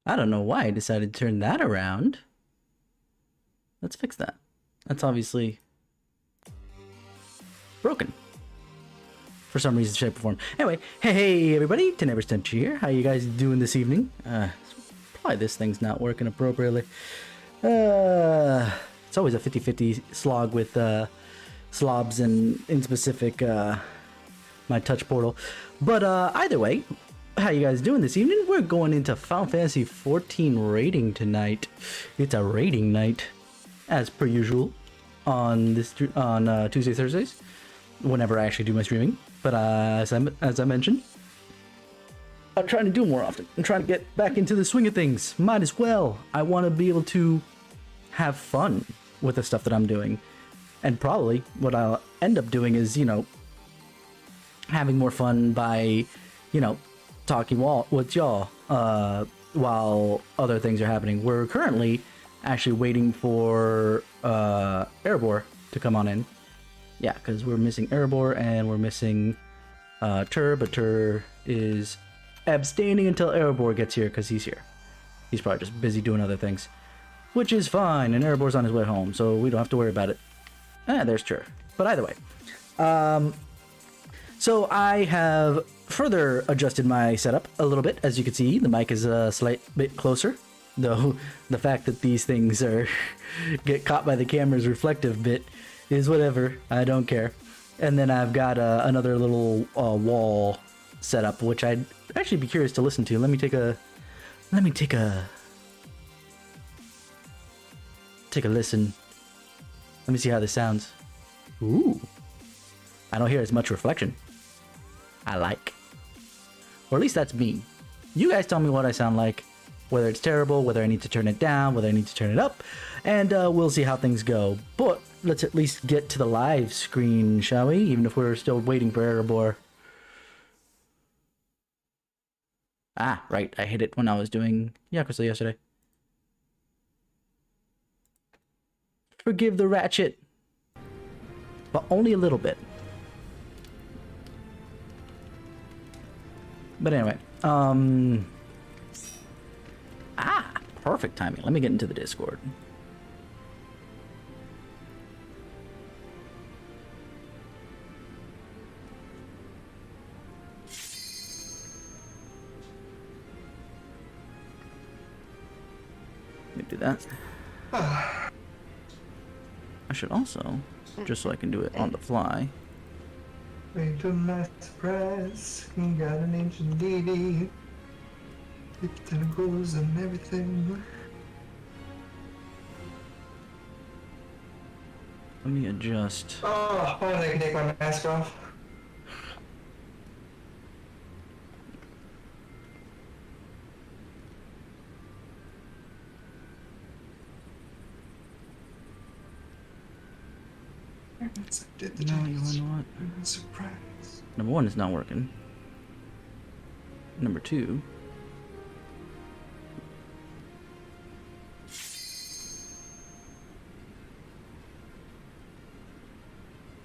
I don't know why I decided to turn that around. Let's fix that. That's obviously broken. For some reason, shape, or form. Anyway, hey everybody, TenebrisTenshi here. How you guys doing this evening? Probably this thing's not working appropriately. It's always a 50-50 slog with slobs and in specific my touch portal. But either way, how you guys doing this evening? We're going into Final Fantasy XIV rating tonight. It's a rating night, as per usual, on Tuesday, Thursdays, whenever I actually do my streaming. But as I mentioned, I'm trying to do more often. I'm trying to get back into the swing of things. Might as well. I want to be able to have fun with the stuff that I'm doing. And probably what I'll end up doing is, you know, having more fun by, you know, talking with y'all while other things are happening. We're currently actually waiting for Erebor to come on in. Yeah, because we're missing Erebor and we're missing Tur, but Tur is abstaining until Erebor gets here because he's here. He's probably just busy doing other things, which is fine, and Erebor's on his way home, so we don't have to worry about it. There's Tur. But either way, so I have further adjusted my setup a little bit. As you can see, the mic is a slight bit closer, though the fact that these things are get caught by the camera's reflective bit is whatever. I don't care. And then I've got another little wall setup, which I'd actually be curious to listen to. Let me take a listen. Let me see how this sounds. Ooh, I don't hear as much reflection. I like, or at least that's me. You guys tell me what I sound like, whether it's terrible, whether I need to turn it down, whether I need to turn it up, and we'll see how things go. But let's at least get to the live screen, shall we? Even if we're still waiting for Erebor. Ah, right, I hit it when I was doing Yakuza yesterday. Forgive the ratchet, but only a little bit. But anyway, perfect timing. Let me get into the Discord. Let me do that. I should also, just so I can do it on the fly. Wait till my surprise, you got an ancient DD. With tentacles and everything. Let me adjust. Oh, why did I take my mask off? No, you know what? Surprise. Number one, it's not working. Number two,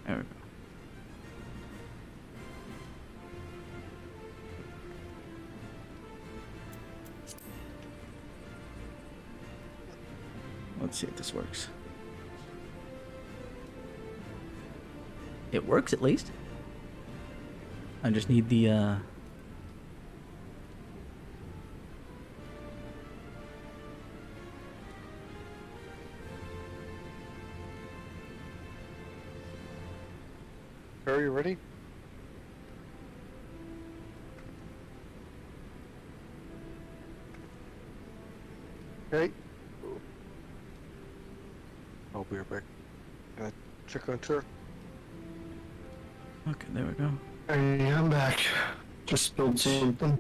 there we go. Let's see if this works. It works at least. I just need the Are you ready? Okay. I'll be right back. Can I check on Tur? Okay, there we go. Hey, I'm back. Just spilled something.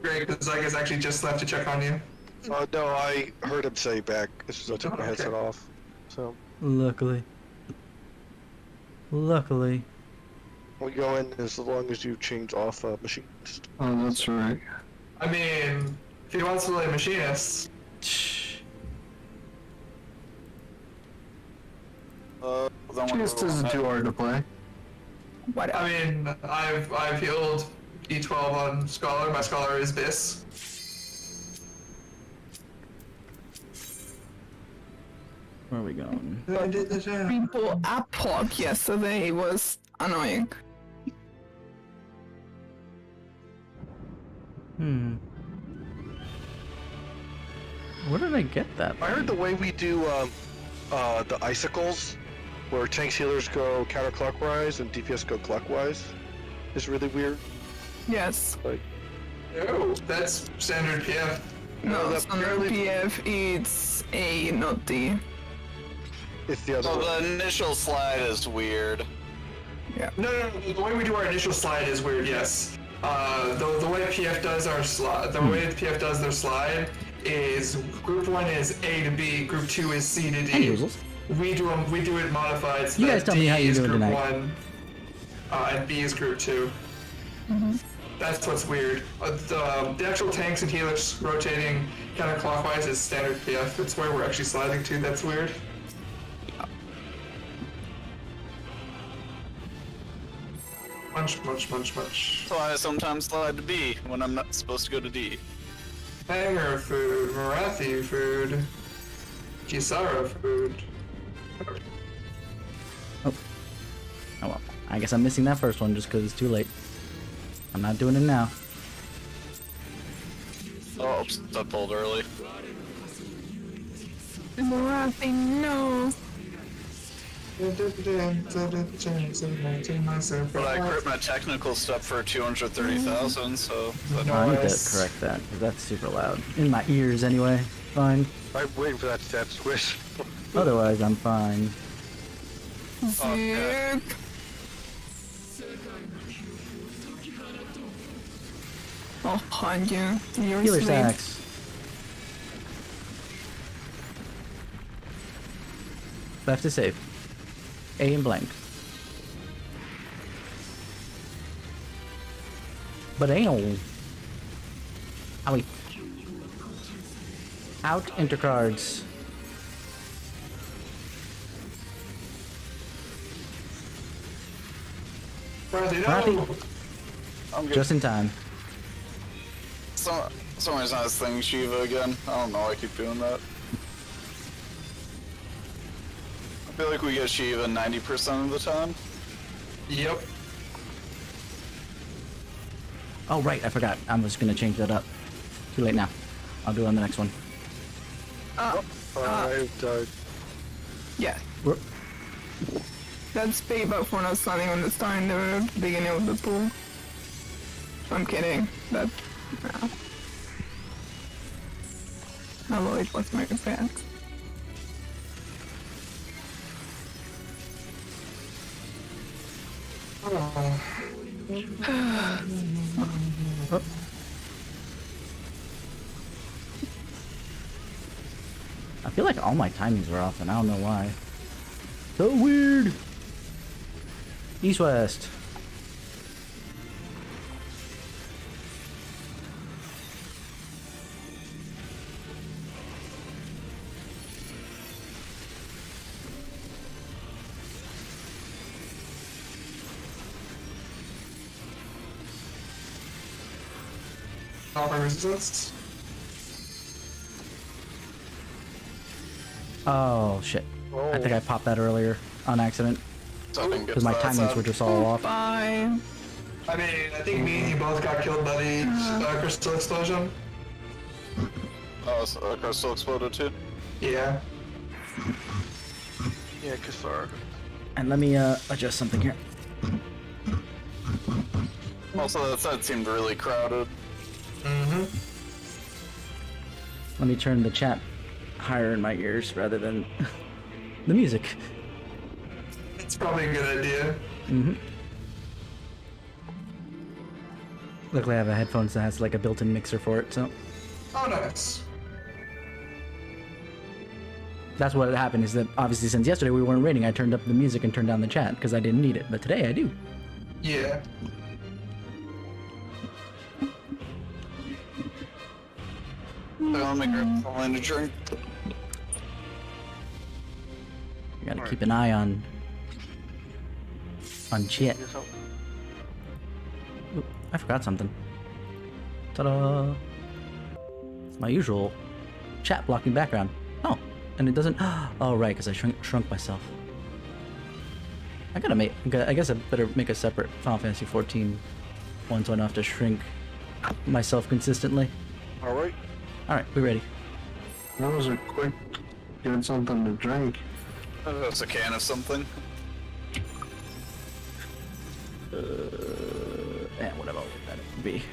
Great, because I guess actually just left to check on you. No, I heard him say back. As soon as I took my headset off. So. Luckily. Luckily. We go in as long as you change off machines. Oh, that's right. I mean, if he wants to play machinist. Machinist isn't too hard to play. What? I mean, I've healed E12 on Scholar. My Scholar is Biss. Where are we going? I did the job. People app hop yesterday was annoying. Where did I get that? I heard the way we do the icicles, where tanks healers go counterclockwise and DPS go clockwise, is really weird. Yes. Like, Oh, that's standard PF. No, that's on barely- PF it's A, not D. it's the other So one. the initial slide is weird. No, the way we do our initial slide is weird, yes. The way PF does our slide, the way PF does their slide is group 1 is A to B, group 2 is C to D. Hey, Oozles. We do it modified. So You that guys tell me D how you're is doing group tonight. 1, and B is group 2. That's what's weird. The actual tanks and healers rotating counterclockwise is standard PF. That's where we're actually sliding to. That's weird. Munch. So I sometimes slide to B when I'm not supposed to go to D. Hanger food, Marathi food, Kisara food. Oh well, I guess I'm missing that first one just because it's too late. I'm not doing it now. Oh, oops, I pulled early. Marathi, no. But I crit my technical stuff for 230,000, so Oh, I need to Nice. correct that because that's super loud in my ears anyway. Fine. I'm waiting for that stat squish. Otherwise, I'm fine. Okay. Sick. Oh, hug you. You're Healer sweet. stacks. Left is safe. A and blank. But ow. Owie. Out enter cards. Marathi, Marathi. no! I'm good. Just in time. Somebody's not thing Shiva again. I don't know, I keep doing that. I feel like we get Shiva 90% of the time. Yep. Oh right, I forgot. I was gonna change that up. Too late now. I'll do it on the next one. I've died. Yeah, We're- that's payback for not standing on the star in the beginning of the pool. I'm kidding. That. No. Hello, it was my bad. I feel like all my timings were off and I don't know why. So weird. East west. Copper resistance. Oh shit. I think I popped that earlier on accident Something good because my for that timings side. were just all off. Bye. I mean, I think me and you both got killed by the crystal explosion. Oh, so crystal exploded too? Yeah. Yeah, Kasar. And let me adjust something here. Also, that side seemed really crowded. Mm-hmm. Let me turn the chat higher in my ears rather than the music. It's probably a good idea. Luckily I have a headphones that has like a built-in mixer for it, so Oh, nice. that's what happened is that obviously since yesterday we weren't raiding, I turned up the music and turned down the chat because I didn't need it, but today I do. Yeah. Let me grab something to drink. You gotta keep an eye on chat. Oop, I forgot something. Ta-da! It's my usual chat blocking background. Oh, and it doesn't. Oh right, because I shrunk myself. I gotta make. I guess I better make a separate Final Fantasy 14 one so I don't have to shrink myself consistently. All right. All right, we ready? That was a quick getting something to drink. That's a can of something. And whatever that would be.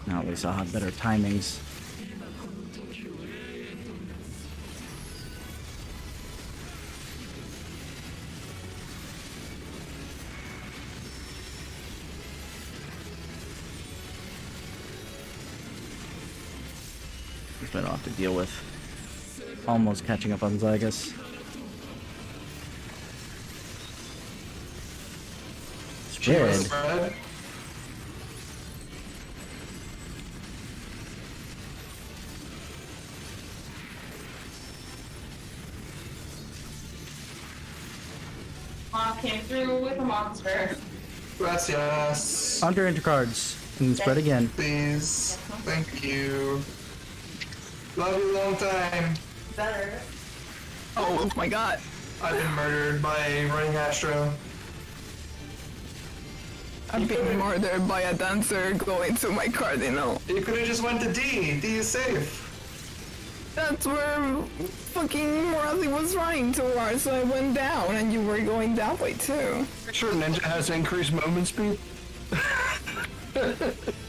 Now at least I'll have better timings. Which I don't have to deal with. Almost catching up on Zygus. Spread. Spread. Mom came through with a monster. Gracias. Hunter into cards. And spread again. Please. Thank you. Love you long time. Better. Oh my god. I've been murdered by a running Astro. I'm being murdered by a dancer going to my cardinal. You could have just went to D. D is safe. That's where fucking Morley was running towards, so I went down and you were going that way too. Sure, Ninja has increased movement speed.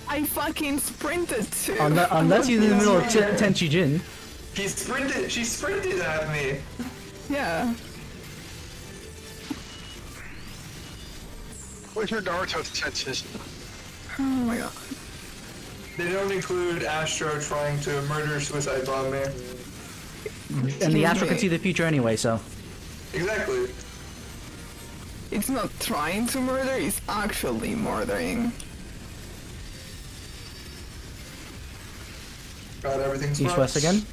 I fucking sprinted too. Unless you're in the middle of Tenchi Jin. She sprinted at me. Yeah. Where's your Naruto tenses? Oh my god. They don't include Astro trying to murder suicide bomb me. And the Astro can see the future anyway, so. Exactly. It's not trying to murder, it's actually murdering. Got everything East West again.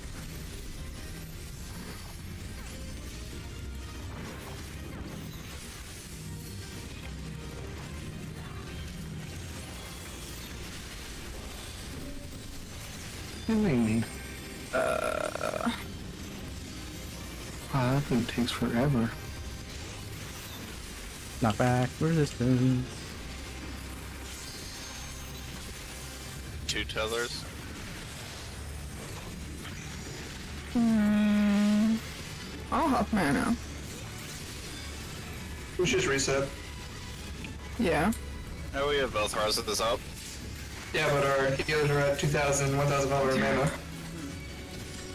Wow, that thing takes forever. Knockback, resistance. 2 tethers. I'll have mana. We should just reset. Yeah. Oh, we have both roses up. Yeah, but our healers are at 2,000, 1,500 mana.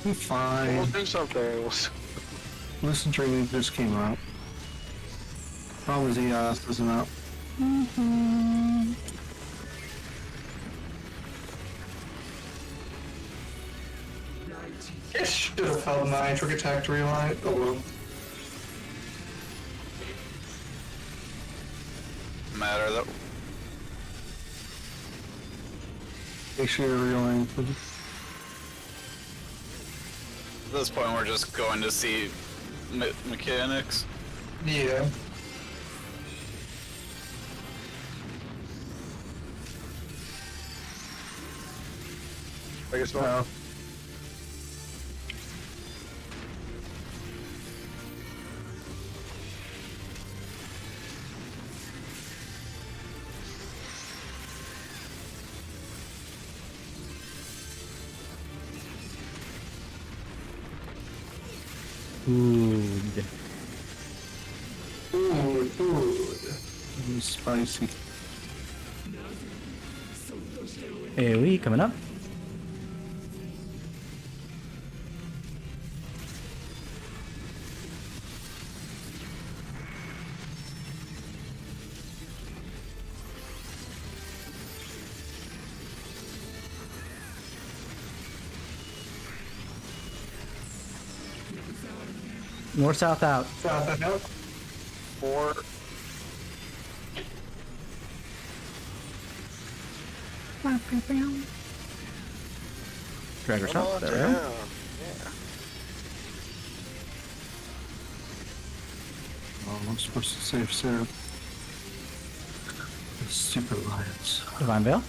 I'm fine. We'll do something. Listen, training just came out. Problem is EOS isn't out. It should have held my trick attack to reline. Oh well. Matter that. Make sure you're reeling. At this point, we're just going to see mechanics. Yeah. I guess not. No. Food. Food. Spicy. AoE coming up. North, south, out. South and out. 4. Drag her Come south. on There we go. down. Yeah. Oh, I'm supposed to save Sarah. The stupid lions. Divine Veil.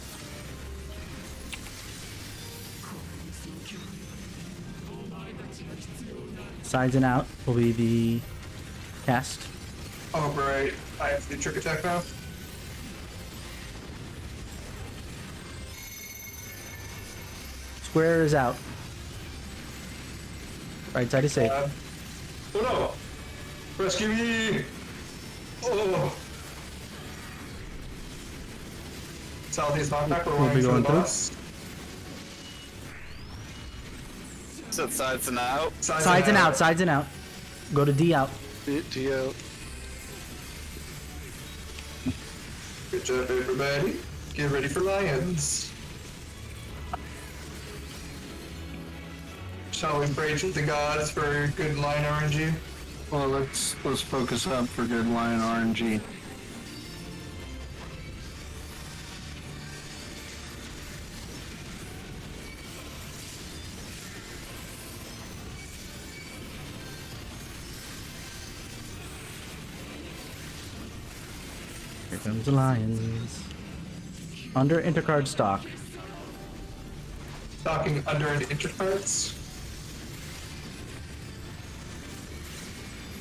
Sides and out will be the cast. Oh, right. I have to do trick attack now. Square is out. Right side is safe. Oh no! Rescue me! Oh! Southeast knockback, we're We'll be running for the going through. boss. So sides and out. Sides and out, sides and out. Go to D out. D out. Good job, everybody. Get ready for lions. Shall we pray to the gods for good lion RNG? Well, let's focus up for good lion RNG. Here comes the lions. Under intercard stock. Stocking under and intercards.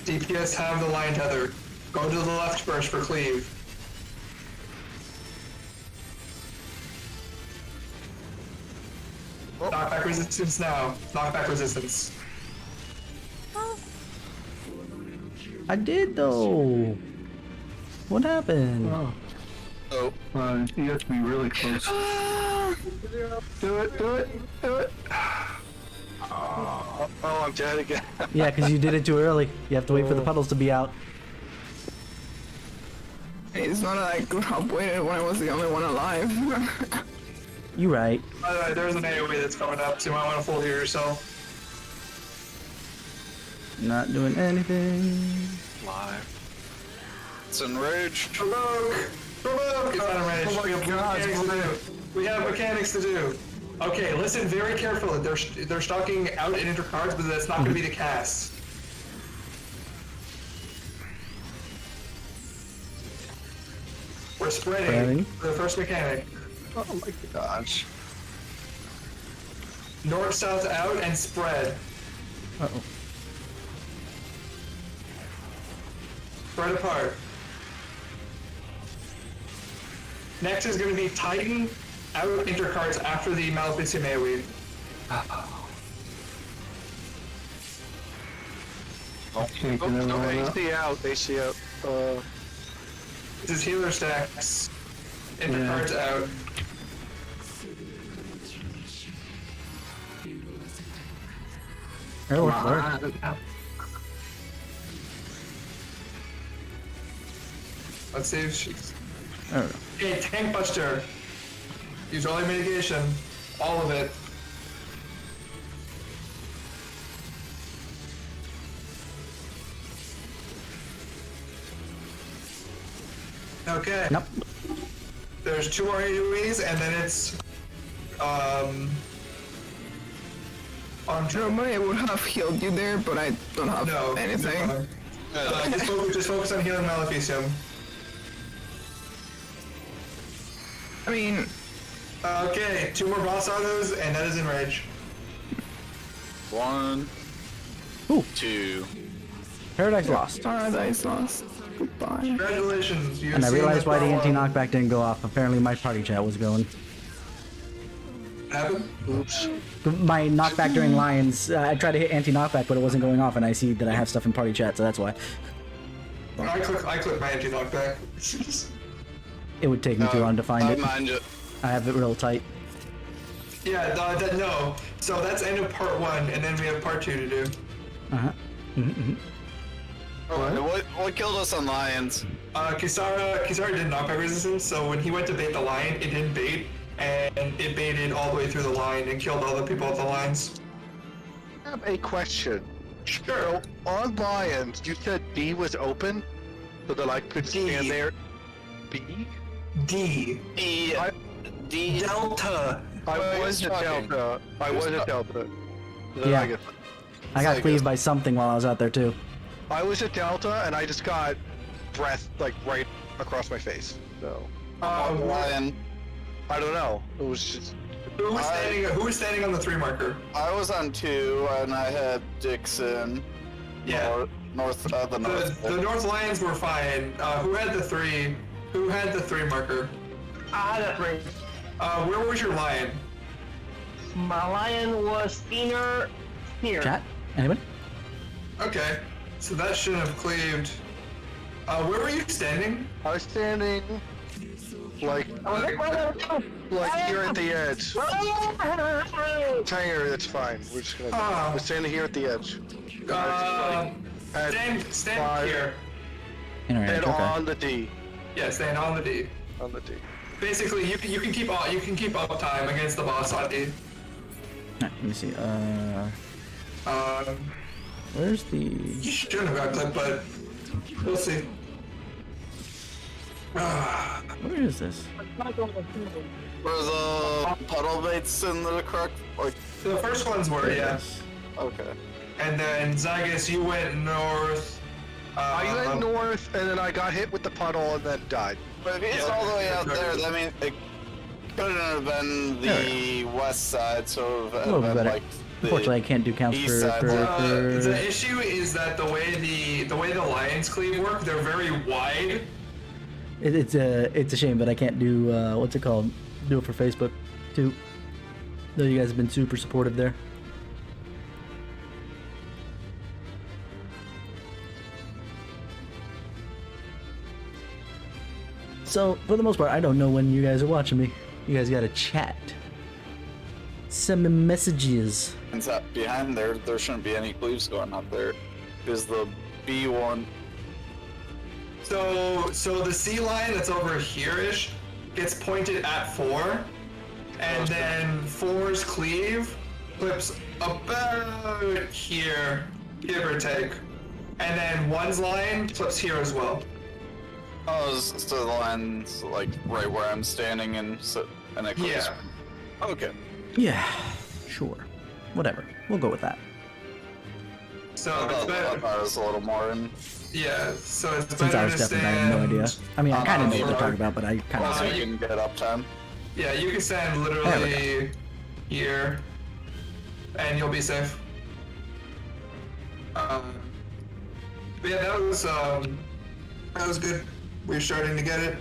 DPS have the lion tether. Go to the left first for cleave. Knockback resistance now. Knockback resistance. I did though. What happened? Oh. Oh, You have to be really close. Do it, do it, do it. Oh, I'm dead again. Yeah, because you did it too early. You have to wait for the puddles to be out. It's not like Grub waited when I was the only one alive. You right. By the way, there's an AoE that's coming up, so you might want to full heal yourself. Not doing anything. live. It's enraged. Provoke! Provoke! It's not enraged. Oh my We have God, mechanics to do. We have mechanics to do. Okay, listen very carefully. They're stocking out and enter cards, but that's not going to be the cast. We're spreading for the first mechanic. Oh my gosh. North, south, out, and spread. Uh-oh. Spread apart. Next is going to be Titan, out, enter cards after the Maleficium AoE. Can't get Oh, everyone up. AC out, AC out. This is healer stacks. Enter Yeah. cards out. Oh, Lord. Let's see if she's... Oh. Okay, Tank Buster. Use all your mitigation. All of it. Okay. Nope. There's 2 more AoEs, and then it's... Normally I would have healed you there, but I don't have No. anything. No. Just focus on healing Maleficium. I mean, Okay, 2 more boss autos, and that is enrage. 1, Ooh. 2. Paradise Lost. Paradise Lost. Goodbye. Congratulations. You've And I seen realized the why the part anti-knockback didn't go off. Apparently my party chat was going. Happened? Oops. My knockback during Lions, I tried to hit anti-knockback, but it wasn't going off, and I see that I have stuff in party chat, so that's why. I click my anti-knockback. It would take me too long to find it. Mind you. I have it real tight. Yeah, no. So that's end of part 1, and then we have part 2 to do. Uh-huh. What killed us on Lions? Kisara did knockback resistance, so when he went to bait the lion, it didn't bait, and it baited all the way through the line and killed all the people at the lines. I have a question. Sure. On Lions, you said B was open? So that I could D. stand there? B? D. E. I- D. Delta. I Well, was he a was talking. Delta. I He was was a ta- Delta. Yeah. I guess. I got like cleaved by something while I was out there, too. I was at Delta and I just got breath like right across my face. So Lion. I don't know. It was just Who was standing on the 3 marker? I was on 2, and I had Dixon. Yeah. North. The The north. North Lions were fine. Who had the 3? Who had the 3 marker? I had a 3. Where was your lion? My lion was inner here. Chat? Anybody? Okay, so that shouldn't have cleaved. Where were you standing? I was standing like here at the edge. Tanger, that's fine. We're just gonna. We're standing here at the edge. Stand here. Alright, And okay. on the D. Yeah, stand on the D. On the D. Basically, you can keep up time against the boss on D. Alright, let me see. Um, Where's the... you shouldn't have got clipped, but we'll see. Where is this? Were the puddle baits in the correct? Like, The first ones were, yeah. okay. And then Zygus, you went north. I went north and then I got hit with the puddle and then died. But if he's all the way out there, that means it couldn't have been the west side, so it A little bit better. like Unfortunately, I can't do counts east for... side. The issue is that the way the Lions cleave work, they're very wide. It's a shame, but I can't do, what's it called? Do it for Facebook, too. Though you guys have been super supportive there. So, for the most part, I don't know when you guys are watching me. You guys gotta chat. Send me messages. And so behind there shouldn't be any cleaves going up there. Is the B1? So the C line that's over here-ish gets pointed at 4, and then 4's cleave clips about here, give or take. And then 1's line clips here as well. Oh, so the line's like right where I'm standing and it cleaves. Yeah. Okay. Yeah, sure. Whatever. We'll go with that. So I it's thought better. that was a little more in. Yeah, so it's Since I better was to definitely, I have no idea. stand. I mean, I kind of know what they're for- talking about, but I kind of... So you can get uptime. Yeah, you can stand There we literally here, and you'll be safe. But yeah, that was good. We're starting to get it.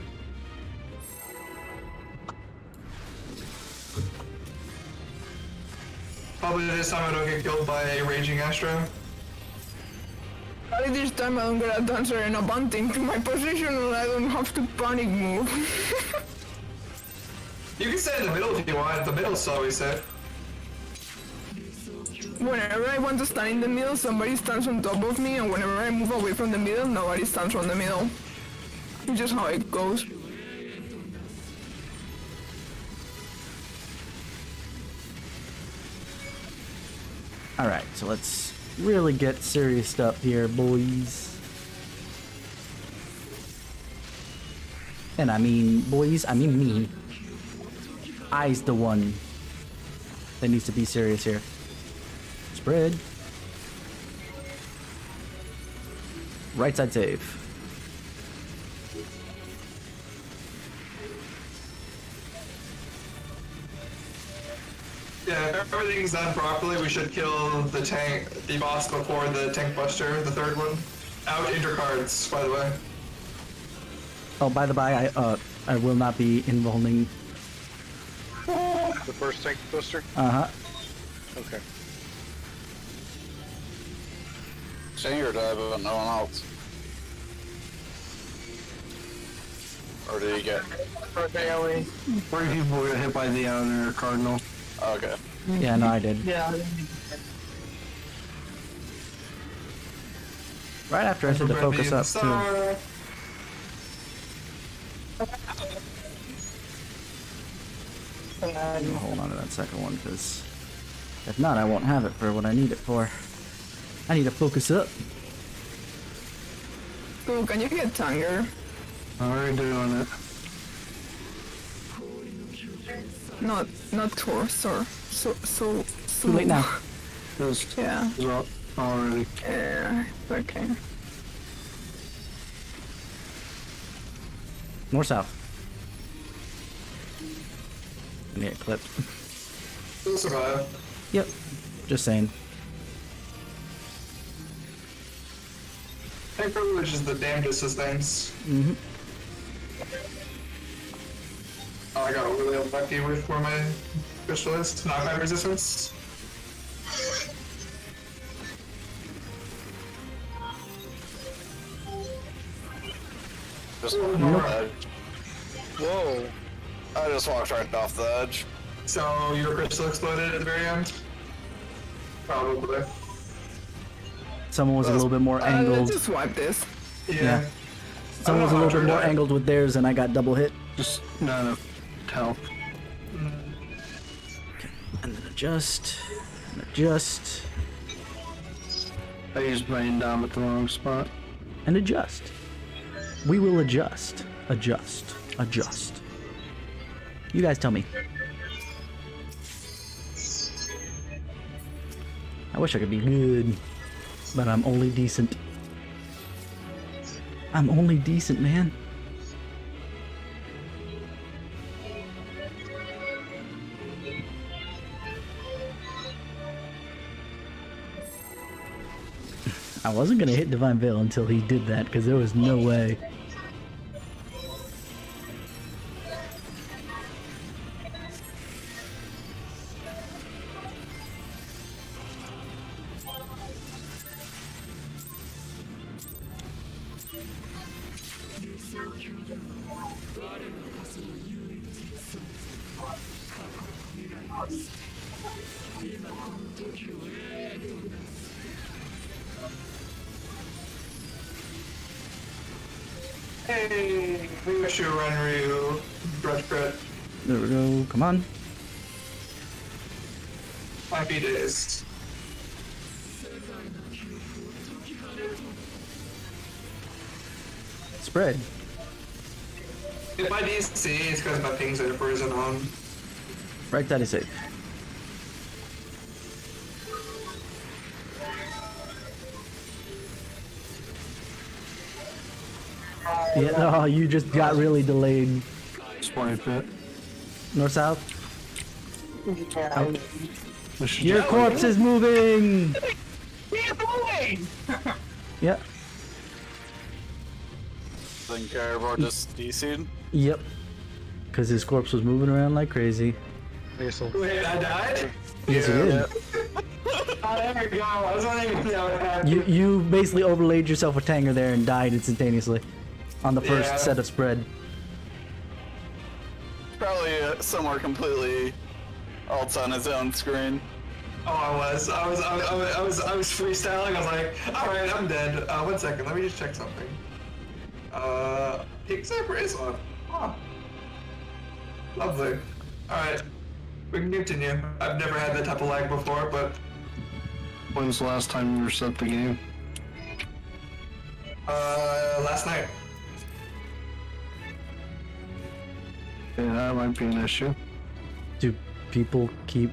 Probably this time I don't get killed by a raging Astro. Probably this time I don't get a dancer and a bunting to my position and I don't have to panic move. You can stay in the middle if you want. The middle's always safe. Whenever I want to stand in the middle, somebody stands on top of me, and whenever I move away from the middle, nobody stands from the middle. It's just how it goes. Alright, so let's really get serious up here, boys. And I mean, boys, I mean me. I's the one that needs to be serious here. Spread. Right side save. Yeah, if everything's done properly, we should kill the boss before the tank buster, the third one. Out intercards, by the way. Oh, by the by, I will not be involving. The first tank buster? Uh-huh. Okay. Stinger died, but no one else. Or did he get? 3 people got hit by the outer cardinal. Okay. Yeah, no, I did. Yeah. Right after I said to focus up, too. Hold on to that second one, because if not, I won't have it for what I need it for. I need to focus up. So can you get Tanger? Already doing it. Not Tor, so. Too late now. Just Yeah. already. Yeah, it's okay. North south. Gonna get clipped. We'll survive. Yep. Just saying. Tank privilege is the damnedest of things. Mm-hmm. Oh, I got really lucky with where my pistol is. Knockback resistance. Just walked off the edge. Whoa. I just walked right off the edge. So your crystal exploded at the very end? Probably. Someone was a little bit more angled. Let's just wipe this. Yeah. Someone was a little bit more angled with theirs, and I got double hit. Just not enough health. And then adjust. And adjust. I used my endom at the wrong spot. And adjust. We will adjust. Adjust. Adjust. You guys tell me. I wish I could be good, but I'm only decent. I'm only decent, man. I wasn't gonna hit Divine Veil until he did that, because there was no way. Hey, we wish you run Ryu. Brush crit. There we go. Come on. Might be dazed. Spread. If my DC, it's because my pings are frozen on. Right side is safe. Yeah, oh, you just got really delayed. Swipe it. North south. Out. This should Your just- corpse is moving. Yep. Didn't care about just DC'd. Yep. Because his corpse was moving around like crazy. Hazel. Wait, I died? Yes, he did. Oh, there we go. I was wondering if that would happen. You basically overlaid yourself with Tanger there and died instantaneously on the first Yeah. set of spread. Probably somewhere completely else on his own screen. Oh, I was freestyling. I was like, all right, I'm dead. 1 second, let me just check something. Pink Cypher is on. Huh. Lovely. All right, we can continue. I've never had that type of lag before, but When's the last time you reset the game? last night. Yeah, that might be an issue. Do people keep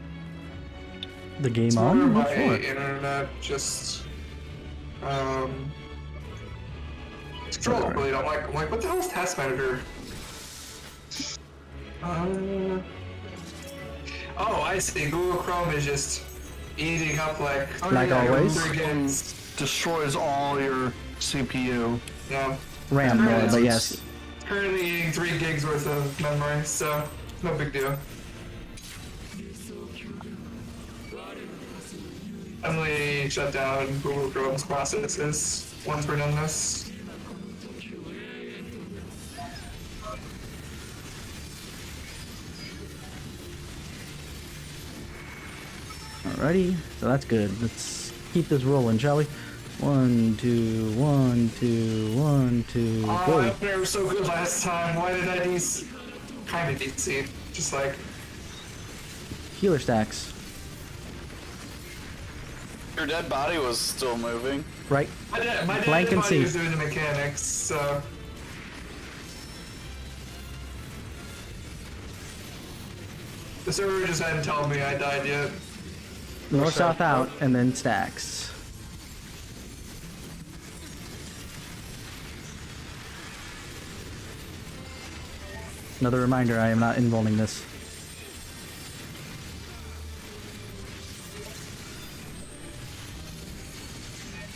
the game It's on? more What my for? internet just scroll really don't like. I'm like, what the hell is Task Manager? Oh, I see. Google Chrome is just eating up like Like always? 3 gigs. Destroys all your CPU. Yeah. RAM more, but yes. Currently eating 3 gigs worth of memory, so no big deal. Emily shut down Google Chrome's processes once we're done this. Alrighty, so that's good. Let's keep this rolling, shall we? 1, 2, 1, 2, 1, 2, Oh, go. opener was so good last time. Why did I DC? Kind of DC. Just like, Healer stacks. Your dead body was still moving. Right? my dad Blank and body see. was doing the mechanics, so. The server just hadn't told me I died yet. North, south, out, and then stacks. Another reminder, I am not involving this.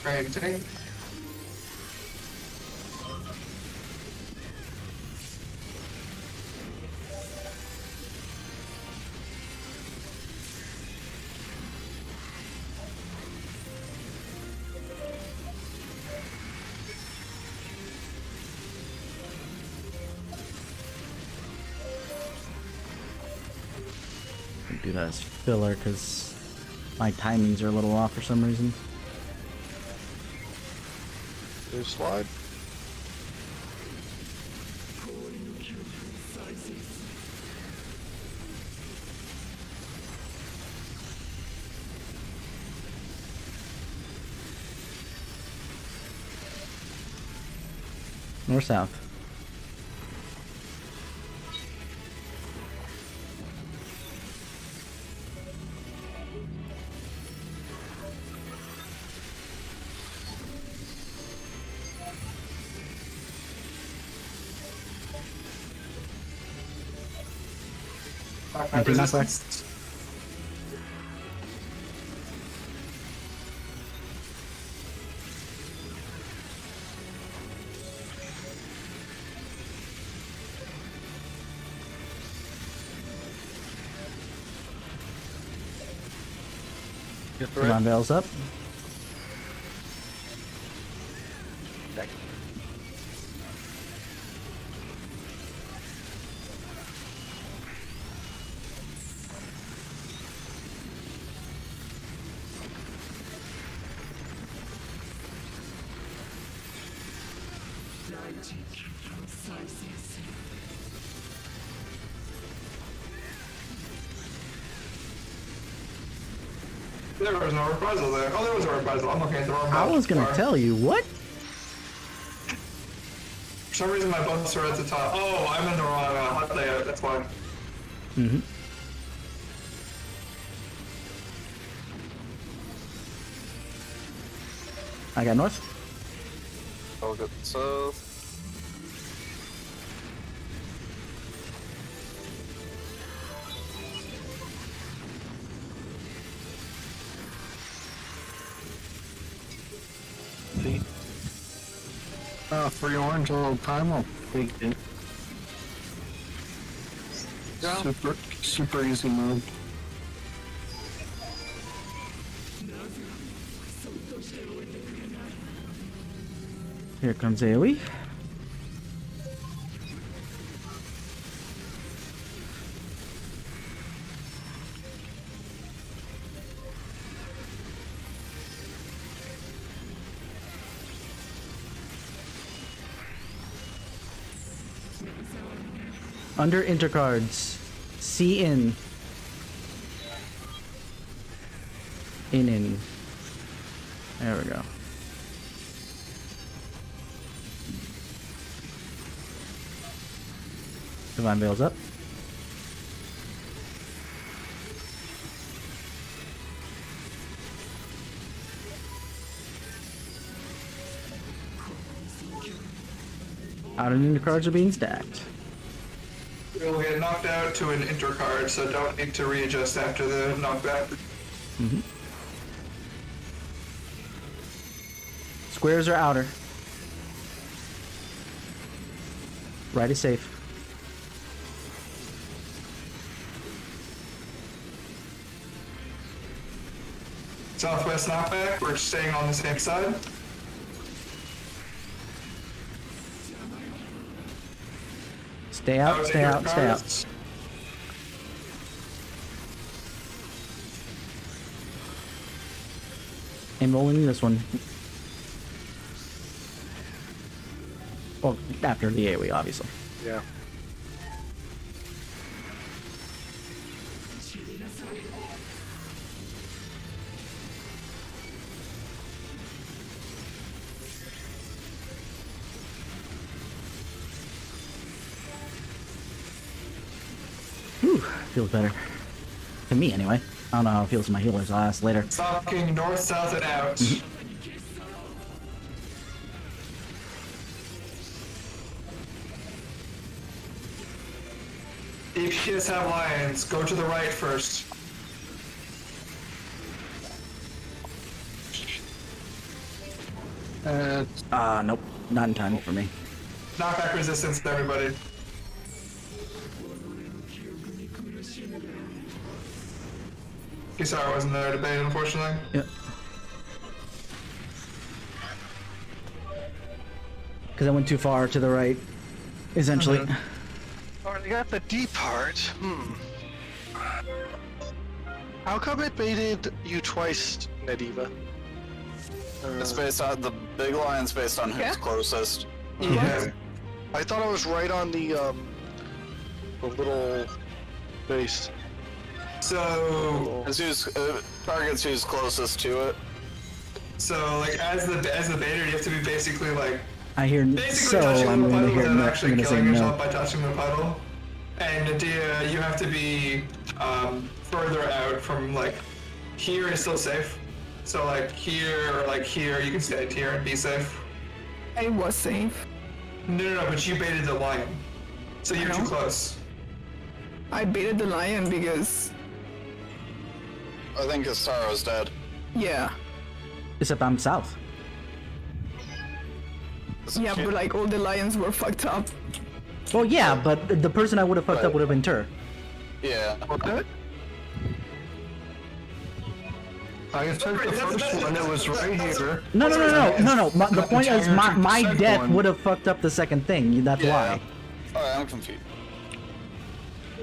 Right, take. Do that as filler because my timings are a little off for some reason. New slide. North south. Knockback. Get the Divine Veil's up. There was no reprisal there. Oh, there was a reprisal. I'm looking at the wrong I was gonna bar. tell you, what? For some reason, my buffs are at the top. Oh, I'm in the wrong hot layout. That's why. Mm-hmm. I got north. I'll get south. Free orange a little time, I'll take it. Yeah. Super easy mode. Here comes AoE. Under intercards, C in. In. There we go. Divine Veil's up. Outer intercards are being stacked. We'll get knocked out to an intercard, so don't need to readjust after the knockback. Mm-hmm. Squares are outer. Right is safe. Southwest knockback, we're staying on the same side. Stay out, stay out, stay out. And rolling this one. Well, after the AoE, obviously. Yeah. Whew, feels better. To me, anyway. I don't know how it feels to my healers. I'll ask later. Stalking north, south, and out. DPS have lions. Go to the right first. Nope. Not in time for me. Knockback resistance to everybody. Kisara wasn't there to debate, unfortunately. Yep. Because I went too far to the right, essentially. Alright, I got the D part. How come it baited you twice, Nadiva? It's based on the big line's based on who's Yeah. closest. Yeah. I thought I was right on the little base. So, It's who's targets who's closest to it. like as the baiter, you have to be basically like I hear basically so. touching I'm the gonna puddle hear without no. I'm actually gonna say killing yourself no. by touching the puddle. And Nadia, you have to be further out from like here is still safe. So like here or like here, you can stay here and be safe. I was safe. No, but you baited the lion, so you're too know. close. I baited the lion because, I think Kistaro's dead. yeah. Except I'm south. Yeah, but like all the lions were fucked up. Well, yeah, but the person I would have fucked up would have been Tur. Yeah. What? I took the first one, it was right here. No. The point is, my Second death one. would have fucked up the second thing. That's Yeah. why. Alright, I'm confused.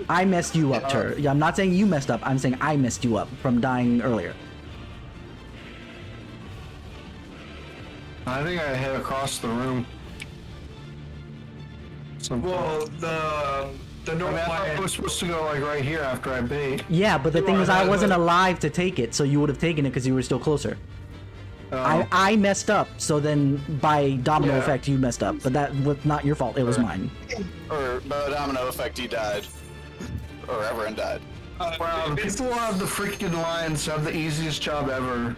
I messed you up, Tur. Yeah, I'm not saying you messed up. I'm saying I messed you up from dying earlier. I think I hit across the room. Well, the I north mean, I thought it lion. was supposed to go like right here after I bait. Yeah, but the thing are, is, I but- wasn't alive to take it, so you would have taken it because you were still closer. I messed up, so then by domino Yeah. effect, you messed up. But that was not your fault. It was mine. Or by domino effect, he died. Or everyone died. Wow, the people of the freaking Lions have the easiest job ever.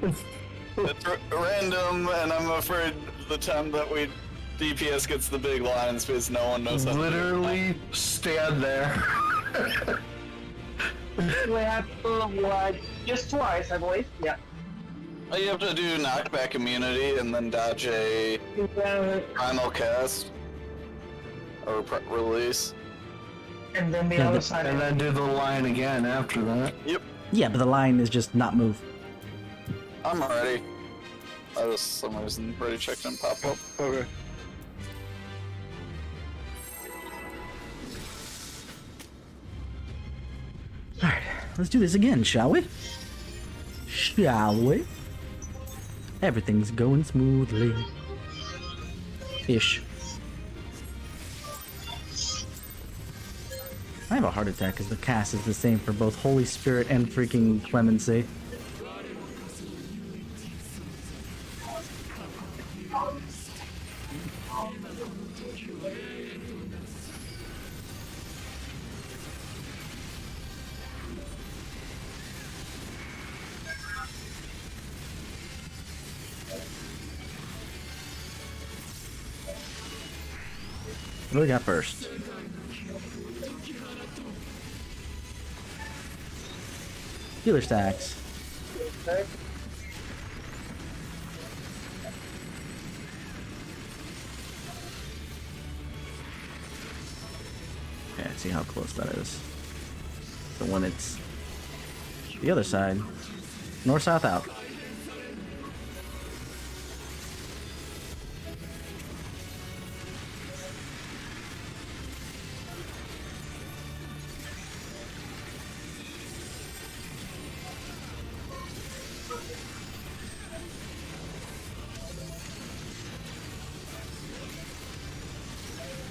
It's random, and I'm afraid the time that DPS gets the big line space, no one knows how to do it. Literally stand there. We have to, just twice, I believe. Yeah. You have to do knockback immunity and then dodge a primal cast. Or release. And then the Yeah, other the- side. And then do the line again after that. Yep, Yeah, but the line is just not move. I'm ready. I just, for some reason, ready checked and pop up. Okay. Alright, let's do this again, shall we? Shall we? Everything's going smoothly. Ish. I have a heart attack because the cast is the same for both Holy Spirit and freaking Clemency. What do we got first? Healer stacks. Okay, let's see how close that is. So when it's the other side, north, south, out.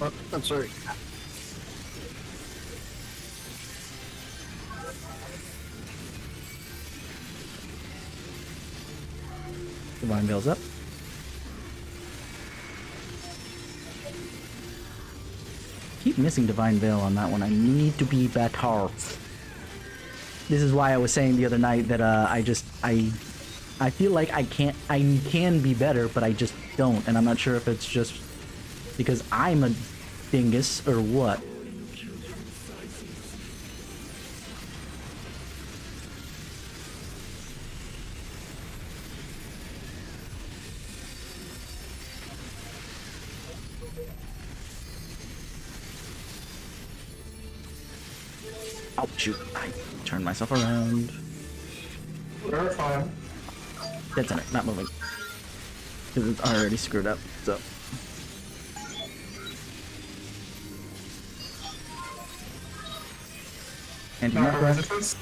Oh, I'm sorry. Divine Veil's up. Keep missing Divine Veil on that one. I need to be better. This is why I was saying the other night that I feel like I can be better, but I just don't, and I'm not sure if it's just because I'm a dingus or what. Oh shoot! I turned myself around. We're fine. Dead center, not moving. Because it's already screwed up. So. And Not macro. resistance.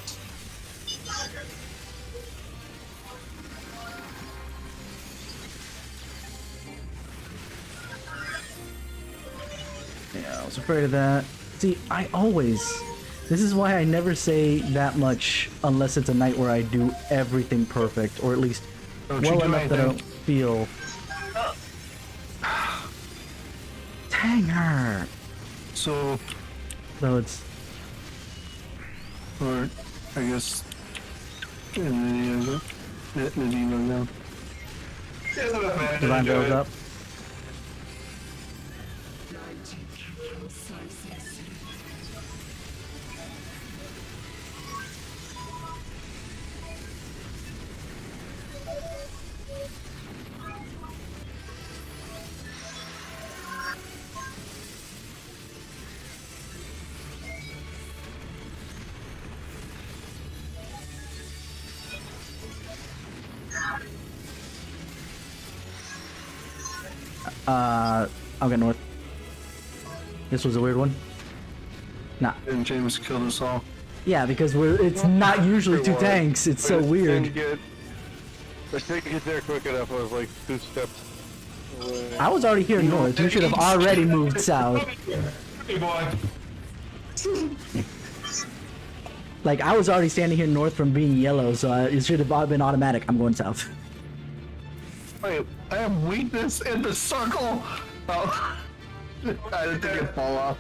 Yeah, I was afraid of that. See, this is why I never say that much unless it's a night where I do everything perfect, or at least Don't you well do enough that I anything. don't feel. Dang her! So, So it's or I guess, and then the demon now. There's enough mana to divine enjoy builds it. up. I'll get north. This was a weird one. Nah. And James killed us all. Yeah, because it's not usually two tanks. It's so weird. I think get there quick enough. I was like 2 steps away. I was already here north. You should have already moved south. Hey boy. Like, I was already standing here north from being yellow, so it should have been automatic. I'm going south. Wait, I have weakness in the circle. Oh, I didn't think it'd fall off.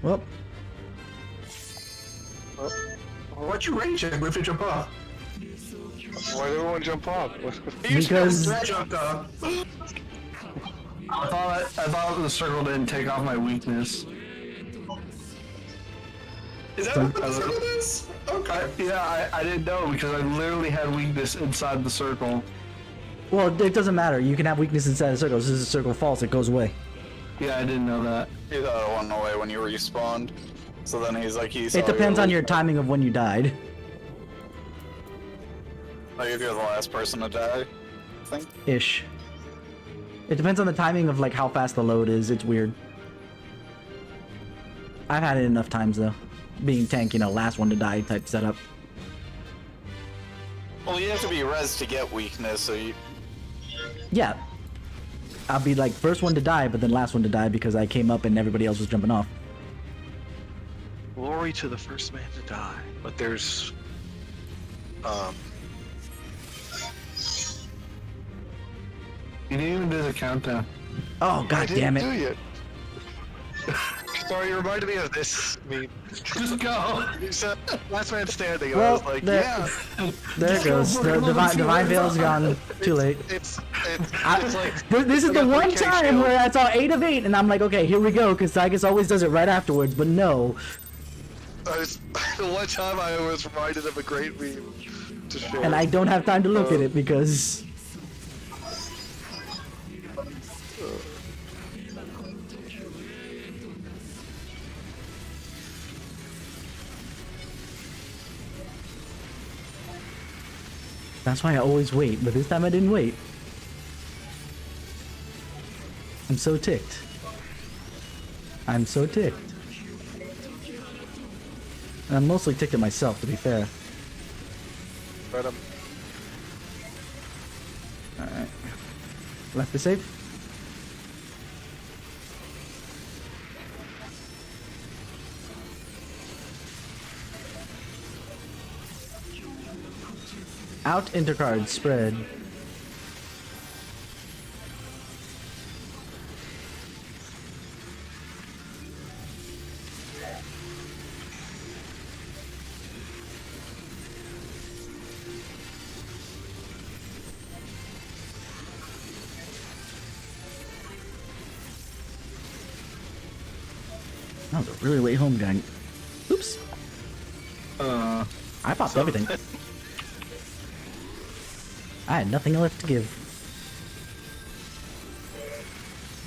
Well, Why'd you rage it? If you jump off. Why did everyone jump off? because Jumped off. I thought the circle didn't take off my weakness. Is that what the circle is? Okay. Yeah, I didn't know because I literally had weakness inside the circle. well, it doesn't matter. You can have weakness inside the circle. As soon as the circle falls, it goes away. Yeah, I didn't know that. He thought it went away when you respawned. So then he's like, he saw It depends you. on your timing of when you died. Like if you're the last person to die, I think. Ish. It depends on the timing of like how fast the load is. It's weird. I've had it enough times though. Being tank, last one to die type setup. Well, you have to be res to get weakness, so you. Yeah. I'll be like first one to die, but then last one to die because I came up and everybody else was jumping off. Glory to the first man to die. But there's You didn't even do the countdown. Oh god damn do it. you? Sorry, you reminded me of this meme. Just go. You said last man standing, and I Well, was like, there- yeah. There it goes. The divine veil's gone. Too late. It's I- like This is I the got one 3K time shield. where I saw 8 of 8 and I'm like, okay, here we go, because Tygus always does it right afterwards, but no. the one time I was reminded of a great meme to share. And I don't have time to look at it because that's why I always wait, but this time I didn't wait. I'm so ticked. I'm so ticked. And I'm mostly ticked at myself, to be fair. But, Alright. Left is safe. Out intercard spread. That was a really late home gun. Oops. I popped everything. I had nothing left to give.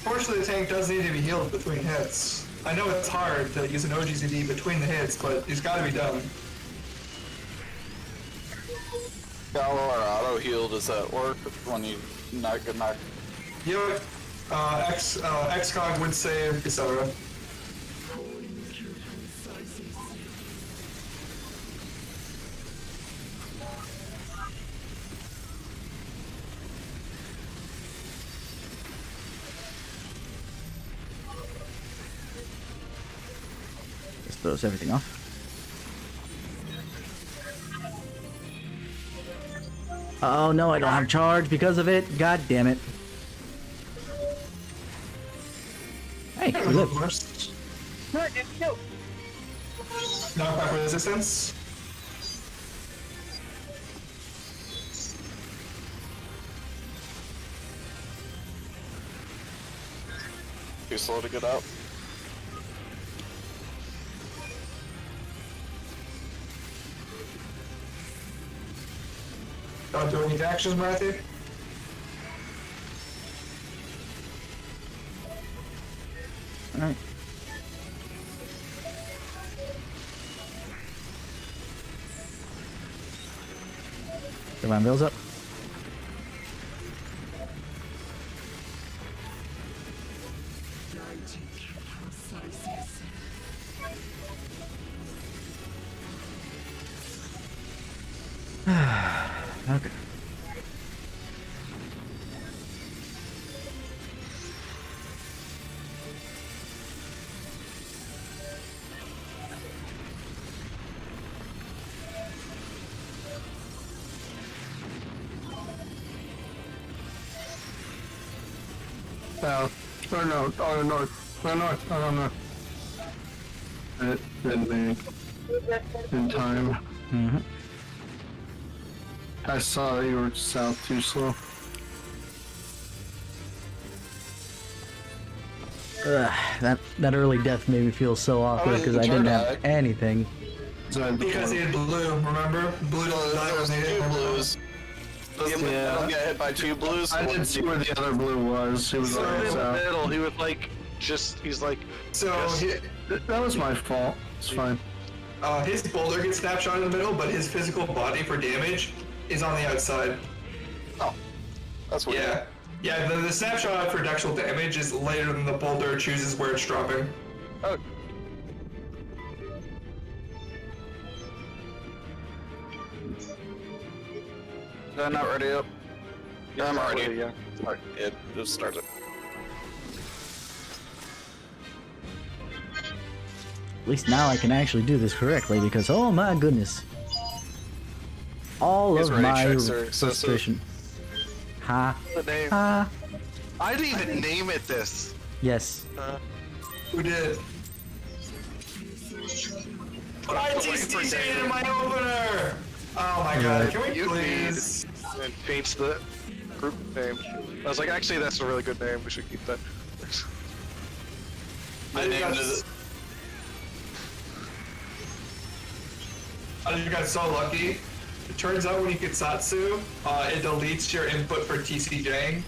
Fortunately, the tank does need to be healed between hits. I know it's hard to use an OGCD between the hits, but it's got to be done. Gal or auto heal, does that work when you knock? Yep. XCOG would save, etc. Just throws everything off. Oh no, I don't have charge because of it. God damn it. Hey, we live. Knockback resistance. Too slow to get up. Don't do any actions, Matthew. Alright. Divine Veil's up. Okay. No. Or no. Oh, no. No, no. Oh, no. It didn't make in time. Mm-hmm. I saw you were south too slow. That early death made me feel so awkward because I didn't have anything. Because he had blue, remember? Blue doesn't die when they hit blues. Doesn't get hit by 2 blues? I didn't see where the other blue was. He was So- like In the south. middle, he would like just. He's like. So Yes. That was my fault. It's fine. his boulder gets snapshot in the middle, but his physical body for damage is on the outside. Oh, that's weird. Yeah. Yeah, the snapshot for actual damage is later than the boulder chooses where it's dropping. Oh. No, not ready up. Yeah, I'm already. Yeah. Alright, it just started. At least now I can actually do this correctly because oh my goodness. All His of ready my checks are excessive. frustration. Ha. The name. Ha. I didn't even name it this. Yes. Who did? I TC'd in my opener! Oh my god, can we You please? And change the group name. I was like, actually, that's a really good name. We should keep that. I just got so lucky. It turns out when you get Satsu, it deletes your input for TCJing.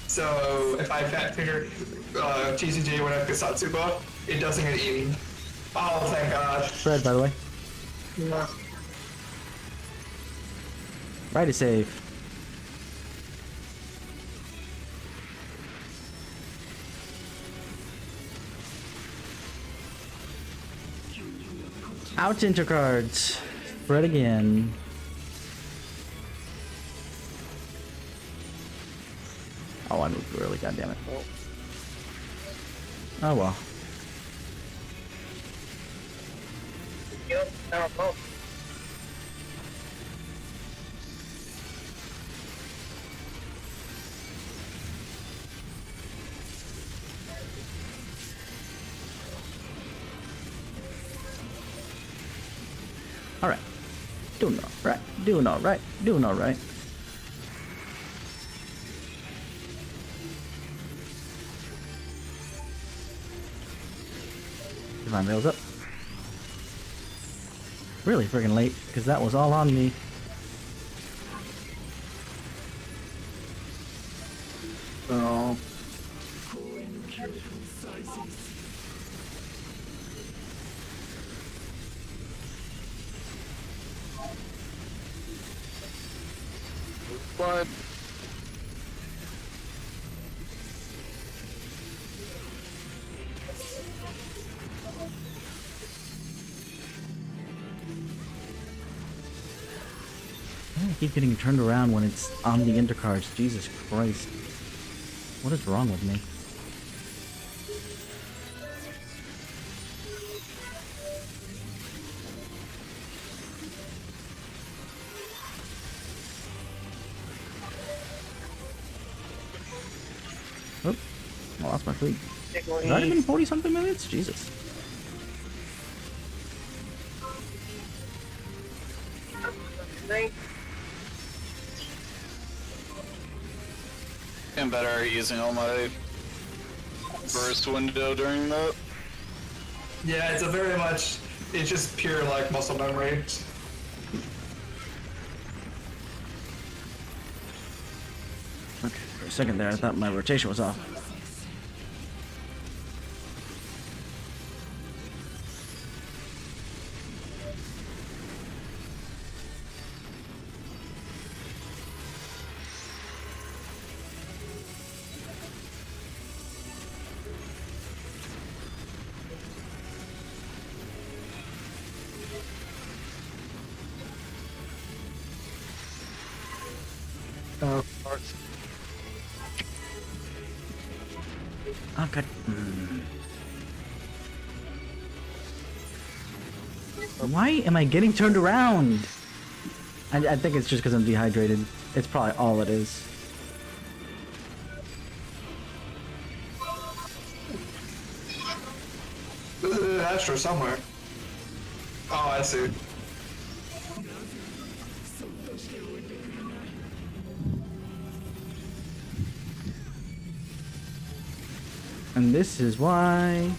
So if I fat finger TCJ when I get Satsu buff, it doesn't get eaten. Oh, thank God. Fred, by the way. Yeah. Right to save. Out enter cards. Fred again. Oh, I moved early, goddammit. Oh well. Alright. Doing alright. Doing alright. Doing alright. Divine Veil's up. Really friggin' late, because that was all on me. Oh. But I keep getting turned around when it's on the intercards. Jesus Christ. What is wrong with me? Oh, I lost my fleet. Has that already been 40 something minutes? Jesus. I'm better at using all my burst window during that. Yeah, it's a very much. It's just pure like muscle memory. Okay, for a second there, I thought my rotation was off. Oh god. Why am I getting turned around? I think it's just because I'm dehydrated. It's probably all it is. There's an Astro somewhere. Oh, I see. And this is why...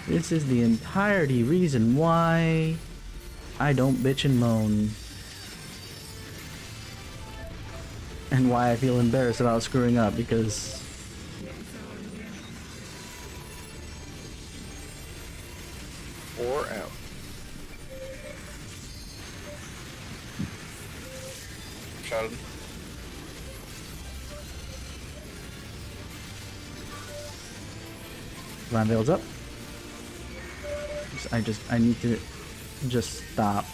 This is the entirety reason why I don't bitch and moan. And why I feel embarrassed about screwing up, because... or out. Shot him. Landvale's up. I need to just stop.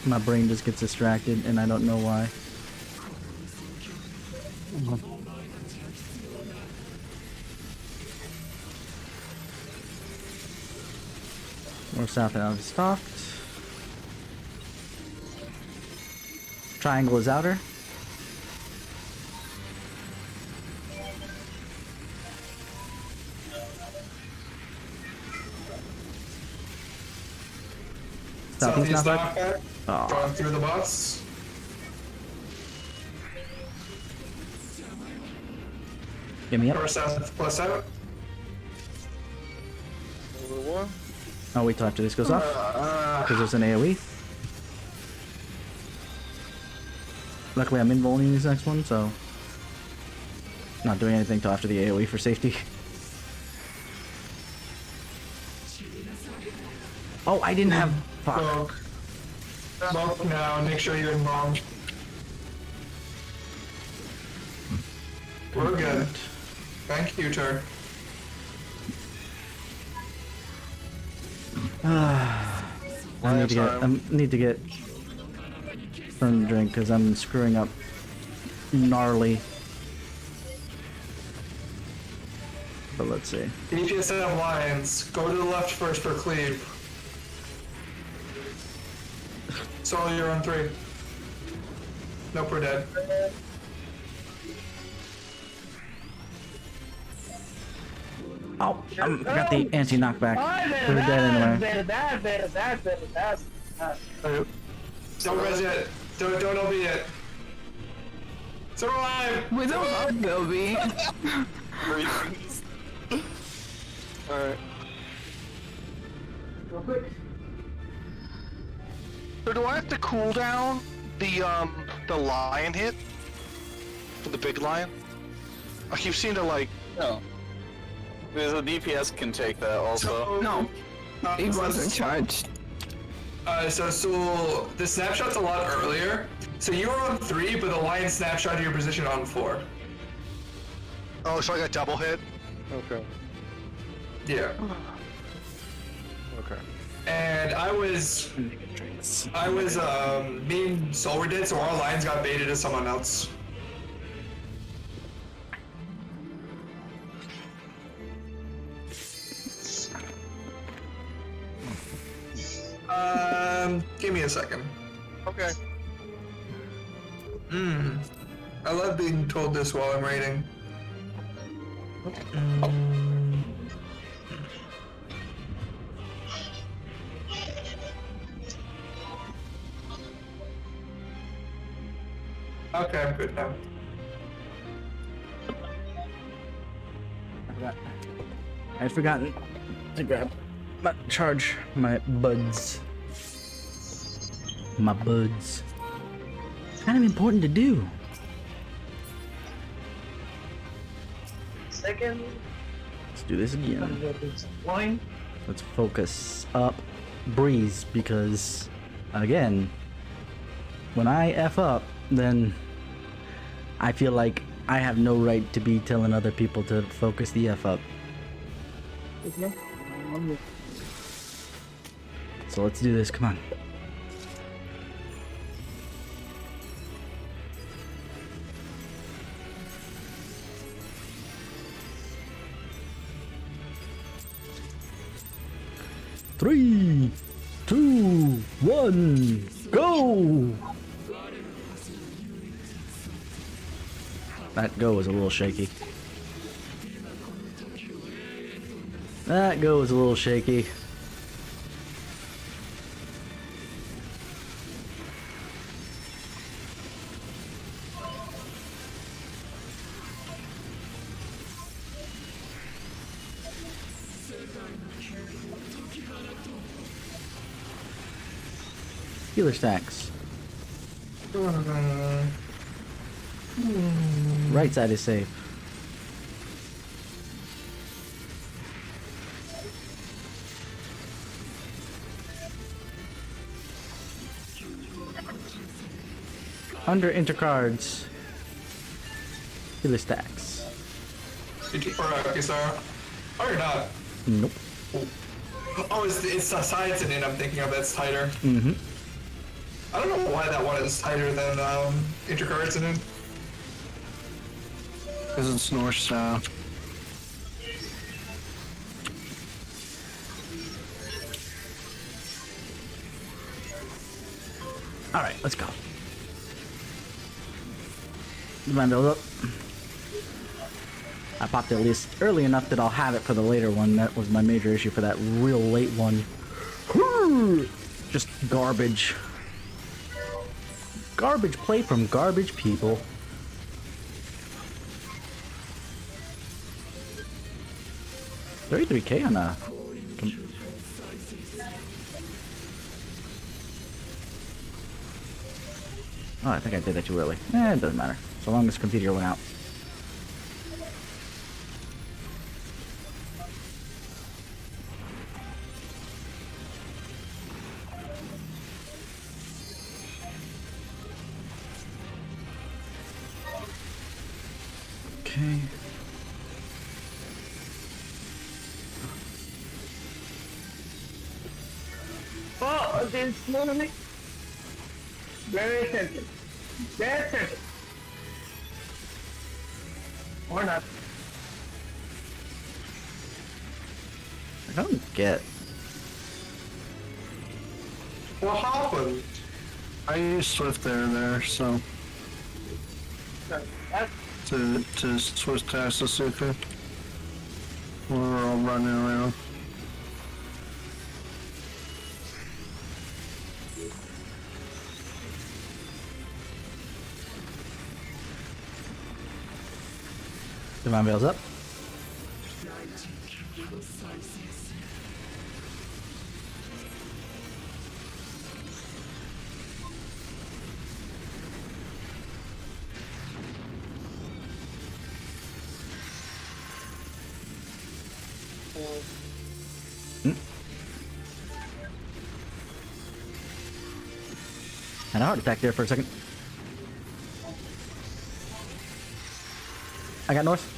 My brain just gets distracted and I don't know why. More south and out is stocked. Triangle is outer. Southeast knockback. knockback. Drawing through the bots. Get me up. Or south plus out. Oh, wait till after this goes off. Because there's an AoE. Luckily I'm involving this next one, so... Not doing anything till after the AoE for safety. Oh, I didn't have... Fuck. Smoke now, make sure you're involved. We're good. Thank you, Tur. I need to get some drink because I'm screwing up gnarly. But let's see. DPSF Lions, go to the left first for cleave. Solo, you're on 3. Nope, we're dead. Oh, I got the anti-knockback. We're dead anyway. Don't res yet. Don't OB yet. Survive! We don't have Bilby. Alright. So do I have to cool down the lion hit? For the big lion? I keep seeing to like... No. Because the DPS can take that also. No, it wasn't charged. So the snapshot's a lot earlier, So you were on 3, but the line snapshot your position on 4. Oh, so I got double hit? Okay. Yeah. Okay. And me and Soul were dead, so our lines got baited to someone else. Give me a second. Okay. I love being told this while I'm raiding. Okay, I'm good now. I had forgotten to grab charge my buds. My buds. Kind of important to do. Second, Let's do this again. line. Let's focus up breeze because, again, when I F up, then I feel like I have no right to be telling other people to focus the F up. So let's do this, come on. Three, 2, 1, go! That go was a little shaky. That go was a little shaky. Healer stacks. Right side is safe. Under intercards. Healer stacks. Did you Kisara? Oh, you're not. Nope. Oh, it's the sides and in I'm thinking of that's tighter. Mm-hmm. I don't know why that one is tighter than Intercards and in. Because it's north-south. Alright, let's go. Mind build up. I popped at least early enough that I'll have it for the later one. That was my major issue for that real late one. Just garbage. Garbage play from garbage people. $33K on a... Oh, I think I did that too early. It doesn't matter. So long as the computer went out. Okay. Oh, this morning. Very sensitive. Very sensitive. Or not. I don't get... What happened? I use Swift there, so That's to Swift past the super. We're all running around. Divine Veil's up. Had a heart attack there for a second. I got north.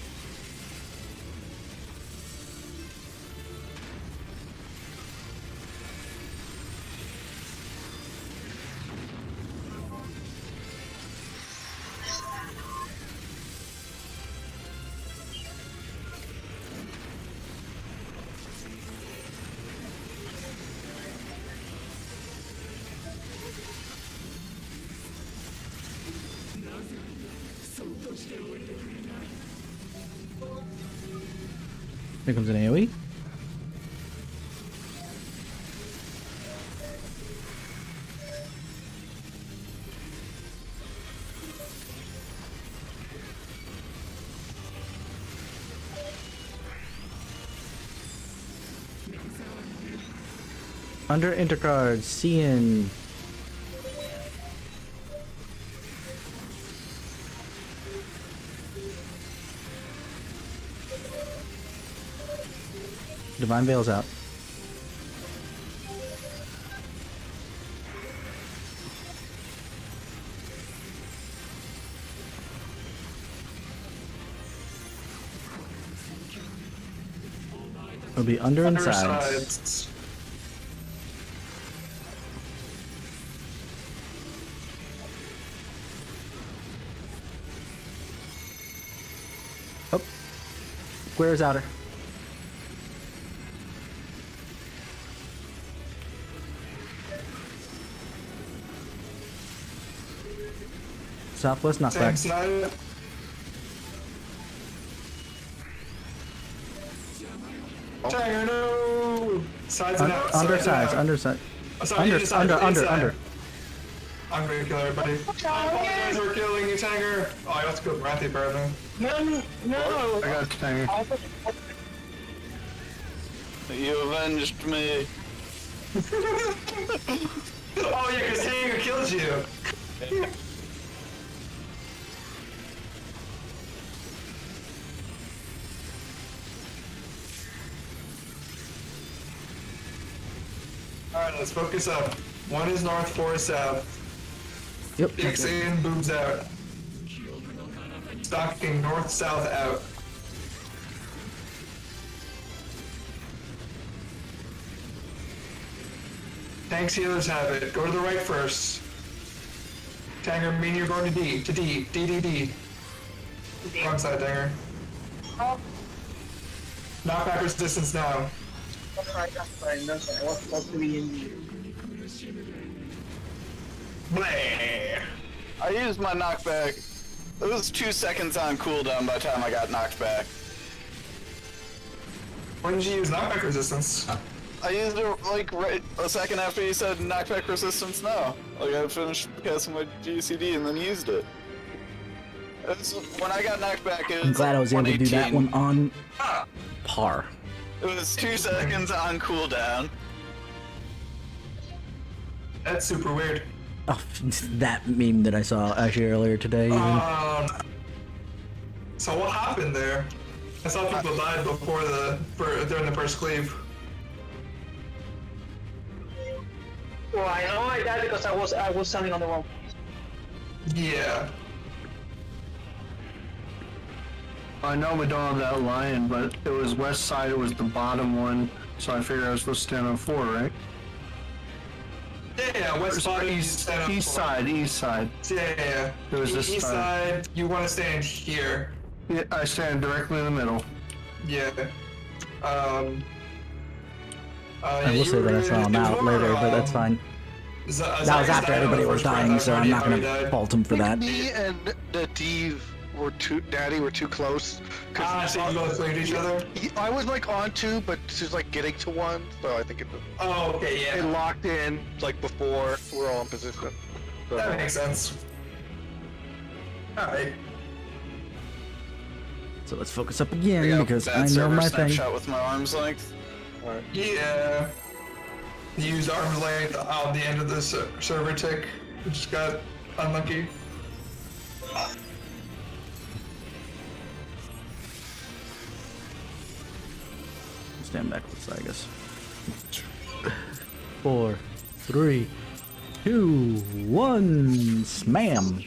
Here comes an AoE. Under intercards, seeing. Divine Veil's out. It'll be under and sides. Sides. Oh. Where's outer? Southwest knockback. Tanks side. Tanger, no! Sides and out. Undersides, underside. Under. I'm gonna kill everybody. I apologize for killing you, Tanger. Oh, I have to kill Wrathy apparently. No. I got Tanger. You avenged me. Oh yeah, because Tanger killed you. Alright, let's focus up. 1 is north, 4 is south. Yep. Dicks in, boobs out. Stocking north, south, out. Tanks, healers have it. Go to the right first. Tanger, mean you're going to D. To D. D. Wrong side, Tanger. Knockback resistance now. Bleh. I used my knockback. It was 2 seconds on cooldown by the time I got knocked back. When did you use knockback resistance? I used it like right a second after you said knockback resistance now. Like I finished casting my GCD and then used it. When I got knocked back, it was I'm glad I was able to do that 118. one on par. It was 2 seconds on cooldown. That's super weird. Oh, that meme that I saw actually earlier today. Even. So what happened there? I saw people died before during the first cleave. Well, I know I died because I was standing on the wall. Yeah. I know we don't have that lion, but it was west side, it was the bottom one, so I figured I was supposed to stand on 4, right? Yeah, west side, East side. Yeah. It was this east side. You want to stand here. Yeah, I stand directly in the middle. Yeah. I will say that I saw him out later, but that's fine. That was after everybody was dying, so I'm not gonna fault him for that. Me and the Dave were too close. I saw them both played each other. I was like on 2, but she was like getting to 1, so I think Oh, okay, it yeah. locked in like before we're all in position. So, That makes sense. Alright. So let's focus up I again got because bad I know server my thing. snapshot with my arm's length. Yeah. You used arm's length on the end of the server tick, which got unlucky. Stand backwards, I guess. 4, 3, 2, 1, smam.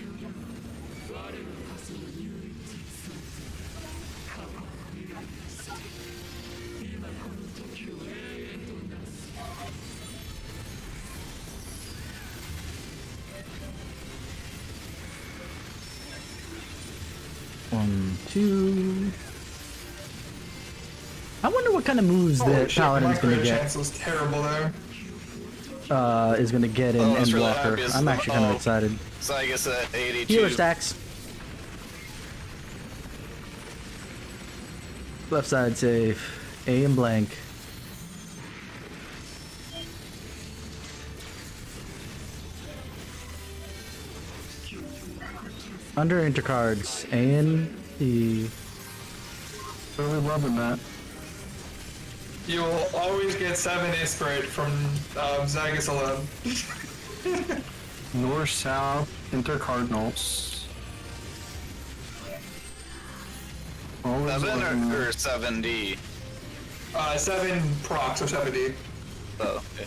1, 2. I wonder what kind of moves Holy that shit, my Paladin's gonna crit get. chance was terrible there. Is gonna get in Oh, it's really Endwalker. obvious. I'm actually kind of Oh. excited. So I guess at 82. Healer stacks. Left side safe. A and blank. Under intercards. A and E. Really loving that. You'll always get 7 Isperate from Zagus alone. North, south, intercardinals. Always 7 loving that. or 7D? 7 procs or 70. Oh, yeah.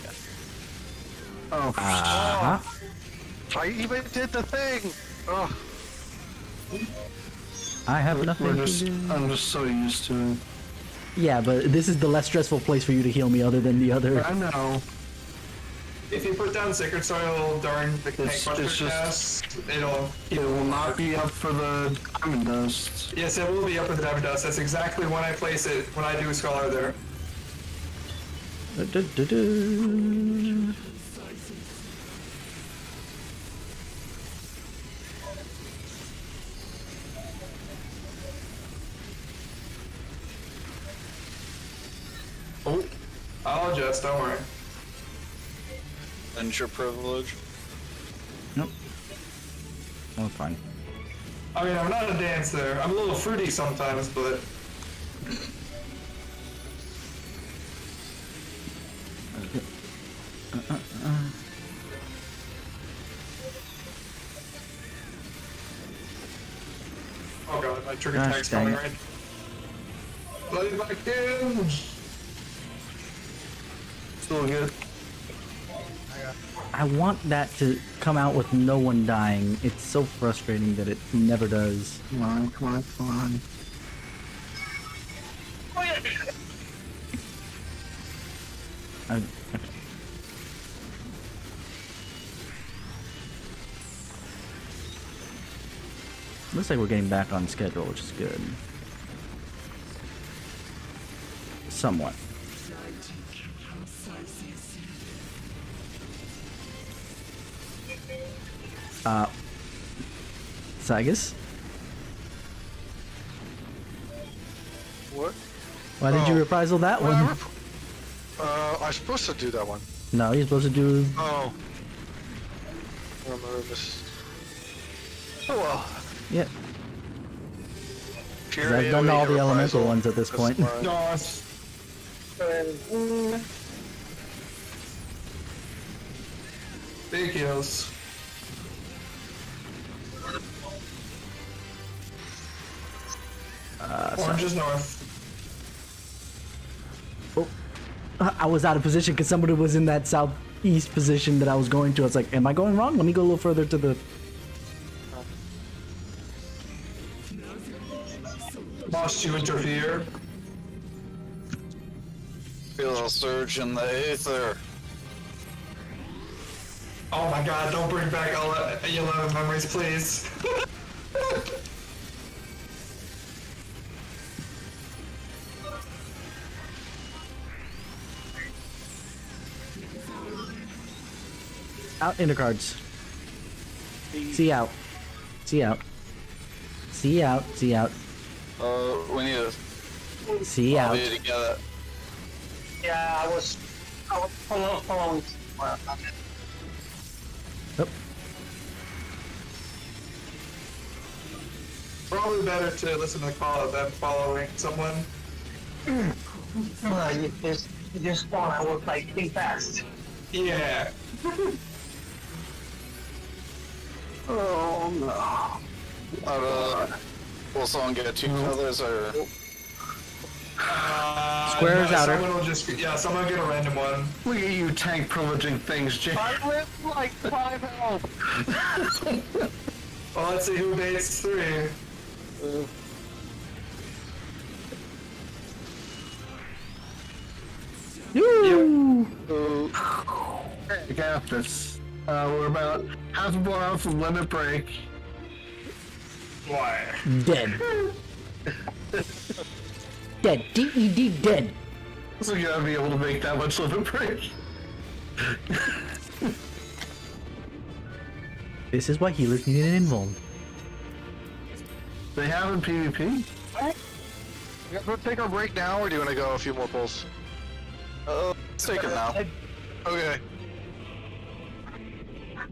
Oh, Uh-huh. I even did the thing! Oh, I have nothing to do. I'm just so used to it. Yeah, but this is the less stressful place for you to heal me other than the other. I know. If you put down Sacred Soil during the It's Tankbuster just- cast, it'll... It will not be up for the diamond dust. Yes, it will be up with the Diamond Dust. That's exactly when I place it, when I do Scholar there. Du-du-du-du. Oh, I'll adjust, don't worry. That's your privilege. Nope. Oh, fine. I mean, I'm not a dancer. I'm a little fruity sometimes, but... Oh god, my trigger Gosh, tag's dang coming it. right. Bloody back in! Still good. I want that to come out with no one dying. It's so frustrating that it never does. Come on, come on, come on. I, looks like we're getting back on schedule, which is good. Somewhat. Sagus? what? Why did you Oh. reprisal that Well, one? I'm supposed to do that one. No, you're supposed to do. Oh. I remember this. Oh well. Yeah, 'cause Pure I've done AoE all the reprisal. elemental ones at this That's point. fine. No, it's... Big heals. Orange is north. I was out of position because somebody was in that southeast position that I was going to. I was like, am I going wrong? Let me go a little further to the... Lost to interfere. Feel a surge in the Aether. Oh my god, don't bring back all 11 memories, please. Out intercards. See out. See out. See out. See out. We need to See all out. be together. Yeah, I was following. Well, Oh, Probably better to listen to the call than following someone. you just spawn. I was like, think fast. Yeah. Oh no. Will someone get 2 feathers or? Square is outer. Someone will just, yeah, someone get a random one. Look at you tank privileging things, Jay. I live like 5 health. Well, let's see who baits 3. Yoo! We got this. We're about half a block off from limit break. Why? Dead. Dead. D-E-D dead. So you gotta be able to make that much limit break. This is why healers need an invuln. They have in PvP? You guys want to take our break now, or do you want to go a few more pulls? Let's take it now. Okay.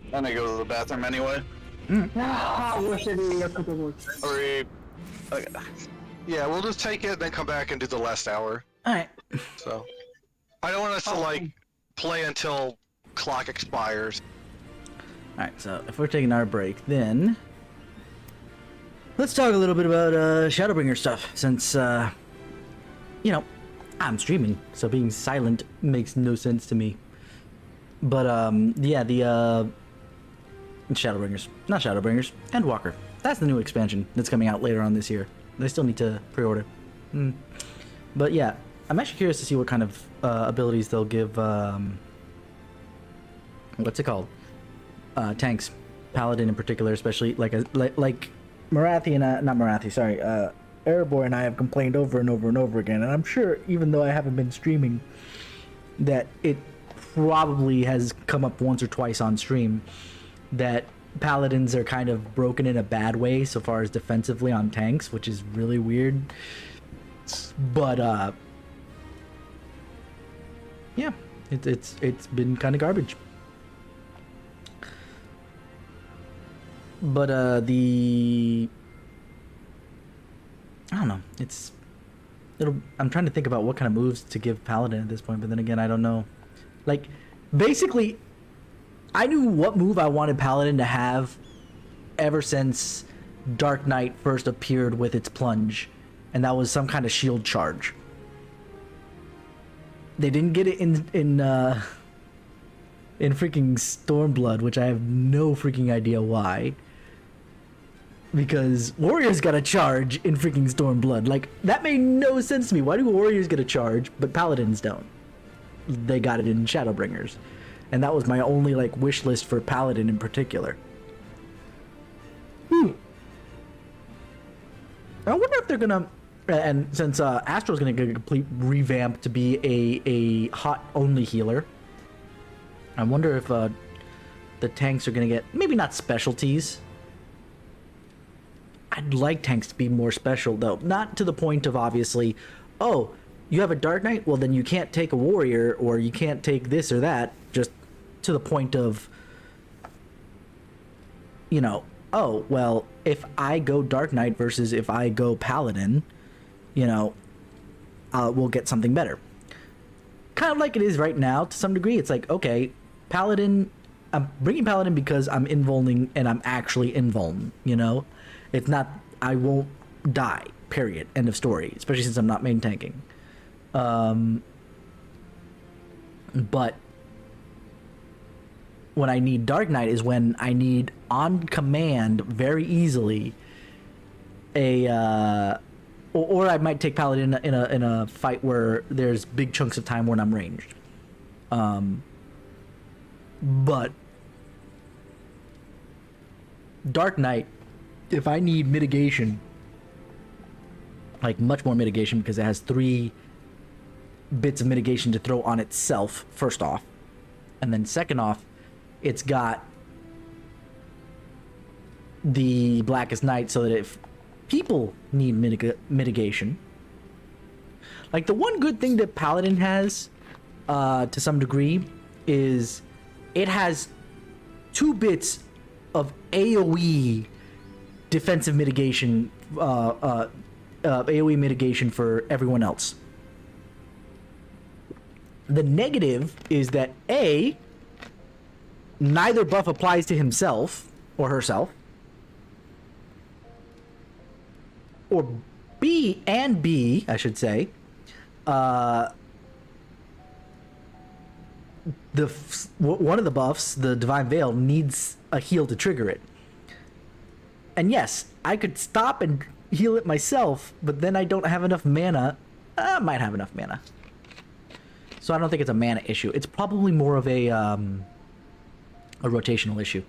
I'm gonna go to the bathroom anyway. Hurry. Okay. Yeah, we'll just take it, then come back and do the last hour. Alright. So, I don't want us to like play until clock expires. Alright, so if we're taking our break, then let's talk a little bit about Shadowbringer stuff, since you know, I'm streaming, so being silent makes no sense to me. But yeah, the Shadowbringers, not Shadowbringers, Endwalker. That's the new expansion that's coming out later on this year. They still need to pre-order. But yeah, I'm actually curious to see what kind of abilities they'll give. What's it called? Tanks, Paladin in particular, especially like Marathi and not Marathi, sorry, Erebor and I have complained over and over and over again, and I'm sure even though I haven't been streaming, that it probably has come up once or twice on stream that Paladins are kind of broken in a bad way so far as defensively on tanks, which is really weird. But yeah, it's been kind of garbage. But I don't know. I'm trying to think about what kind of moves to give Paladin at this point, but then again, I don't know. Like, basically, I knew what move I wanted Paladin to have ever since Dark Knight first appeared with its plunge, and that was some kind of shield charge. They didn't get it in freaking Stormblood, which I have no freaking idea why. Because warriors got a charge in freaking Stormblood. Like, that made no sense to me. Why do warriors get a charge, but paladins don't? They got it in Shadowbringers. And that was my only, like, wish list for paladin in particular. I wonder if they're gonna... And since Astro's gonna get a complete revamp to be a hot-only healer, I wonder if the tanks are gonna get... Maybe not specialties. I'd like tanks to be more special, though. Not to the point of, obviously, oh, you have a Dark Knight? Well, then you can't take a Warrior, or you can't take this or that. Just to the point of, you know, oh, well, if I go Dark Knight versus if I go Paladin, you know, we'll get something better. Kind of like it is right now, to some degree. It's like, okay, Paladin, I'm bringing Paladin because I'm invulning, and I'm actually invuln, you know? It's not, I won't die, period, end of story, especially since I'm not main tanking. But when I need Dark Knight is when I need, on command, very easily, or I might take Paladin in a fight where there's big chunks of time when I'm ranged. But Dark Knight, if I need mitigation, like much more mitigation, because it has 3 bits of mitigation to throw on itself, first off, and then second off, it's got the Blackest Night, so that if people need mitigation, like the one good thing that Paladin has, to some degree, is it has 2 bits of AoE defensive mitigation, AoE mitigation for everyone else. The negative is that A, neither buff applies to himself or herself, or B, I should say, one of the buffs, the Divine Veil, needs a heal to trigger it. And yes, I could stop and heal it myself, but then I don't have enough mana. I might have enough mana. So I don't think it's a mana issue. It's probably more of a rotational issue.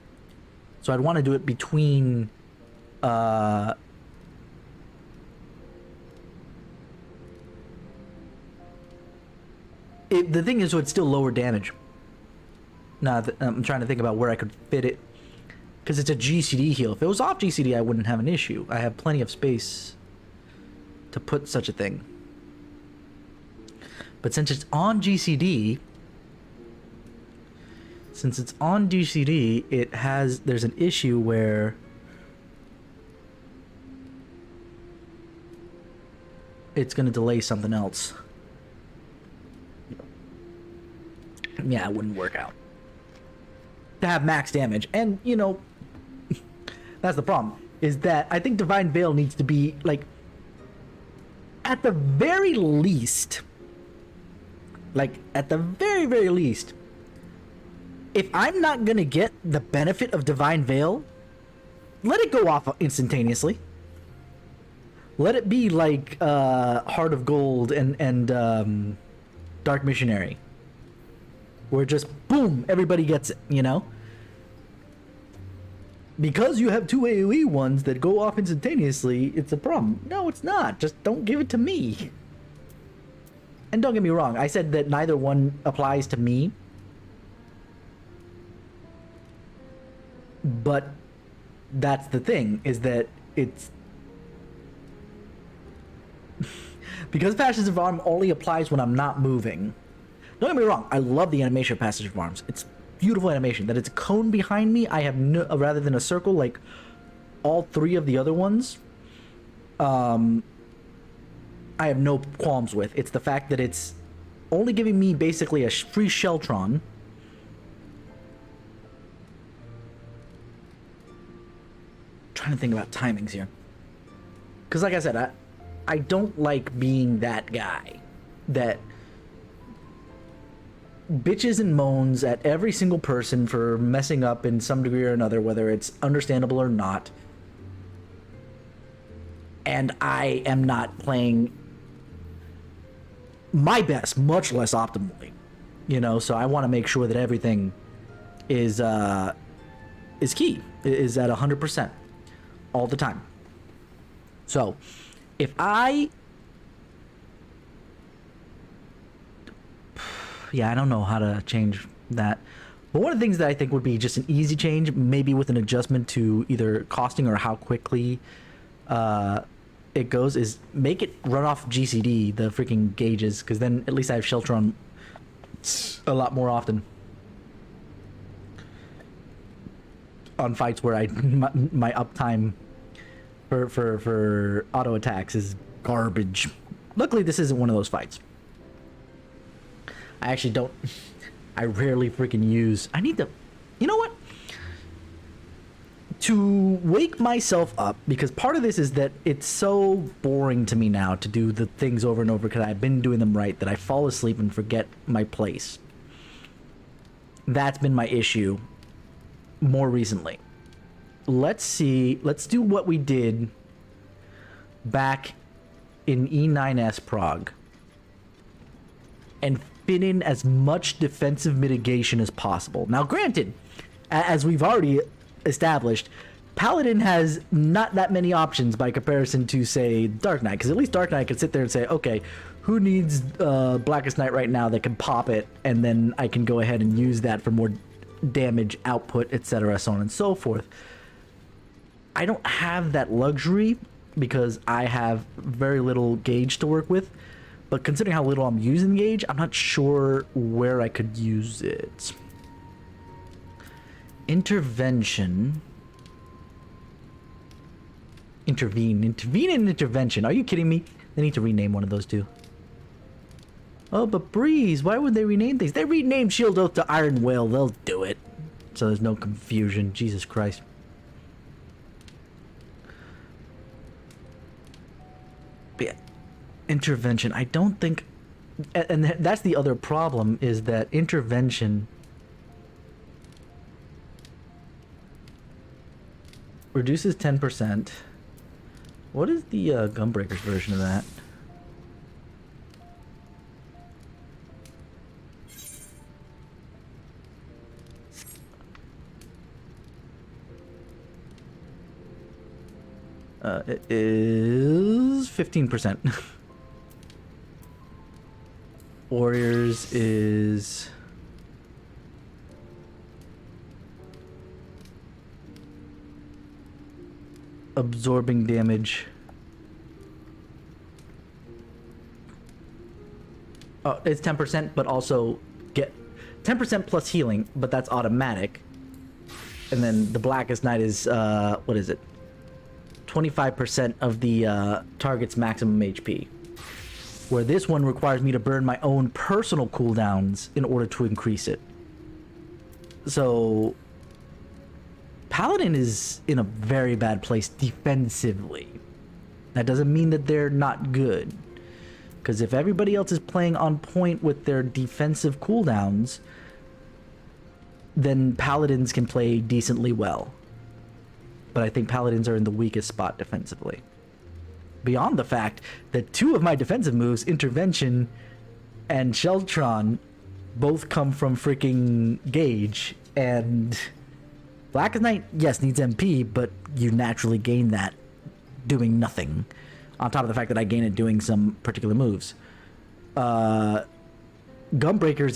So I'd want to do it between The thing is, so it's still lower damage. Now I'm trying to think about where I could fit it, because it's a GCD heal. If it was off GCD, I wouldn't have an issue. I have plenty of space to put such a thing. But since it's on GCD, there's an issue where it's going to delay something else. Yeah, it wouldn't work out to have max damage. And you know, that's the problem, is that I think Divine Veil needs to be, like, at the very least, if I'm not gonna get the benefit of Divine Veil, let it go off instantaneously. Let it be like Heart of Gold and Dark Missionary, where just boom, everybody gets it, you know? Because you have two AoE ones that go off instantaneously, it's a problem. No, it's not. Just don't give it to me. And don't get me wrong, I said that neither one applies to me. But that's the thing, is that it's... because Passage of Arm only applies when I'm not moving. Don't get me wrong, I love the animation of Passage of Arms. It's beautiful animation. That it's a cone behind me, I have no, rather than a circle like all three of the other ones, I have no qualms with. It's the fact that it's only giving me basically a free Sheltron. Trying to think about timings here, because like I said, I don't like being that guy that bitches and moans at every single person for messing up in some degree or another, whether it's understandable or not. And I am not playing my best, much less optimally, you know. So I want to make sure that everything is key, is at 100% all the time. So if I don't know how to change that. But one of the things that I think would be just an easy change, maybe with an adjustment to either costing or how quickly it goes, is make it run off GCD, the freaking gauges, because then at least I have Sheltron a lot more often on fights where my uptime for auto attacks is garbage. Luckily, this isn't one of those fights. I actually don't... I rarely freaking use... I need to... You know what? To wake myself up, because part of this is that it's so boring to me now to do the things over and over because I've been doing them right, that I fall asleep and forget my place. That's been my issue more recently. Let's see... Let's do what we did back in E9S Prog. And fit in as much defensive mitigation as possible. Now, granted, as we've already established, Paladin has not that many options by comparison to, say, Dark Knight, because at least Dark Knight can sit there and say, okay, who needs Blackest Night right now that can pop it, and then I can go ahead and use that for more damage output, etc., so on and so forth. I don't have that luxury because I have very little gauge to work with. But considering how little I'm using the gauge, I'm not sure where I could use it. Intervention. Intervene and intervention. Are you kidding me? They need to rename one of those two. Oh, but Breeze, why would they rename things? They renamed Shield Oath to Iron Whale. They'll do it. So there's no confusion. Jesus Christ. But yeah. Intervention, I don't think, and that's the other problem, is that intervention reduces 10%. What is the Gunbreakers version of that? It is 15%. Warriors is absorbing damage. Oh, it's 10%, but also get 10% plus healing, but that's automatic. And then the Blackest Night is what is it? 25% of the target's maximum HP. Where this one requires me to burn my own personal cooldowns in order to increase it. So Paladin is in a very bad place defensively. That doesn't mean that they're not good. Because if everybody else is playing on point with their defensive cooldowns, then Paladins can play decently well. But I think Paladins are in the weakest spot defensively. Beyond the fact that two of my defensive moves, Intervention and Sheltron, both come from freaking Gauge, and Blackest Night, yes, needs MP, but you naturally gain that doing nothing. On top of the fact that I gain it doing some particular moves. Gunbreakers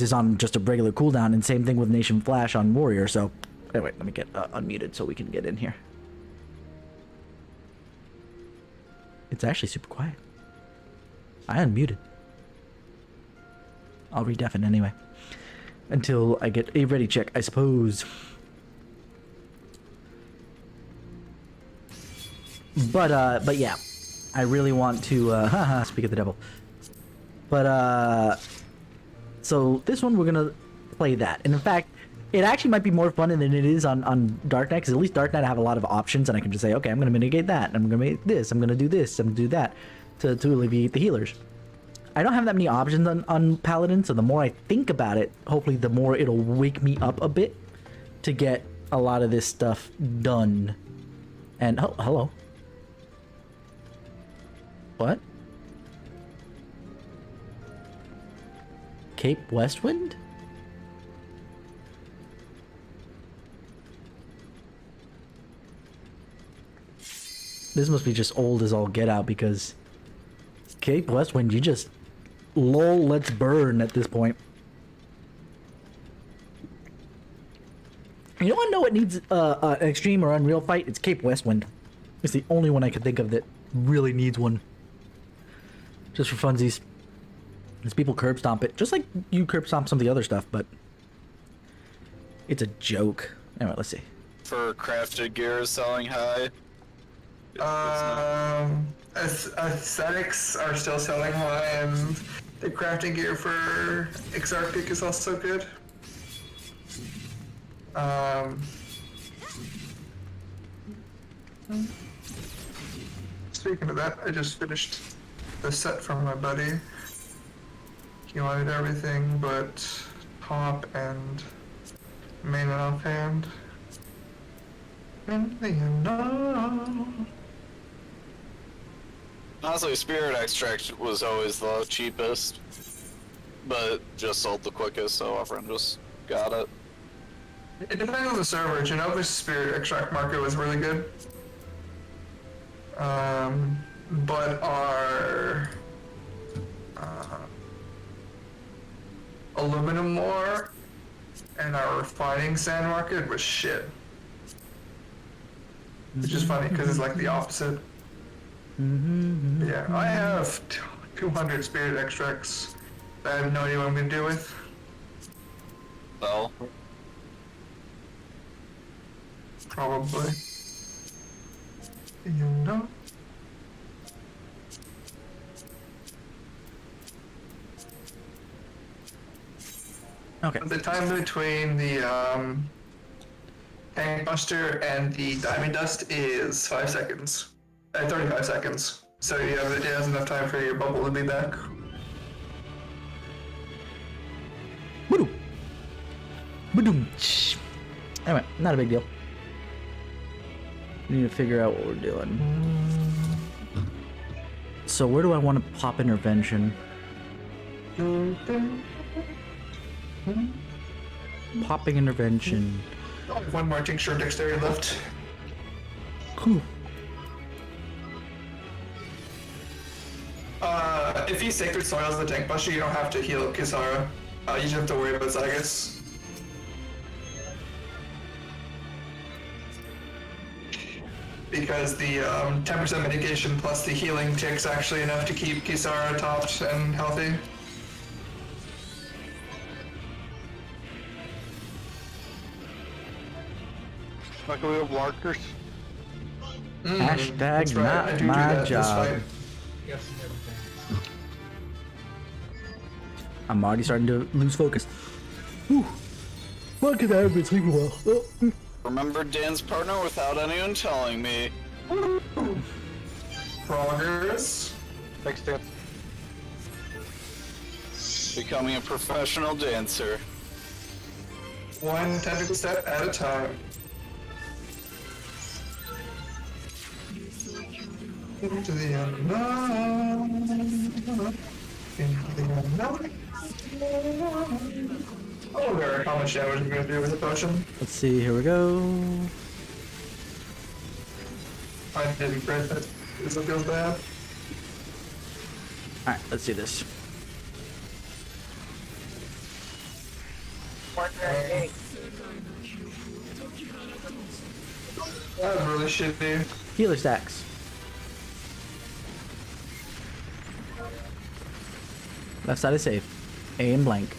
is on just a regular cooldown, and same thing with Nation Flash on Warrior, so... Anyway, let me get unmuted so we can get in here. It's actually super quiet. I unmuted. I'll redeafen anyway. Until I get a ready check, I suppose. But yeah. I really want to, speak of the devil. But, so this one we're gonna play that. And in fact, it actually might be more fun than it is on Dark Knight, because at least Dark Knight I have a lot of options, and I can just say, okay, I'm gonna mitigate that, I'm gonna make this, I'm gonna do this, I'm gonna do that, to alleviate the healers. I don't have that many options on Paladin, so the more I think about it, hopefully the more it'll wake me up a bit to get a lot of this stuff done. And, oh, hello. What? Cape Westwind? This must be just old as all get out, because Cape Westwind, you just lol, let's burn at this point. You don't know what needs an extreme or unreal fight? It's Cape Westwind. It's the only one I can think of that really needs one. Just for funsies. As people curb stomp it. Just like you curb stomp some of the other stuff, but it's a joke. Anyway, let's see. For crafted gear is selling high. Aesthetics are still selling high, and the crafting gear for Exarchic is also good. Speaking of that, I just finished the set from my buddy. He wanted everything but top and main and offhand. And you know. Honestly, Spirit Extract was always the cheapest, but just sold the quickest, so our friend just got it. It depends on the server. Genova's Spirit Extract market was really good. But our aluminum ore and our refining sand market was shit. Which is funny because it's like the opposite. Yeah, I have 200 Spirit Extracts that I have no idea what I'm gonna do with. Well, Probably. You know? Okay. The time between the Tank Buster and the Diamond Dust is 5 seconds. 35 seconds. So it has enough time for your bubble to be back. Boom. Boom. Anyway, not a big deal. We need to figure out what we're doing. So where do I want to pop intervention? Popping intervention. One more tincture of dexterity left. Cool. If he Sacred Soils the tank buster, you don't have to heal Kisara. You just have to worry about Zygus. Because the 10% mitigation plus the healing tick's actually enough to keep Kisara topped and healthy. Like we have markers. Hashtag That's right, I not do my that this job. fight. I'm already starting to lose focus. Whew. Look at that, I've been sleeping well. Oh. Remember Dan's partner without anyone telling me. Progress. Thanks, Dan. Becoming a professional dancer. One tentacle step at a time. Into the unknown. Into the unknown. Oh, Eric, how much damage are you gonna do with the potion? Let's see, here we go. I didn't crit that. This one feels bad. Alright, let's do this. That was really shitty. Healer stacks. Left side is safe. A and blank.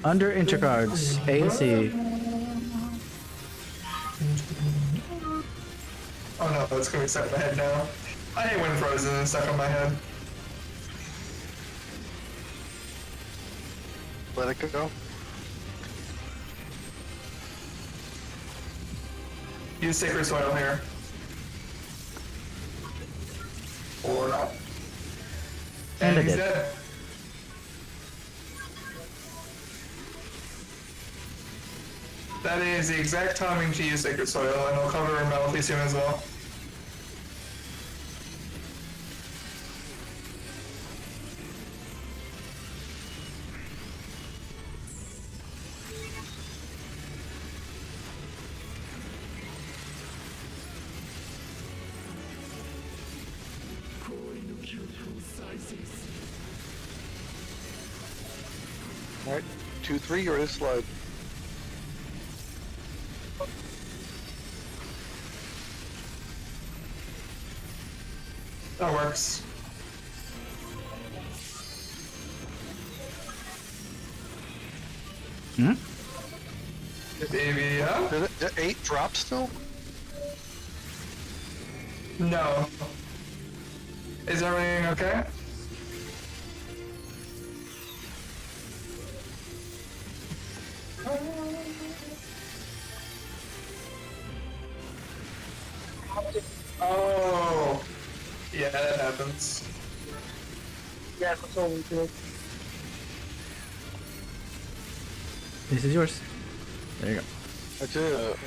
Under enter cards, A and C. Oh no, it's gonna be stuck in my head now. I hate when frozen and stuck on my head. Let it go. Use Sacred Soil here. Or not. And I he's did. dead. That is the exact timing to use Sacred Soil, and I'll cover Melody soon as well. Alright, 2-3, you're in slide. That works. Hmm? Baby, yeah? Did 8 drop still? No. Is everything okay? Oh. Yeah, that happens. Yeah, that's all we do. This is yours. There you go. That's it.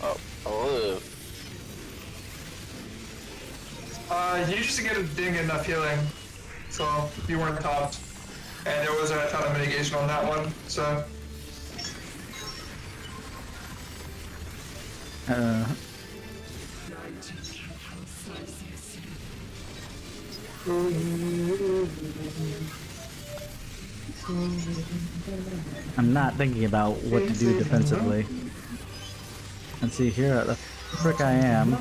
Oh. You used to didn't get enough healing, so you weren't topped. And there wasn't a ton of mitigation on that one, so. I'm not thinking about what to do defensively. Let's see here, the frick I am.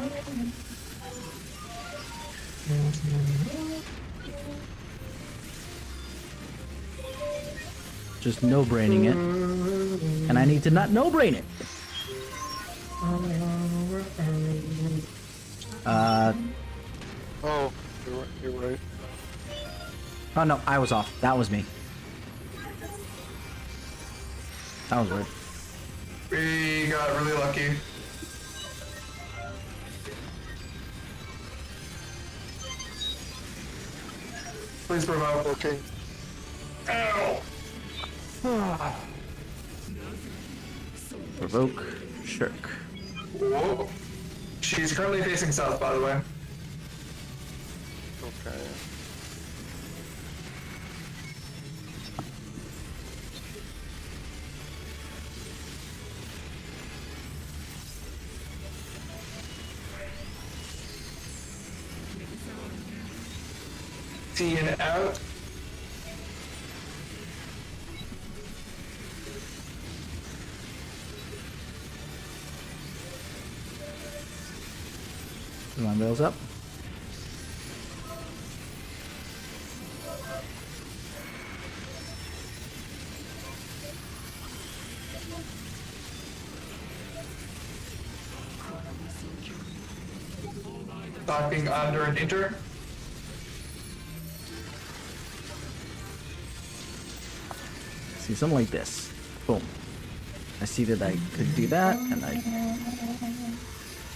Just no-braining it. And I need to not no-brain it. Oh, you're right. Oh no, I was off. That was me. That was weird. We got really lucky. Please provoke. Okay. Ow! Provoke, shirk. Whoa. She's currently facing south, by the way. Okay. See and out. Come on, rails up. Docking under and enter. See, something like this. Boom. I see that I could do that, and I...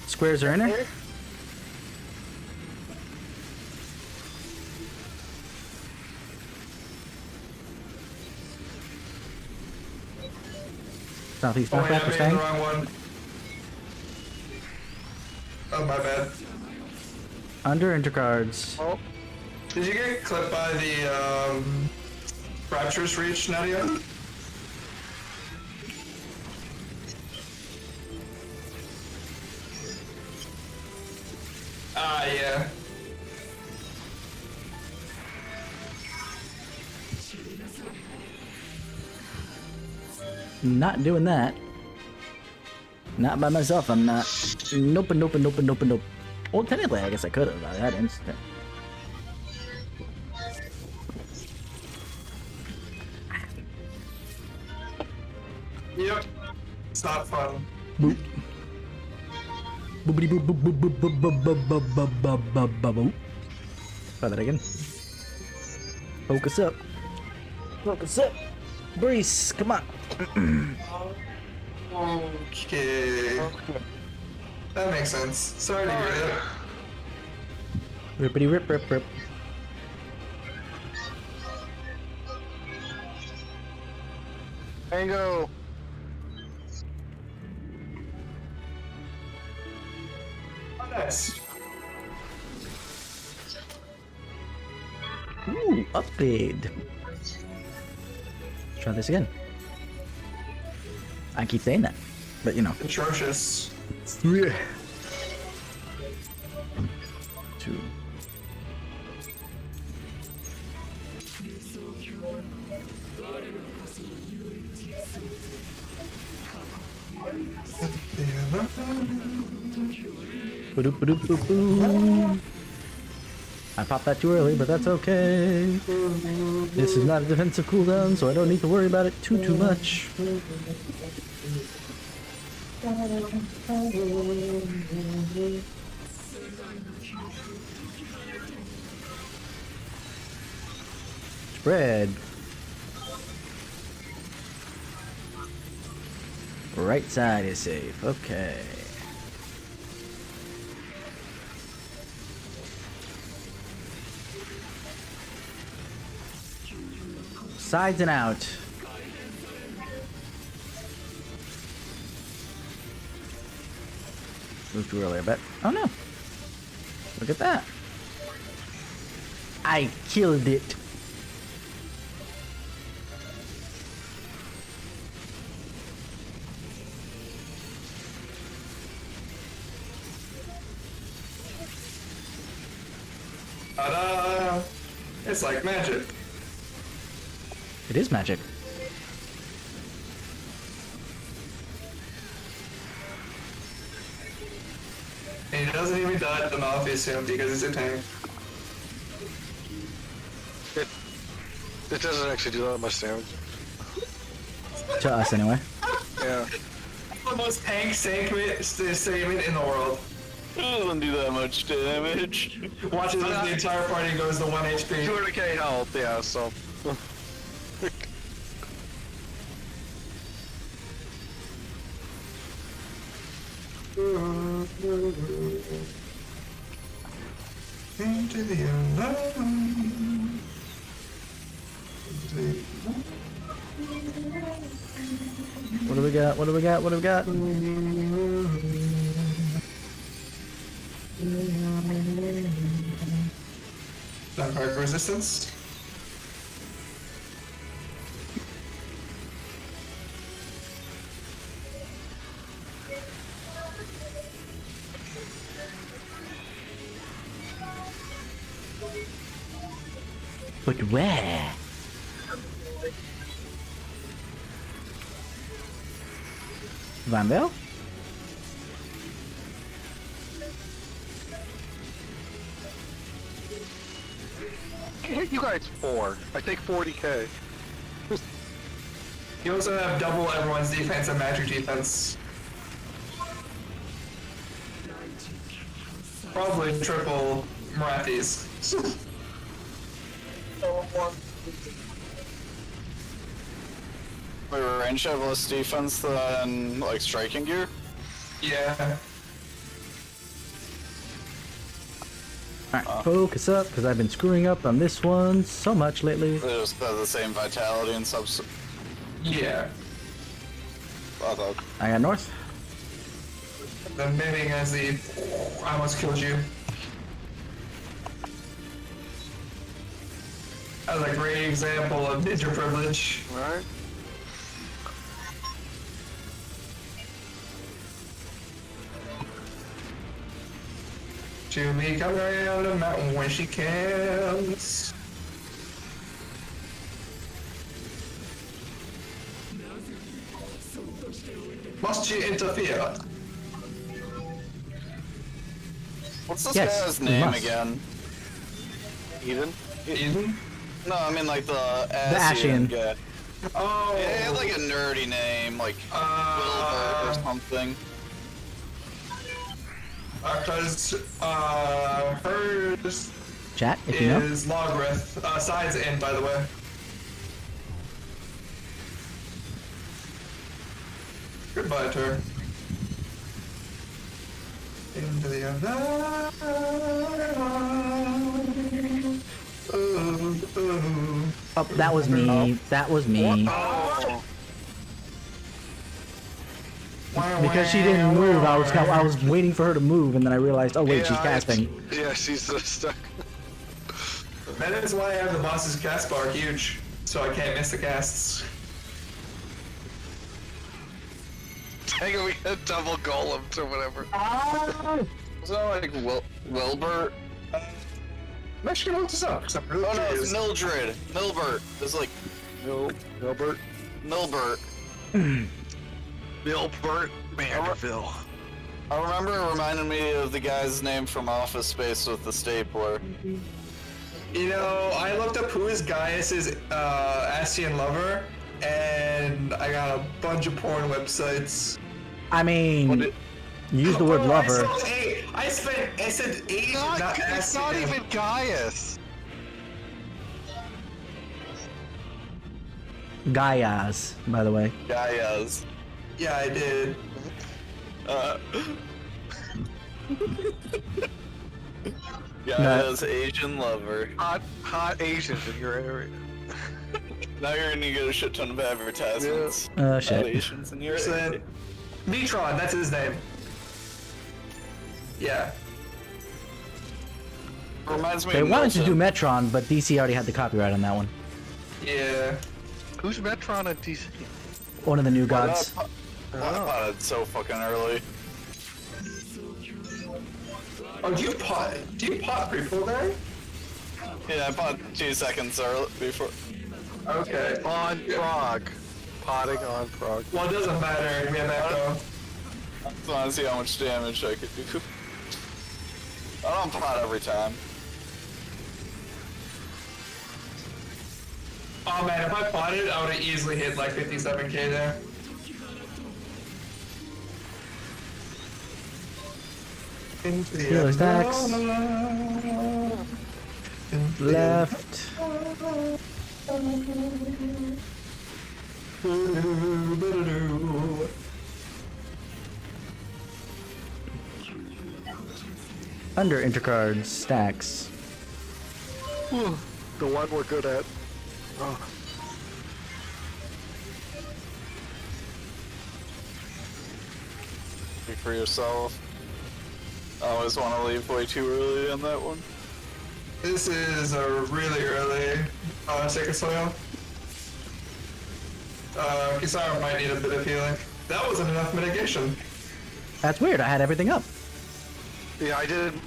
Squares are in it. Southeast Oh, yeah, northwest, I we're made staying. the wrong one. Oh, my bad. Under intercards. Oh, Did you get clipped by the Rapturous Reach, Nadia? Ah, yeah. Not doing that. Not by myself, I'm not. Nope, nope, nope, nope, nope. Well, technically, I guess I could have. I had instant. Yep. It's not fun. Boop. Boopity boop boop boop boop boop boop boop boop boop boop boop boop. Try that again. Focus up. Focus up. Breeze, come on. Okay. That makes sense. Sorry to hear that. Rippity rip rip rip. Mango. Oh, nice. Ooh, upgrade. Let's try this again. I keep saying that, but you know. Atrocious. 2. Ba-doop-ba-doop-ba-boo. I popped that too early, but that's okay. This is not a defensive cooldown, so I don't need to worry about it too much. Spread. Right side is safe. Okay. Sides and out. Moved too early, I bet. Oh no. Look at that. I killed it. Ta-da! It's like magic. It is magic. And he doesn't even die at the mouth, I assume, because it's a tank. It doesn't actually do that much damage. To us, anyway. Yeah. The most tank statement in the world. It doesn't do that much damage. Watch as the entire party goes to 1 HP. 200k health, yeah, so. Into the unknown. What do we got? What do we got? What do we got? Vampire resistance. But where? Van Bell? You guys 4. I take 40k. You also have double everyone's defense and magic defense. Probably triple Marathi's. Wait, range have less defense than like striking gear? Yeah. Alright, focus up, because I've been screwing up on this one so much lately. They just have the same vitality and subs. Yeah. I thought. I got north. The miming as the I almost killed you. That was a great example of ninja privilege. Alright. Julie come around the mountain when she can. Must you interfere? What's this Yes, guy's we name must. again? Eden? Eden? No, I mean like the Ascian. Ascian guy. Oh. Yeah, he had like a nerdy name, like Wilbur or something. Because hers Chat, if you know. is Logrith. Side's in, by the way. Goodbye, Tur. Into the other. Ooh, ooh. Oh, that was me. That was me. Oh. Because she didn't move, I was waiting for her to move, and then I realized, oh wait, she's Yeah, casting. Yeah, she's stuck. That is why I have the boss's cast bar huge, so I can't miss the casts. Dang it, we had double golems or whatever. Was that like Wilbur? I'm actually gonna look this up because I'm really Oh no, curious. it's Mildred. Milbert. It's like Milbert. Milbert. Milbert Vanderbilt. I remember it reminded me of the guy's name from Office Space with the stapler. You know, I looked up who is Gaius's Ascian lover, and I got a bunch of porn websites. I mean, use the word lover. I said age, not It's not Ascian. even Gaius. Gaias, by the way. Gaia's. Yeah, I did. Gaia's Asian lover. Hot Asians in your area. Now you're gonna get a shit ton of advertisements. Shit. About Asians in your area. Said Metron, that's his name. Yeah. Reminds me They of wanted to do Milton. Metron, but DC already had the copyright on that one. Yeah. Who's Metron in DC? One of the new gods. Why pot it so fucking early? Oh, do you pot prequel there? Yeah, I pot 2 seconds early before. Okay. On Prog. Potting on Prog. Well, it doesn't matter. We have Echo. I just want to see how much damage I could do. I don't pot every time. Oh man, if I potted, I would have easily hit like 57k there. Into the Healer stacks. Left. Under intercards, stacks. The one we're good at. Oh. Speak for yourself. I always want to leave way too early on that one. This is a really early Sacred Soil. Kisara might need a bit of healing. That wasn't enough mitigation. That's weird, I had everything up. Yeah, I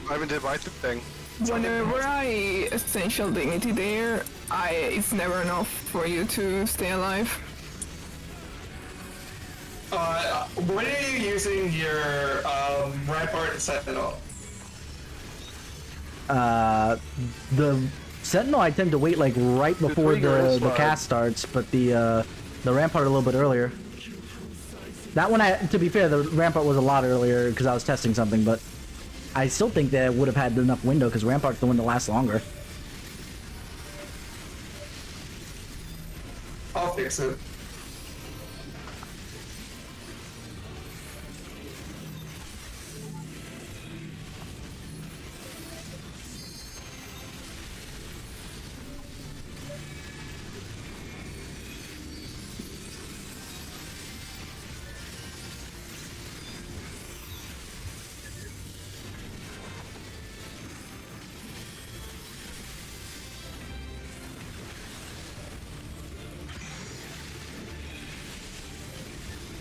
haven't did my thing. Whenever I essential dignity there, it's never enough for you to stay alive. When are you using your Rampart and Sentinel? The Sentinel I tend to wait like right before the cast starts, but the Rampart a little bit earlier. That one, to be fair, the Rampart was a lot earlier because I was testing something, but I still think that would have had enough window because Rampart's the one that lasts longer. I'll fix it.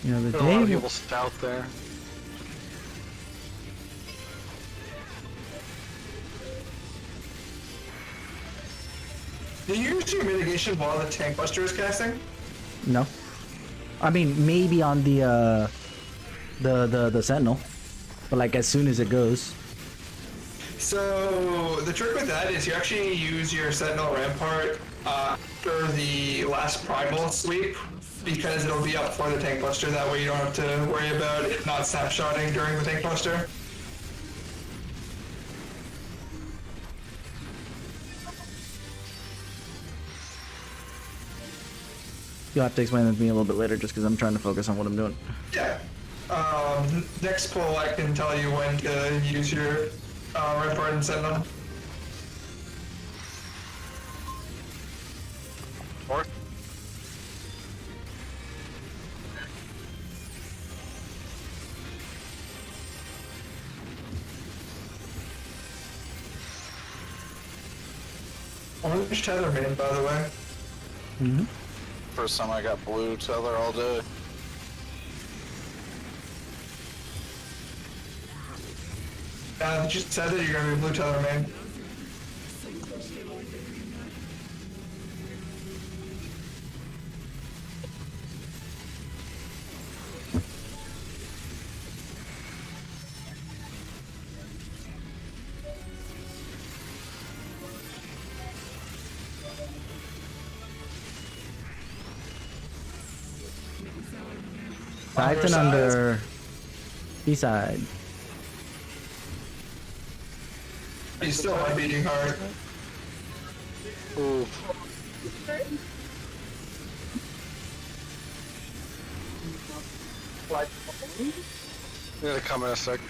You know, the There are a lot of day. people south there. Do you use your mitigation while the tank buster is casting? No. I mean, maybe on the Sentinel, but like as soon as it goes. So the trick with that is you actually use your Sentinel Rampart after the last primal sweep because it'll be up for the tank buster. That way you don't have to worry about it not snapshotting during the tank buster. You'll have to explain that to me a little bit later just because I'm trying to focus on what I'm doing. Yeah. Next poll I can tell you when to use your Rampart and Sentinel. North. Orange tether main, by the way. Mm-hmm. First time I got blue tether all day. You just said that you're gonna be blue tether main. Titan under B-side. You still are beating hard. Ooh. I'm gonna come in a sec.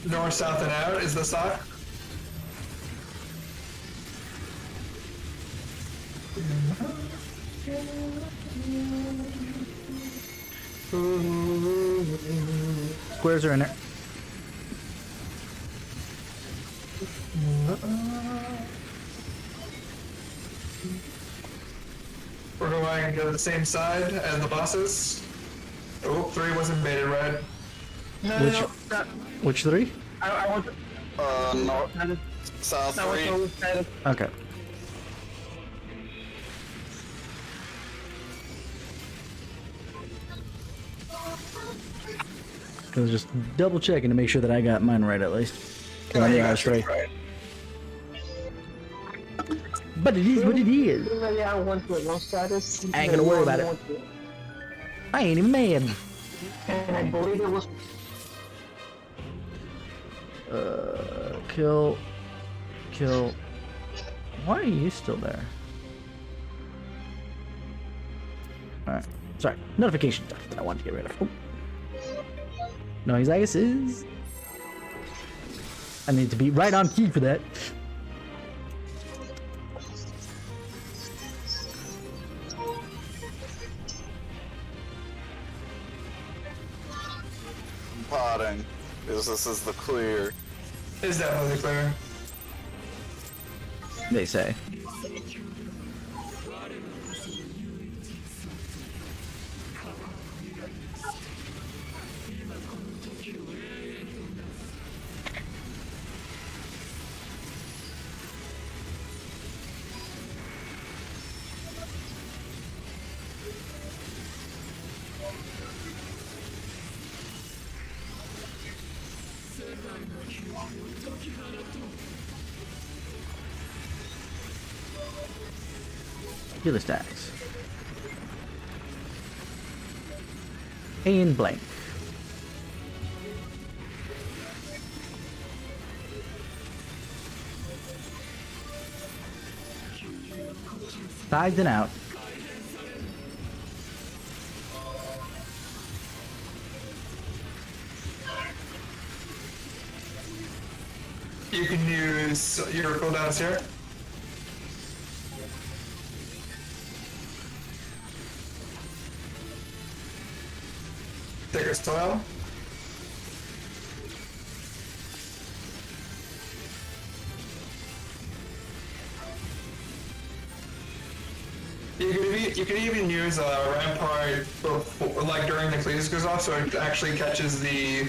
North, south, and out is the sock. Squares are in there. We're going to go to the same side as the bosses. Oh, 3 wasn't baited right. Which three? I want North, south I want 3. to side of Okay. I was just double checking to make sure that I got mine right at least. Yeah, you I got was straight. right. But it is what it is. yeah, I want to one status. I ain't gonna worry about it. I ain't even mad. And I believe it was Kill. Why are you still there? Alright. Sorry. Notification stuff that I wanted to get rid of. Oh. No, his Agus is. I need to be right on key for that. Potting, because this is the clear. Is definitely clear. They say. Healer stacks. And blank. Sides and out. You can use your cooldowns here. Thicker soil. You could even use Rampart before, like during the Cletus goes off, so it actually catches the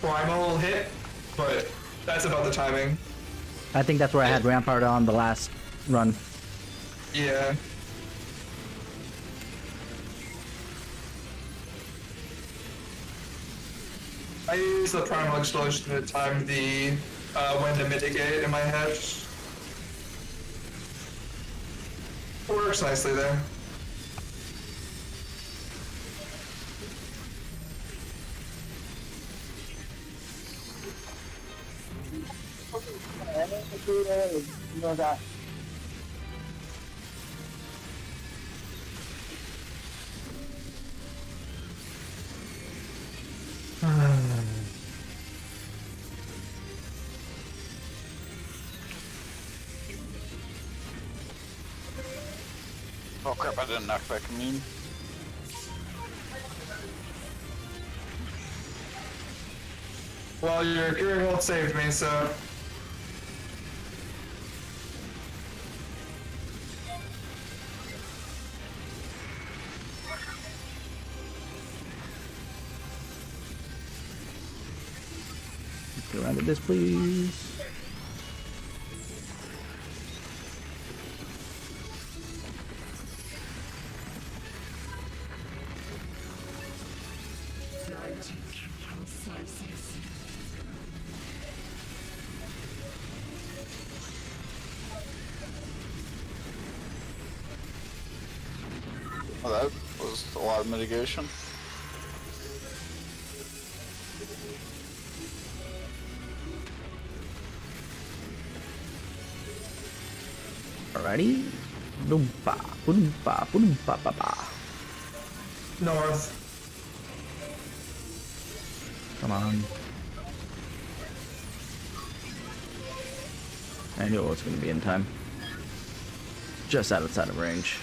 primal hit, but that's about the timing. I think that's where I had Rampart on the last run. Yeah. I use the primal explosion to time the when to mitigate in my head. Works nicely there. Oh crap, I didn't knock back immune. Well, your curing ult saved me, so. Get around to this, please. Oh, that was a lot of mitigation. Alrighty. Boompa, boompa, boompa, ba, ba. North. Come on. I knew it was going to be in time. Just outside of range.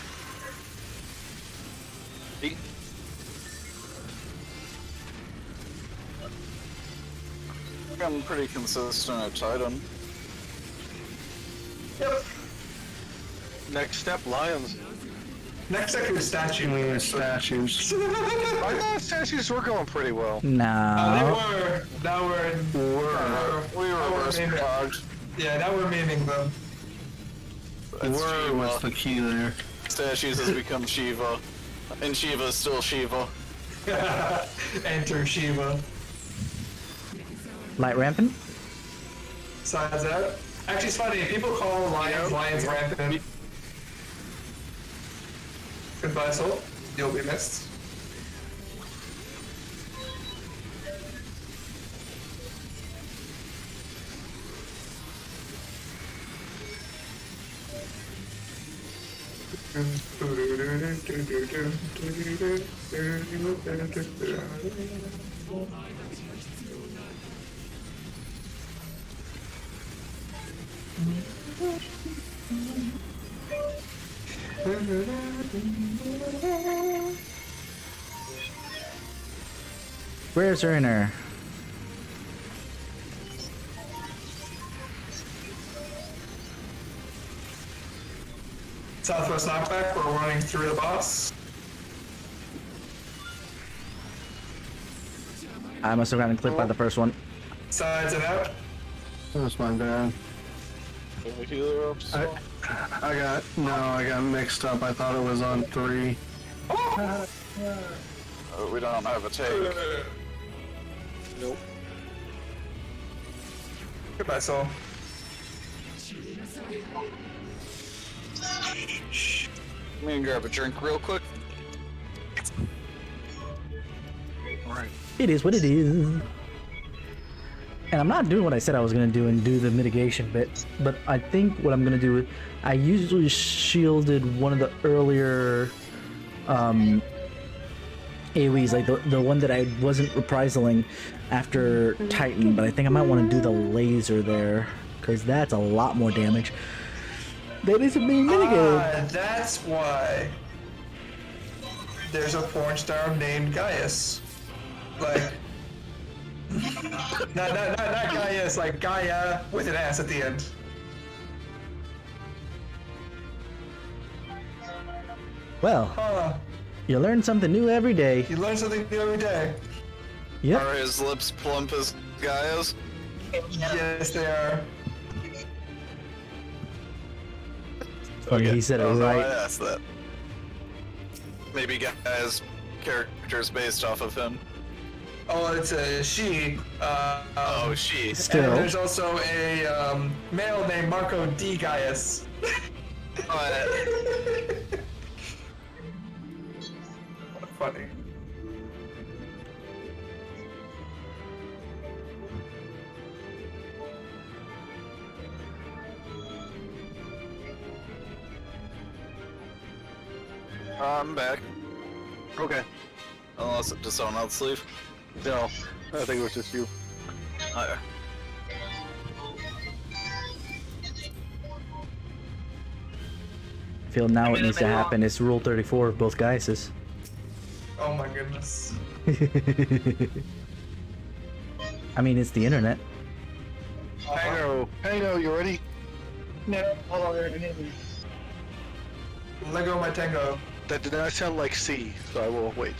I'm pretty consistent at Titan. Yep. Next step, lions. Next step is statue. We need statues. I thought statues were going pretty well. They No. were. Now we're in. We reverse progged. Yeah, now we're memeing them. It's Word was Shiva. the key there. Statues has become Shiva. And Shiva is still Shiva. Enter Shiva. Light rampant? Signs out. Actually, it's funny. People call lions rampant. Goodbye, soul. You'll be missed. Where's her inner? Southwest knockback, we're running through the boss. I must have gotten clipped by the first one. Sides and out. That's my bad. The healer up. I got mixed up. I thought it was on 3. We don't have a take. Nope. Goodbye, soul. Let me grab a drink real quick. Alright. It is what it is. And I'm not doing what I said I was gonna do and do the mitigation bit, but I think what I'm gonna do is I usually shielded one of the earlier AoEs, like the one that I wasn't reprisaling after Titan, but I think I might want to do the laser there because that's a lot more damage. That isn't being mitigated. That's why there's a porn star named Gaius. Like, not Gaius, like Gaia with an S at the end. Well, Huh. you learn something new every day. You learn something new every day. Yep. Are his lips plump as Gaia's? Yes, they are. Funny he said it I don't know why right. I asked that. Maybe Gaia's character is based off of him. Oh, it's a she. Oh, she. Still. And there's also a male named Marco D. Gaius. Funny. I'm back. Okay. Unless does someone else leave? No, I think it was just you. Oh, yeah. I feel now what needs to happen is Rule 34, both Gaiuses. Oh my goodness. I mean, it's the internet. Pango, you ready? No, hold on, there. Lego my tango. That did not sound like C, so I will wait.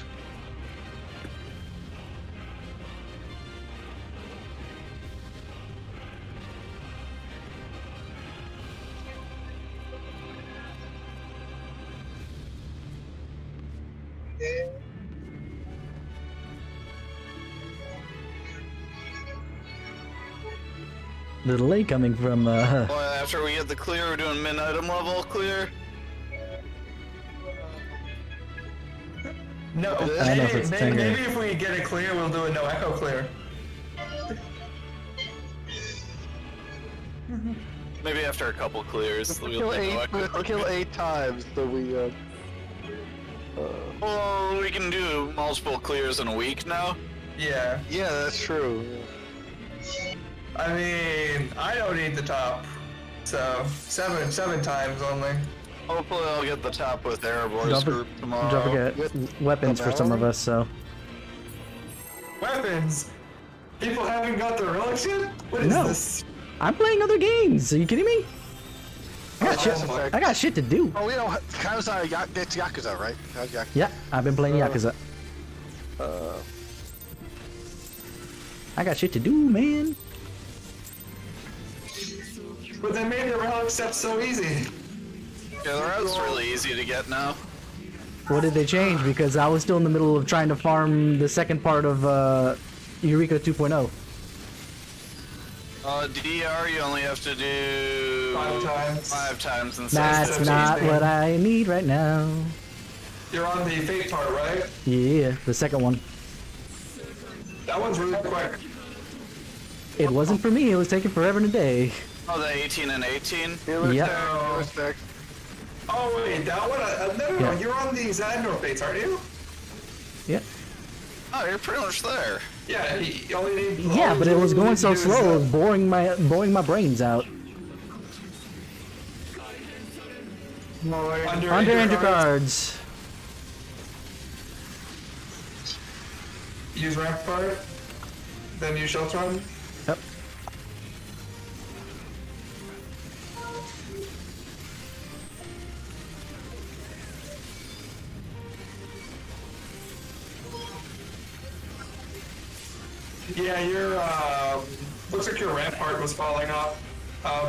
The delay coming from, Well, after we get the clear, we're doing mid-item level clear. No, I don't know if it's tango. maybe if we get it clear, we'll do a no echo clear. Maybe after a couple clears, we'll Kill do eight. echo. Kill 8 times, so we Well, we can do multiple clears in a week now. Yeah. Yeah, that's true. I mean, I don't need the top. So, seven times only. Hopefully I'll get the top with Airboys don't, group tomorrow. don't forget weapons for some of us, so. Weapons! People haven't got their relics yet? What is No. this? I'm playing other games. Are you kidding me? I got shit to do. Oh, you know, how's it's Yakuza, right? How's Yakuza? Yeah, I've been playing Yakuza. I got shit to do, man. But they made the relic steps so easy. Yeah, the route's really easy to get now. What did they change? Because I was still in the middle of trying to farm the second part of Eureka 2.0. DDR, you only have to do 5 times. 5 times instead. That's so not easy. what I need right now. You're on the fate part, right? Yeah, the second one. That one's really quick. It wasn't for me. It was taking forever and a day. Oh, the 18 and 18? Yep. Oh wait, that one? No, Yeah. you're on the Zadnor fates, aren't you? Yep. Oh, you're pretty much there. Yeah, you only need... Yeah, but it was going so slow. It was boring my brains out. Under enter cards. Use Rampart, then use Shelter Run. Yep. Yeah, your looks like your Rampart was falling off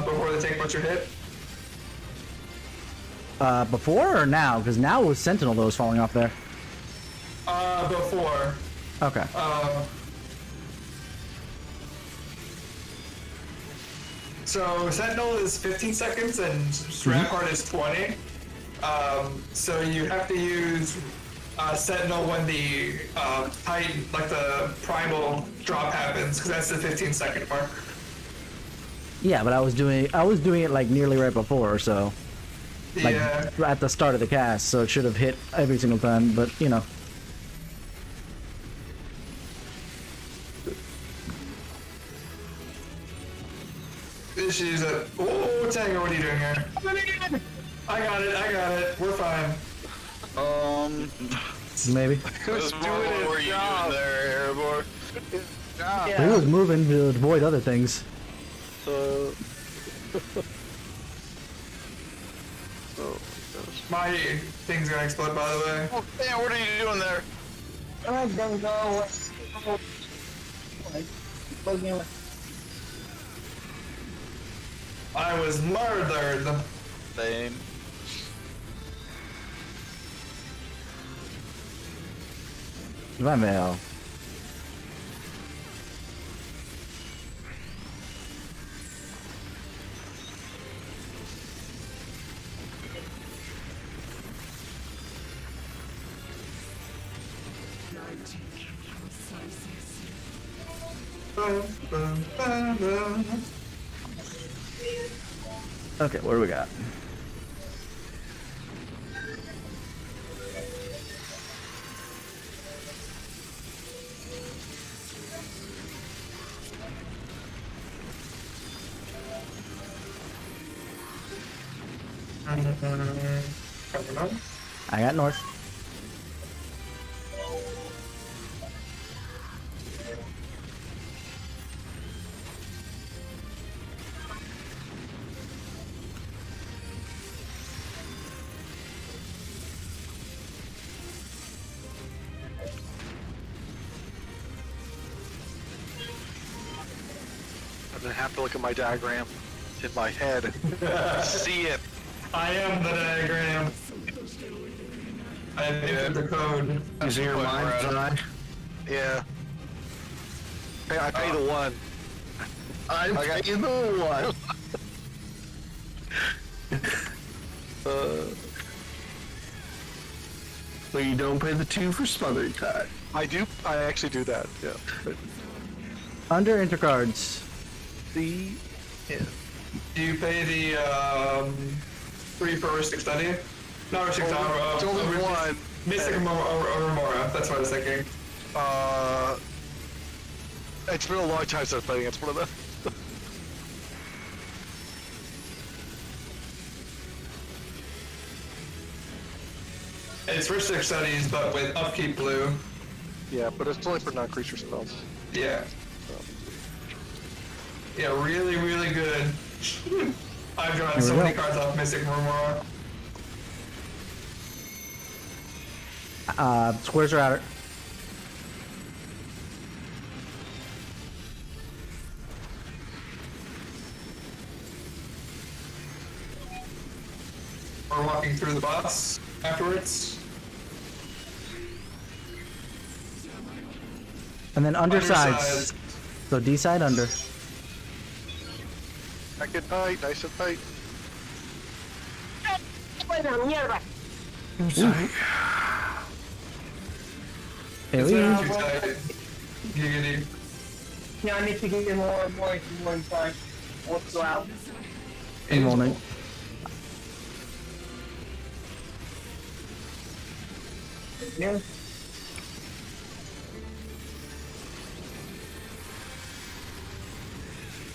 before the tank butcher hit. Before or now? Because now it was Sentinel that was falling off there. Before. Okay. So Sentinel is 15 seconds and Rampart is 20. So you have to use Sentinel when the Titan, like the primal drop happens, because that's the 15-second mark. Yeah, but I was doing it like nearly right before, so like Yeah. at the start of the cast, so it should have hit every single time. But you know, She's a. Oh, Tanger, what are you doing here? I got it. We're fine. maybe Who's What doing his were you job? doing there, Airborne? he was moving to avoid other things. My thing's gonna explode, by the way. Oh, damn, what are you doing there? I don't know. I was murdered. Same. Ramel. Okay, what do we got? I got north. I'm gonna have to look at my diagram in my head. See it. I am the diagram. I have entered the code. Is it your mind's eye? Yeah. Hey, I pay the one. I got- pay the one. But you don't pay the 2 for smothered cut. I do. I actually do that. Yeah. Under intercards. See. Yeah. Do you pay the 3 for Ristic Study? Not Ristic Study. It's only one. Mystic Remora. That's what I was thinking. It's been a long time since I've played against one of them. It's Ristic Studies, but with upkeep blue. Yeah, but it's only for non-creature spells. Yeah. Yeah, really, really good. I've drawn so many cards off Mystic Remora. Squares are outer. We're walking through the boss afterwards. And then undersides. Undersides. So D side under. Back in tight, nice and tight. Here we Too go. tight. Giggity. Yeah, I need to get more inside. What's out? Enrollment. Yeah.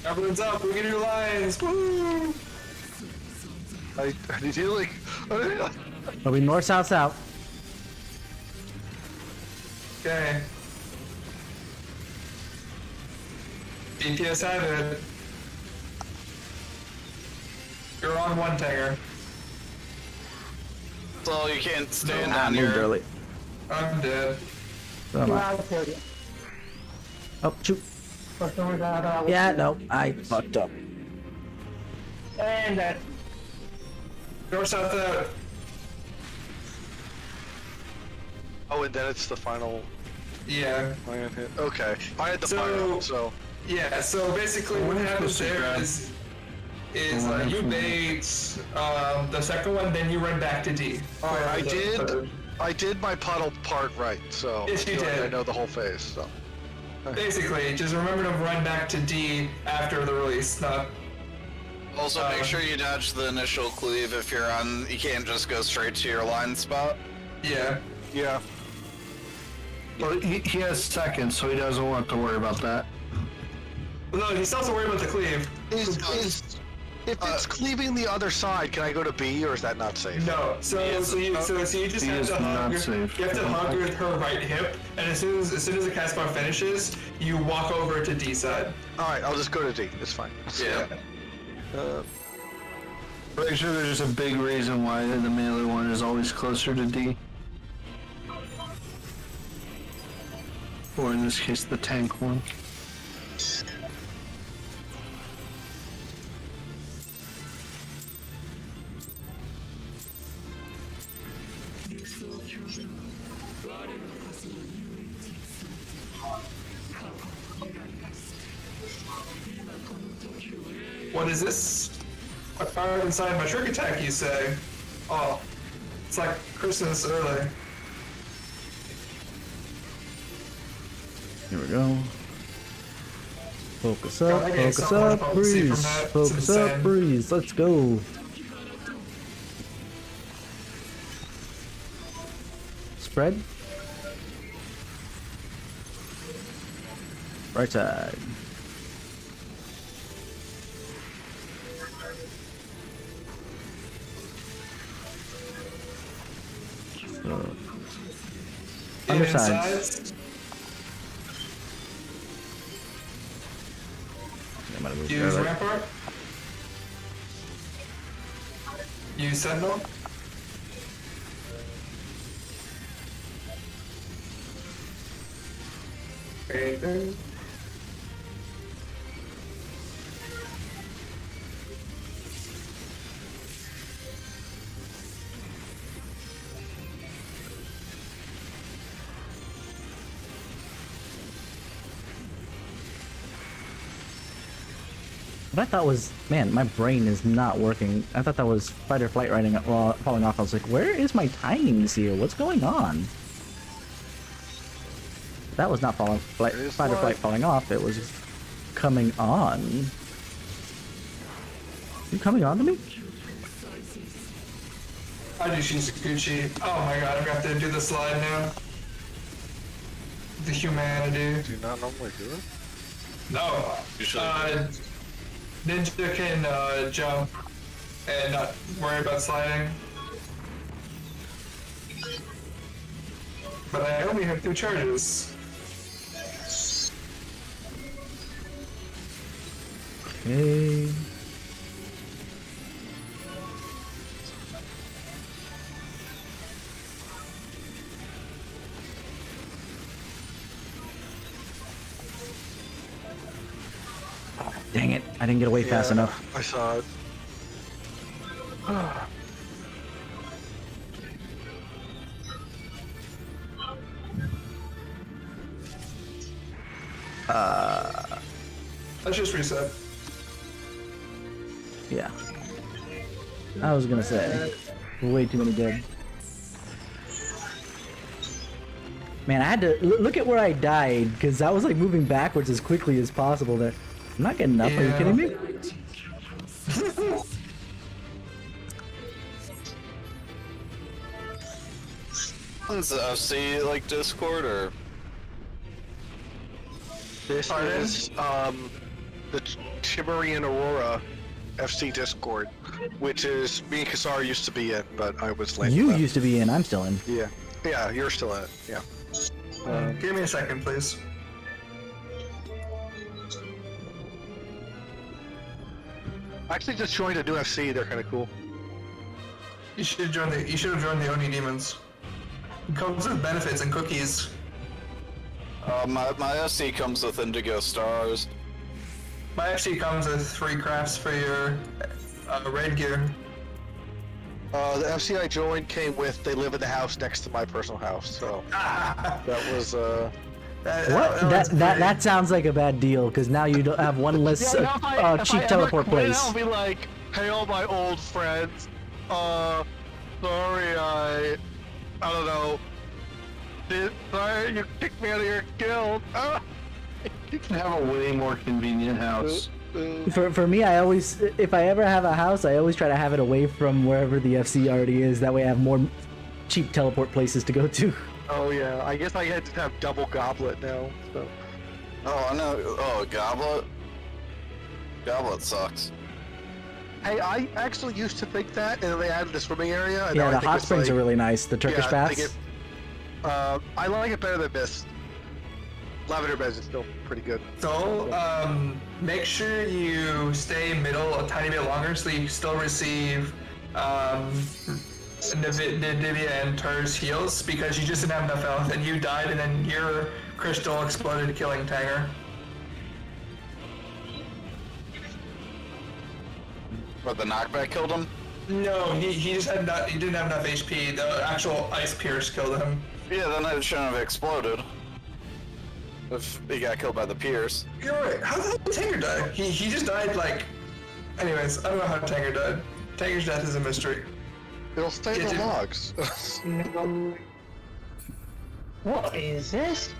Everyone's up. We can do lines. Woo! I need healing. It'll be north, south, south. Okay. DPS have it. You're on one Tanger. So you can't stand I on moved your... early. I'm dead. So am I. I'll tell you. Oh, shoot. For some reason, I thought I was Yeah, dead. no, I fucked up. And that. North, south, out. Oh, and then it's the final Yeah. land hit. Okay. I had the So- final, so. Yeah, so basically what happens there is is you bait the second one, then you run back to D. Alright, I did my puddle part right, so Yes, you I feel like did. I know the whole phase, so. Basically, just remember to run back to D after the release, not... Also, make sure you dodge the initial cleave if you're on. You can't just go straight to your line spot. Yeah. Yeah. Well, he has seconds, so he doesn't want to worry about that. No, he still has to worry about the cleave. If it's cleaving the other side, can I go to B, or is that not safe? No, so you just B have is to hug. not safe. You have to hug with her right hip, and as soon as the cast bar finishes, you walk over to D side. Alright, I'll just go to D. It's fine. Yeah. Pretty sure there's a big reason why the melee one is always closer to D. Or in this case, the tank one. What is this? I fired inside my trick attack, you say? Oh, it's like Christmas early. Here we go. Focus God, up, I get focus so much up, potency from breeze. that. It's Focus up, insane. breeze. Let's go. Spread. Right side. Undersides. I'm gonna move Use there, Rampart. Use Sentinel. Aether. What I thought was, man, my brain is not working. I thought that was fight or flight riding falling off. I was like, where is my timings here? What's going on? That was not fight or flight falling off. It was just coming on. You coming on to me? I do Shinsakuchi. Oh my god, I'm gonna have to do the slide now. The humanity. Do you not normally do it? No. Usually. Ninja can jump and not worry about sliding. But I only have 2 charges. Okay. Dang it, I didn't get away fast enough. I saw it. Let's just reset. Yeah. I was gonna say, way too many dead. Man, I had to look at where I died because I was like moving backwards as quickly as possible there. I'm not getting up. Are you Yeah. kidding me? Is the FC like Discord or? This is the Chimerian Aurora FC Discord, which is me and Kasar used to be in, but I was late. You used to be in. I'm still in. Yeah. Yeah, you're still in it. Yeah. Give me a second, please. Actually, just joined a new FC. They're kind of cool. You should have joined the Oni Demons. It comes with benefits and cookies. My FC comes with Indigo Stars. My FC comes with free crafts for your raid gear. The FC I joined came with. They live in the house next to my personal house, so that That sounds like a bad deal because now you don't have one less cheap teleport place. I'll be like, hey, all my old friends. Sorry, I don't know. Sorry, you kicked me out of your guild. You can have a way more convenient house. For me, I always, if I ever have a house, I always try to have it away from wherever the FC already is. That way I have more cheap teleport places to go to. Oh yeah, I guess I had to have double goblet now. So. Oh, I know. Oh, Goblet? Goblet sucks. Hey, I actually used to think that, and then they added the swimming area. And Yeah, now I the think hot it's springs like, are really nice. The Turkish yeah, I think baths. I like it better than Mist. Lavender beds is still pretty good. So, make sure you stay middle a tiny bit longer so you still receive Nivea and Tur's heals because you just didn't have enough health and you died and then your crystal exploded killing Tanger. But the knockback killed him? No, he just had not, he didn't have enough HP. The actual ice pierce killed him. Yeah, then it shouldn't have exploded. If he got killed by the Pierce. You're right. How the hell did Tanger die? He just died like... Anyways, I don't know how Tanger died. Tanger's death is a mystery. It'll stay in the logs. What is this?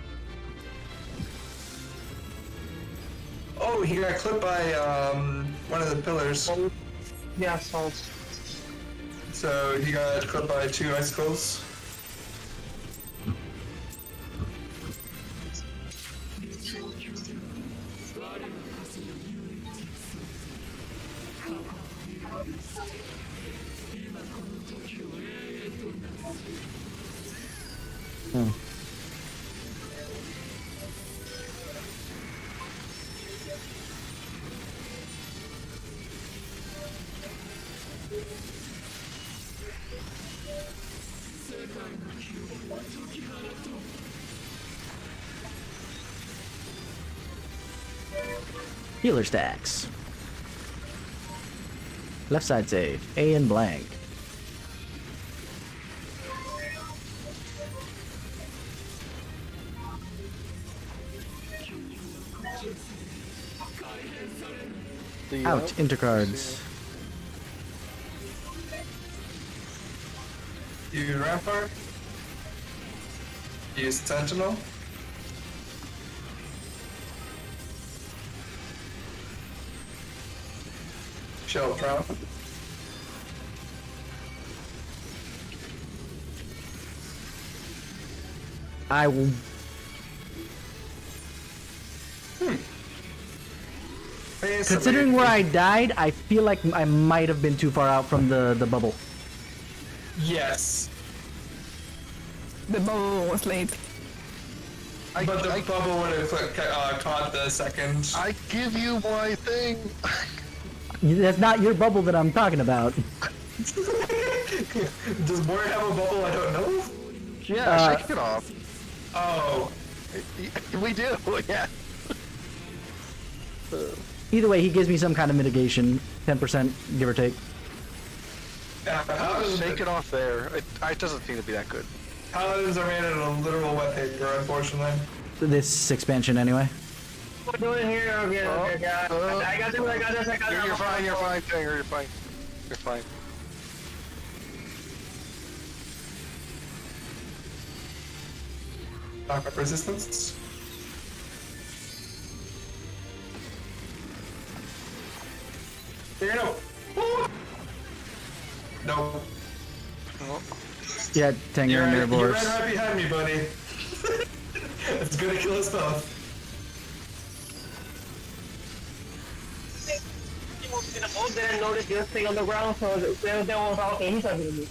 Oh, he got clipped by one of the pillars. Yeah, salt. So he got clipped by 2 icicles. Healer stacks. Left side save. A and blank. Out, intercards. You Rampart. You Sentinel. Shell Trap. I will. Considering where I died, I feel like I might have been too far out from the bubble. Yes. The bubble was late. But the bubble would have caught the second. I give you my thing. That's not your bubble that I'm talking about. Does Moira have a bubble I don't know? Yeah, shake it off. Oh. We do, yeah. Either way, he gives me some kind of mitigation, 10%, give or take. Shake it off there. It doesn't seem to be that good. Paladins are made out of literal wet paper, unfortunately. This expansion, anyway. What are we doing here? Okay, okay, I got this, I got this, I got this. You're fine, Tanger, you're fine. You're fine. Knock-up resistance. Here, no. No. Yeah, Tanger You're and right, you Mirror's. ran right behind me, buddy. It's gonna kill us both. Didn't notice this thing on the ground, so they were talking. He's talking to me.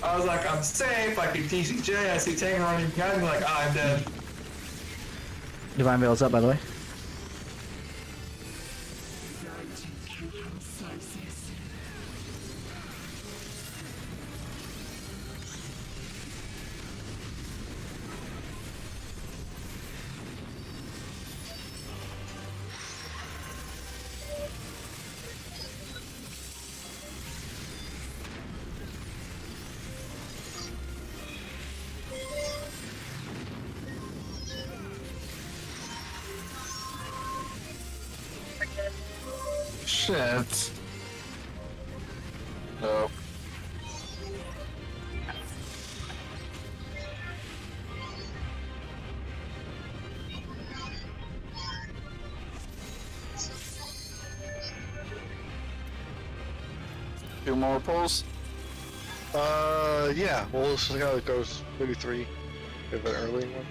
I was like, I'm safe. I can TCJ. I see Tanger running behind me, like, ah, I'm dead. Divine Veil's up, by the way. shit. No. Two more pulls. Yeah. We'll see how it goes. Maybe 3. If an early one.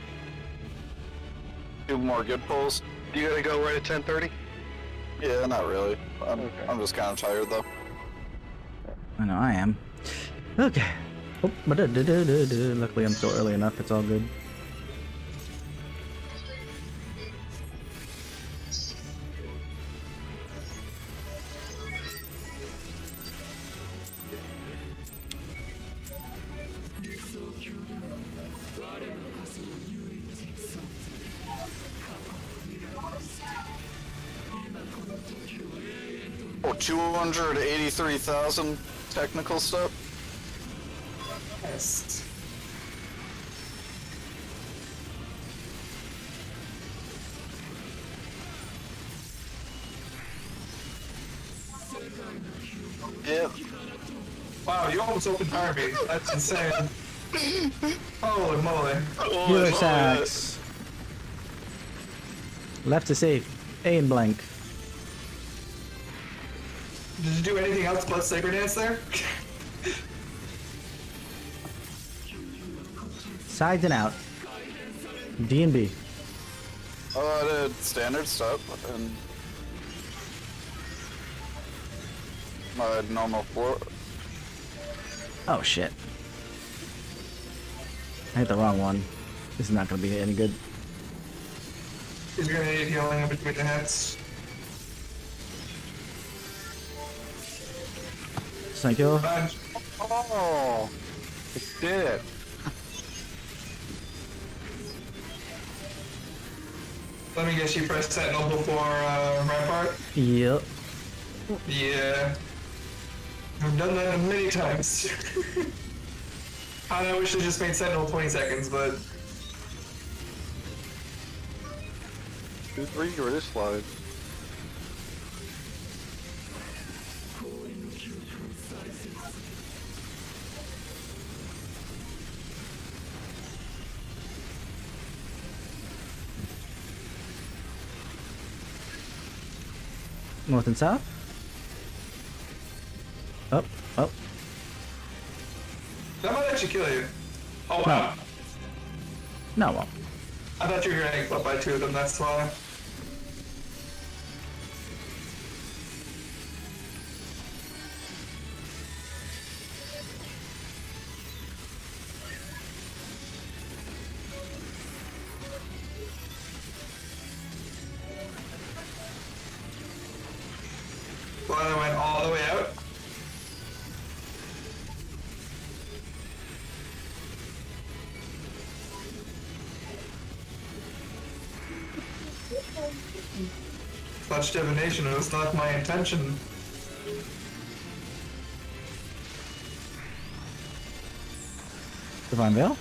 Two more good pulls. You gotta go right at 10:30. Yeah, not really. I'm Okay. just kind of tired though. I know I am. Okay. Oh, luckily I'm still early enough. It's all good. Oh, 283,000 technical stuff. Yes. Yep. Wow, you almost opened Harvey. That's insane. Holy moly. Healer sacks. Left to save. A and blank. Did you do anything else but Sacred Dance there? Sides and out. D and B. Oh, I did standard stuff and my normal floor. Oh shit. I hit the wrong one. This is not gonna be any good. He's gonna need healing in between the hits. Thank you. Revenge. Oh, it did it. Let me guess, you pressed Sentinel before Rampart? Yep. Yeah. I've done that many times. I wish they just made Sentinel 20 seconds, but 2-3 or this slide. North and south. Up, up. that might actually kill you. Oh wow. No, well. I thought you were gonna get up by 2 of them, that's why. Well, I went all the way out. Such divination, it was not my intention. Divine Veil.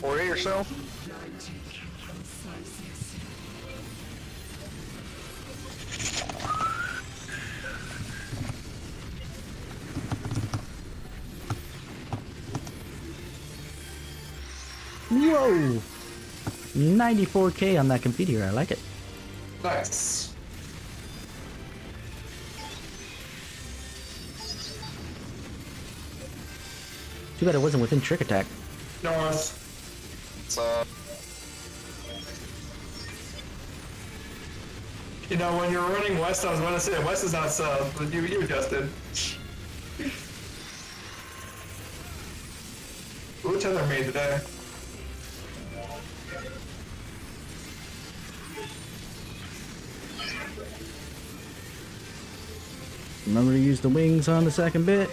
Orient yourself. Whoa! 94k on that confetti, I like it. Nice. Too bad it wasn't within trick attack. North. So You know, when you're running west, I was going to say west is not south, but you adjusted. Ooh, tether made today. Remember to use the wings on the second bit,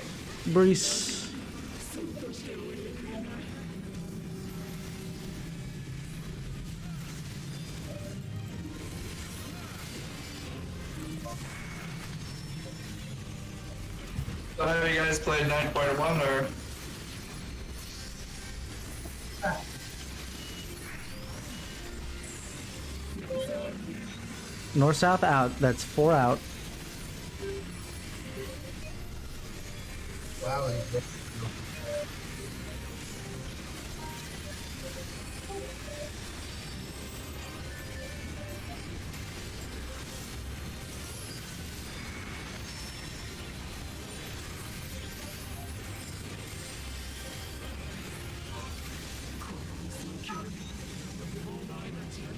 Brees. So have you guys played 9.1 or? North, south, out. That's 4 out.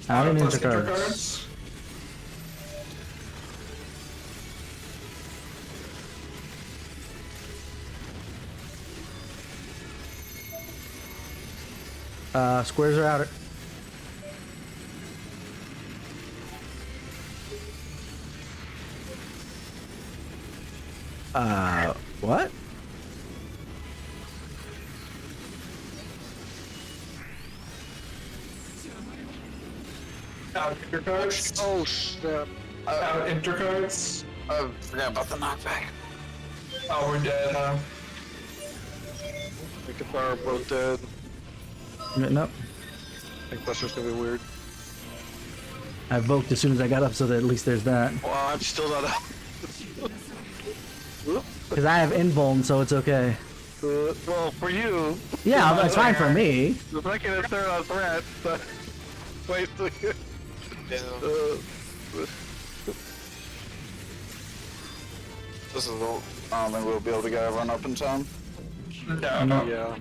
Out in Plus intercards. intercards. Squares are out. What? Out intercards. Oh snap! Out intercards. I forgot about the knockback. Oh, we're dead, huh? We can fire both dead. Nope. I think Buster's gonna be weird. I evoked as soon as I got up, so that at least there's that. Well, I'm still not out. Because I have invuln, so it's okay. Well, for you, Yeah, that's fine for me. the second and third on threat. But wait, This is the, I don't think we'll be able to get everyone up in time. No. yeah.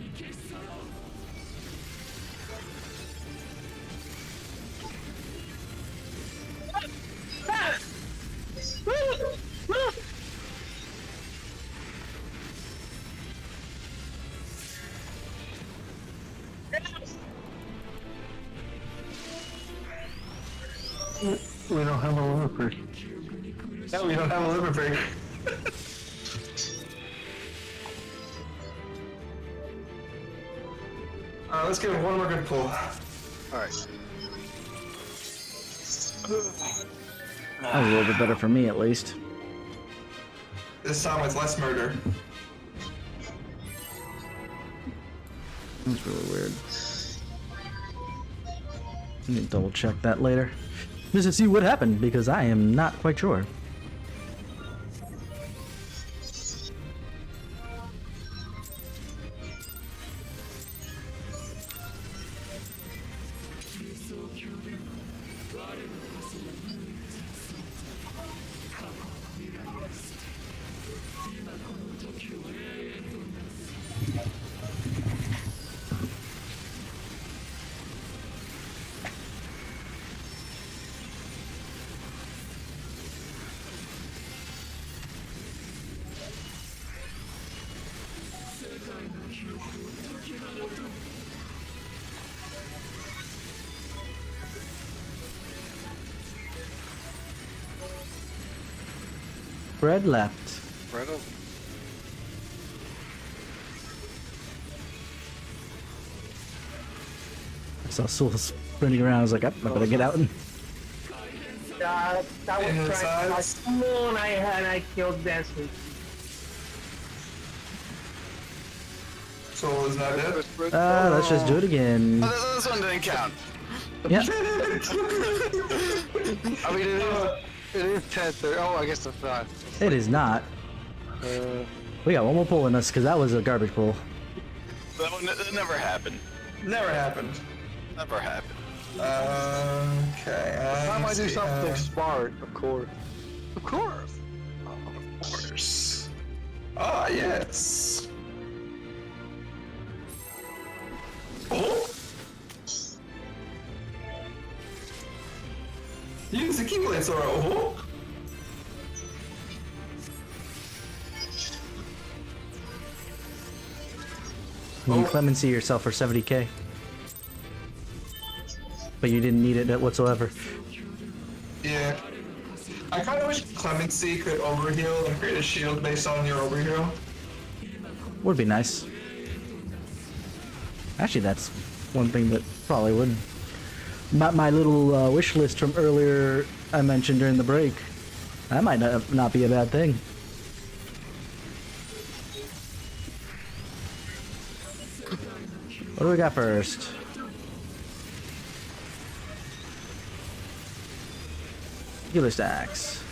We don't have a liver prick. No, we don't have a liver break. Let's give it one more good pull. All right. That was a little bit better for me, at least. This time with less murder. That's really weird. Let me double check that later. Just to see what happened, because I am not quite sure. Fred left. Right up. I saw Soul sprinting around. I was like, I better get out. And That In was the trying like, sides. come on, I killed Dancing. Soul is not dead. let's just do it again. Oh, this one didn't count. Yeah. I mean, it is 10:30. Oh, I guess it's not. It is not. We got one more pull in us, because that was a garbage pull. That one it never happened. Never happened. Never happened. Okay. Time I do see, something smart, of course. Of course. Of course. Ah, yes. Oh! Use the Keyblade Sora. Oh! You can clemency yourself for 70k. But you didn't need it whatsoever. Yeah. I kind of wish Clemency could overheal and create a shield based on your overheal. Would be nice. Actually, that's one thing that probably would. My little wish list from earlier I mentioned during the break. That might not be a bad thing. What do we got first? Healer stacks.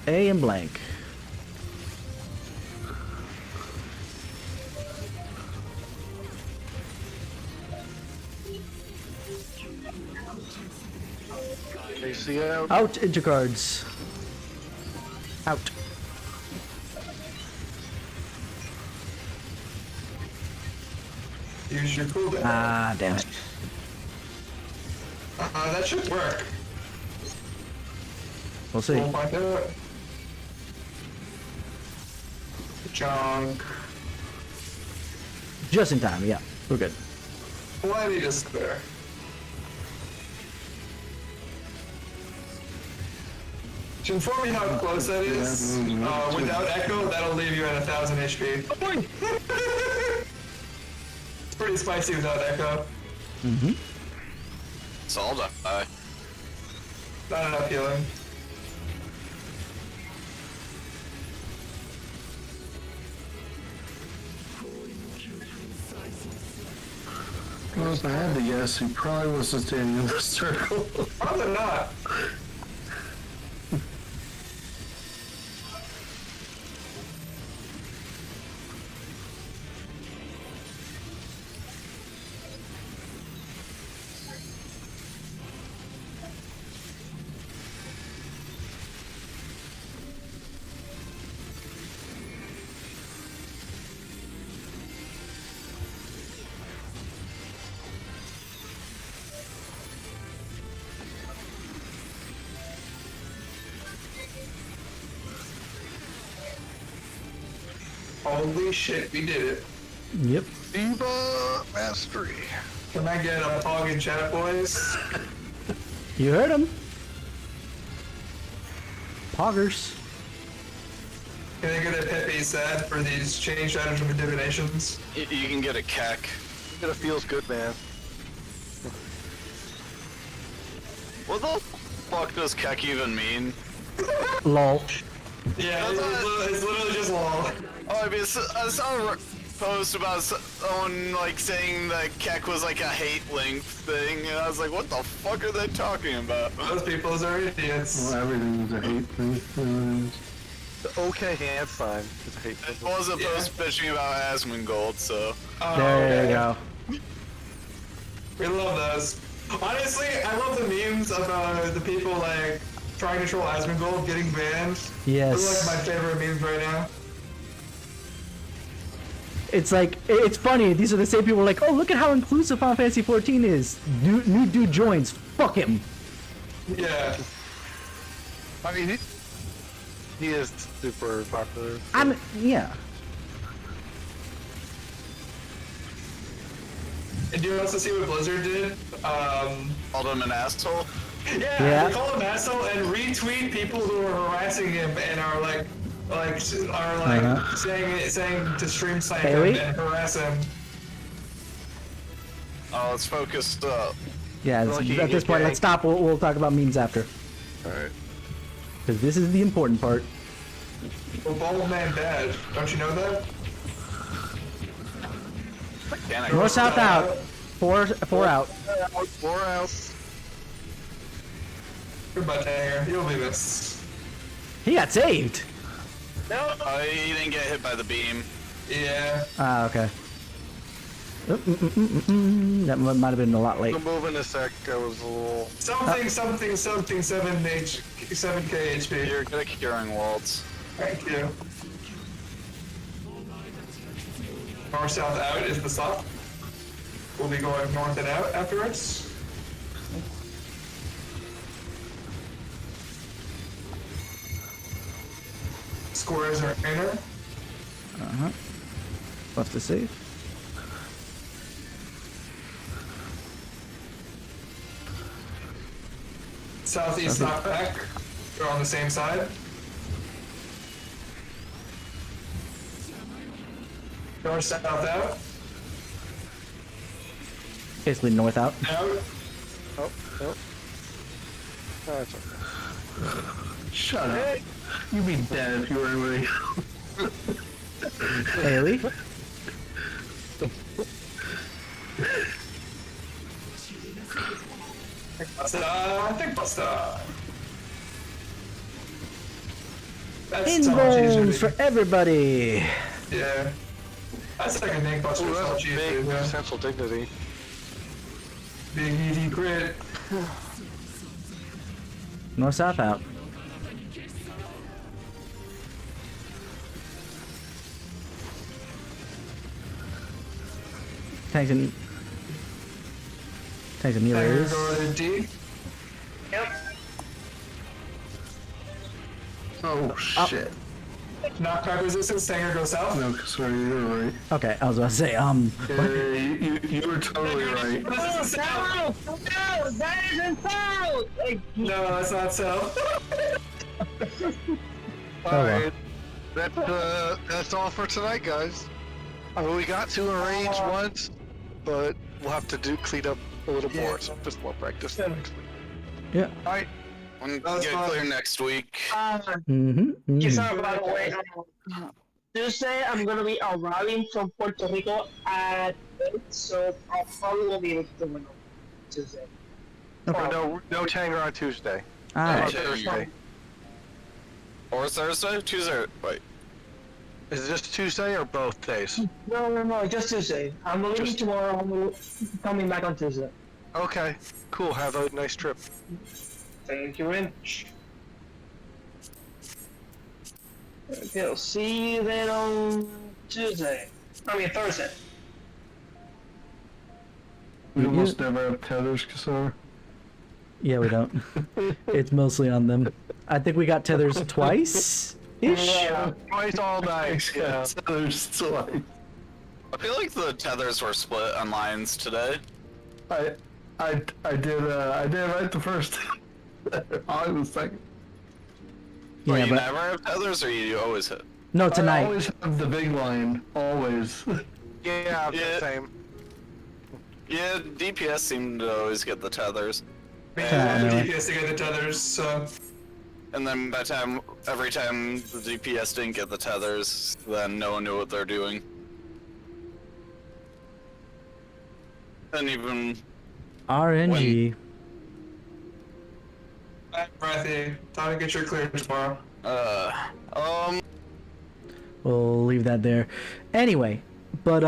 A and blank. AC out. Out, intercards. Out. Use your cooldown. Ah, damn it. That should work. We'll see. We'll find out. Junk. Just in time, yeah. We're good. Plenty to spare. To inform you how close that is, without Echo, that'll leave you at 1000 HP. It's pretty spicy without Echo. Mm-hmm. It's all die. Not enough healing. Well, if I had to guess, he probably wasn't standing in the circle. Probably not. Holy shit, we did it. Yep. Diva mastery. Can I get a pog in chat, boys? You heard him. Poggers. Can I get a Pepe set for these change items and divinations? You can get a keck. It feels good, man. What the fuck does keck even mean? Lol. Yeah, it's literally just lol. Oh, I mean, I saw a post about someone like saying that keck was like a hate link thing, and I was like, what the fuck are they talking about? Those people are idiots. Well, everything is a hate thing. The okay hand sign is a hate. It was a post bitching about Asmongold, so. Oh, There you okay. go. We love those. Honestly, I love the memes of the people like trying to troll Asmongold getting banned. Yes. Those are like my favorite memes right now. It's like, it's funny, these are the same people like, oh, look at how inclusive Final Fantasy 14 is. New dude joins. Fuck him. Yeah. I mean, he is super popular. Yeah. And do you also see what Blizzard did? Called him an asshole? Yeah. They call him asshole and retweet people who are harassing him and are like saying to stream snipe him Haley? and harass him. Oh, it's focused up. Yeah, at this point, let's stop. We'll talk about memes after. Alright. Because this is the important part. Well, bald man bad. Don't you know that? Mechanic. North, south, out. Four out. 4 out. Goodbye, Tanger. You'll be missed. He got saved. No. He didn't get hit by the beam. Yeah. Ah, okay. That might have been a lot late. The move in a sec, I was a little... Something 7K HP. You're good at curing waltz. Thank you. North, south, out is the stop. We'll be going north and out afterwards. Squares are inner. Left to save. Southeast, knock back. They're on the same side. North, south, out. Basically north out. Out. Oh, oh. That's okay. Shut up. You'd be dead if you were anybody. Haley. Think Buster. That's In so much easier bones to- for everybody. Yeah. That's like a Nick Buster. Ooh, So that's much a easier. big Yeah. central dignity. Big ED crit. North south out. Tanks and Tiger healers. go to D. Yep. Oh shit. Knockback resistance. Stinger goes south. No, sorry, you're right. Okay, I was about to say, Yeah, you were totally right. This is south. No, that isn't south. No, that's not south. Alright. That's all for tonight, guys. We got to arrange once, but we'll have to clean up a little more, so just more practice next week. yeah. Alright. I'm That's get fine. clear next week. Kisar, by the way, Tuesday I'm gonna be arriving from Puerto Rico at 8, so I probably won't be able to do it on Tuesday. No Tanger on Tuesday. Alright. Thursday. Or Thursday? Tuesday? Wait. Is it just Tuesday or both days? No, just Tuesday. I'm leaving tomorrow. I'm coming back on Tuesday. Okay, cool. Have a nice trip. Thank you very much. Okay, I'll see you then on Tuesday. Thursday. We almost never have tethers, Kasar. Yeah, we don't. It's mostly on them. I think we got tethers twice ish. Yeah. Twice all night. Yeah. Tethers twice. I feel like the tethers were split on lines today. I did right the first time. I was second. But Yeah, you but never have tethers, or you always hit? no I tonight. always have the big line. Always. Yeah, Yeah. same. Yeah, DPS seem to always get the tethers. Man, Anyway. DPS to get the tethers. So And then every time the DPS didn't get the tethers, then no one knew what they're doing. And even RNG. Breathy, time to get your clearance tomorrow. We'll leave that there. Anyway, but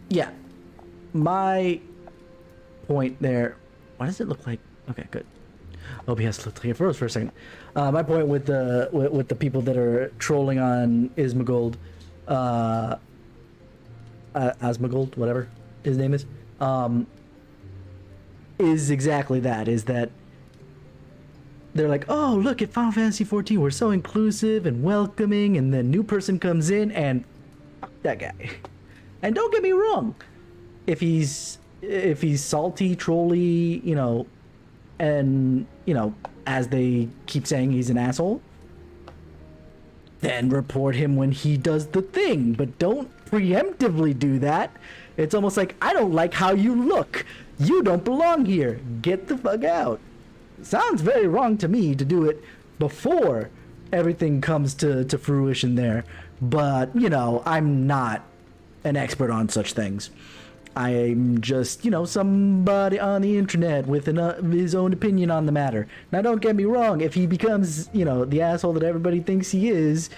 yeah. My point there. Why does it look like? Okay, good. OBS looked like it froze for a second. My point with the people that are trolling on Ismagold, Asmagold, whatever his name is exactly that. Is that they're like, oh, look at Final Fantasy XIV, we're so inclusive and welcoming, and then new person comes in and fuck that guy. And don't get me wrong, if he's salty, trolly, and as they keep saying, he's an asshole, then report him when he does the thing, but don't preemptively do that. It's almost like, I don't like how you look, you don't belong here, get the fuck out. Sounds very wrong to me to do it before everything comes to fruition there, but I'm not an expert on such things. I'm just, somebody on the internet with his own opinion on the matter. Now, don't get me wrong, if he becomes, the asshole that everybody thinks he is,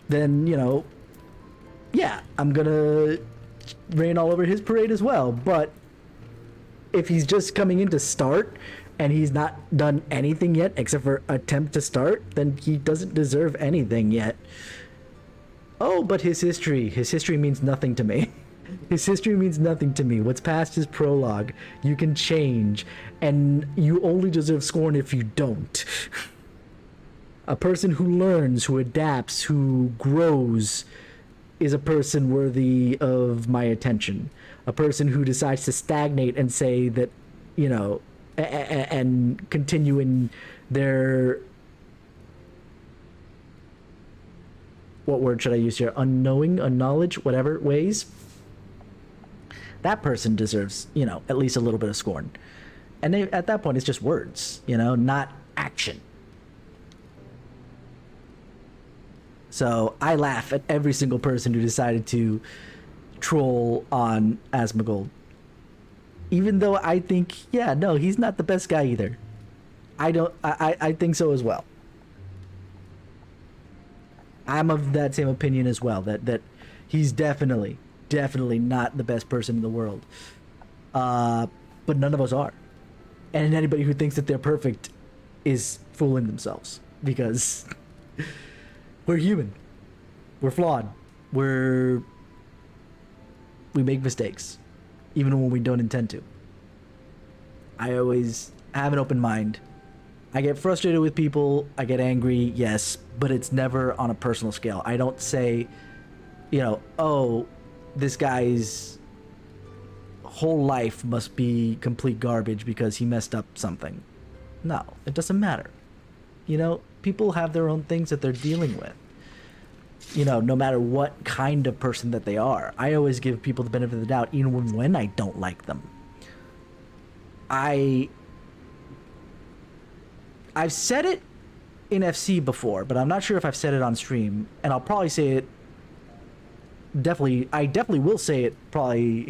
then, yeah, I'm gonna rain all over his parade as well. But if he's just coming in to start and he's not done anything yet except for attempt to start, then he doesn't deserve anything yet. Oh, but his history means nothing to me. His history means nothing to me. What's past is prologue. You can change, and you only deserve scorn if you don't. A person who learns, who adapts, who grows is a person worthy of my attention. A person who decides to stagnate and say that, and continue in their, what word should I use here? Unknowledge, whatever ways. That person deserves, at least a little bit of scorn. And at that point, it's just words, not action. So I laugh at every single person who decided to troll on Asmongold. Even though I think, yeah, no, he's not the best guy either. I think so as well. I'm of that same opinion as well, that he's definitely not the best person in the world. But none of us are. And anybody who thinks that they're perfect is fooling themselves, because we're human. We're flawed. We make mistakes, even when we don't intend to. I always have an open mind. I get frustrated with people, I get angry, yes, but it's never on a personal scale. I don't say, oh, this guy's whole life must be complete garbage because he messed up something. No, it doesn't matter. People have their own things that they're dealing with. No matter what kind of person that they are. I always give people the benefit of the doubt, even when I don't like them. I've said it in FC before, but I'm not sure if I've said it on stream, and I'll probably say it I definitely will say it probably,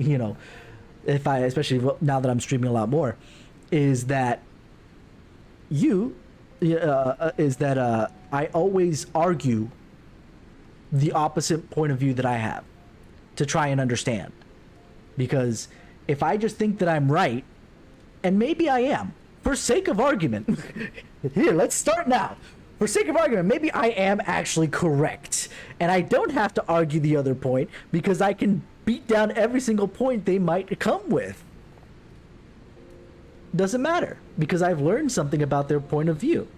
especially now that I'm streaming a lot more, is that I always argue the opposite point of view that I have to try and understand. Because if I just think that I'm right, and maybe I am, for sake of argument, here, let's start now. For sake of argument, maybe I am actually correct, and I don't have to argue the other point because I can beat down every single point they might come with. Doesn't matter, because I've learned something about their point of view.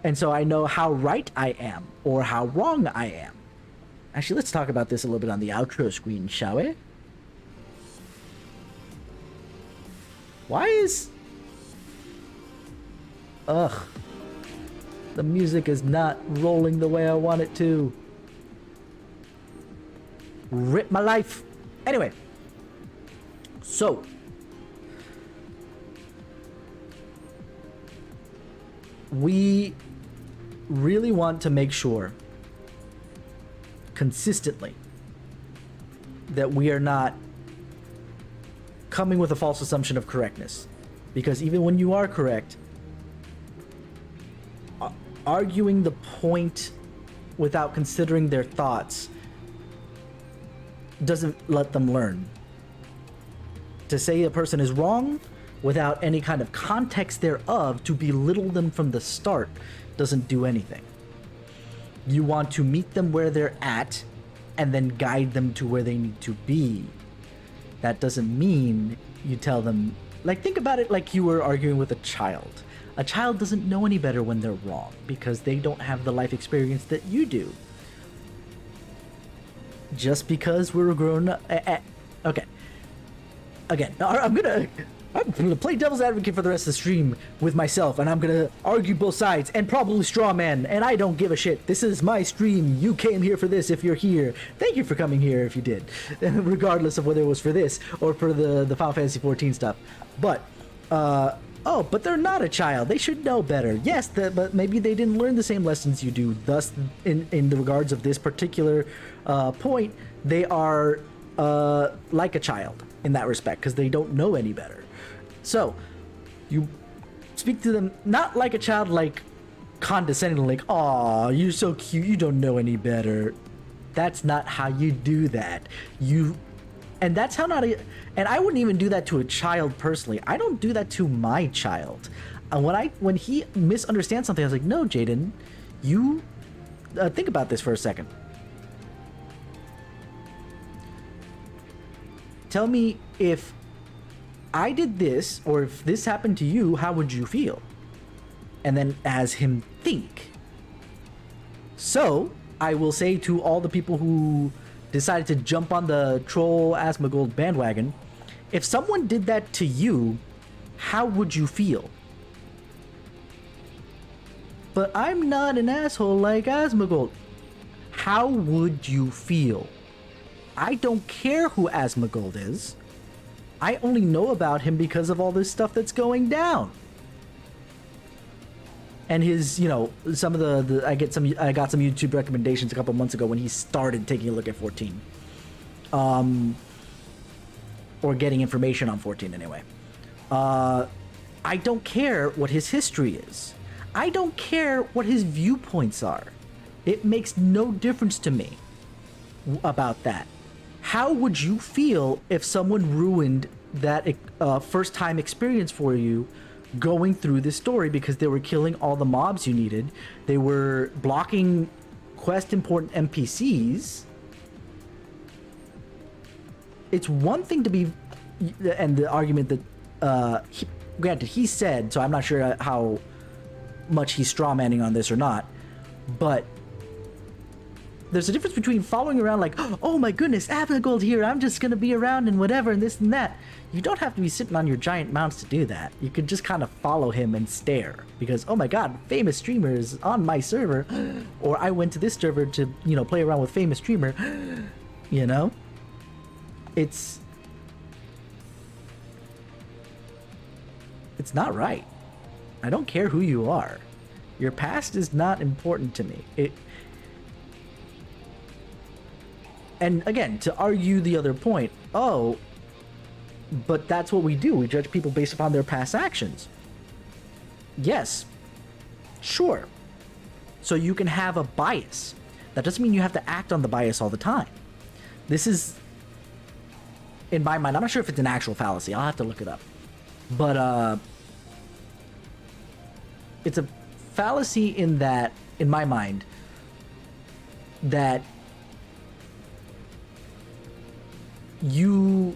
And so I know how right I am, or how wrong I am. Actually, let's talk about this a little bit on the outro screen, shall we? Why is... Ugh. The music is not rolling the way I want it to. Rip my life. Anyway. So. We really want to make sure consistently that we are not coming with a false assumption of correctness. Because even when you are correct, arguing the point without considering their thoughts doesn't let them learn. To say a person is wrong without any kind of context thereof, to belittle them from the start, doesn't do anything. You want to meet them where they're at and then guide them to where they need to be. That doesn't mean you tell them, think about it like you were arguing with a child. A child doesn't know any better when they're wrong because they don't have the life experience that you do. Just because we're grown up... Okay. Again, I'm gonna play devil's advocate for the rest of the stream with myself, and I'm gonna argue both sides and probably straw man, and I don't give a shit. This is my stream. You came here for this if you're here. Thank you for coming here if you did. Regardless of whether it was for this or for the Final Fantasy XIV stuff. But, oh, but they're not a child. They should know better. Yes, but maybe they didn't learn the same lessons you do. Thus, in the regards of this particular point, they are like a child in that respect because they don't know any better. So, you speak to them not like a child, like condescending, like, "Aw, you're so cute, you don't know any better." That's not how you do that. And that's how not a... And I wouldn't even do that to a child personally. I don't do that to my child. And when he misunderstands something, I was like, "No, Jaden, you think about this for a second. Tell me, if I did this, or if this happened to you, how would you feel?" And then as him think. So, I will say to all the people who decided to jump on the troll Asmongold bandwagon, if someone did that to you, how would you feel? But I'm not an asshole like Asmongold. How would you feel? I don't care who Asmongold is. I only know about him because of all this stuff that's going down. And his, some of the I got some YouTube recommendations a couple months ago when he started taking a look at 14. or getting information on 14 anyway. I don't care what his history is. I don't care what his viewpoints are. It makes no difference to me about that. How would you feel if someone ruined that first time experience for you going through this story because they were killing all the mobs you needed? They were blocking quest important NPCs. It's one thing to be, and the argument that, granted, he said, so I'm not sure how much he's strawmanning on this or not, but there's a difference between following around like, oh my goodness, Abnagold here, I'm just gonna be around and whatever and this and that. You don't have to be sitting on your giant mounts to do that. You could just kind of follow him and stare because, oh my god, famous streamer is on my server, or I went to this server to, you know, play around with famous streamer, you know? It's not right. I don't care who you are. Your past is not important to me. And again, to argue the other point, oh, but that's what we do. We judge people based upon their past actions. Yes, sure. So you can have a bias. That doesn't mean you have to act on the bias all the time. This is, in my mind, I'm not sure if it's an actual fallacy. I'll have to look it up. But it's a fallacy in that, in my mind, that you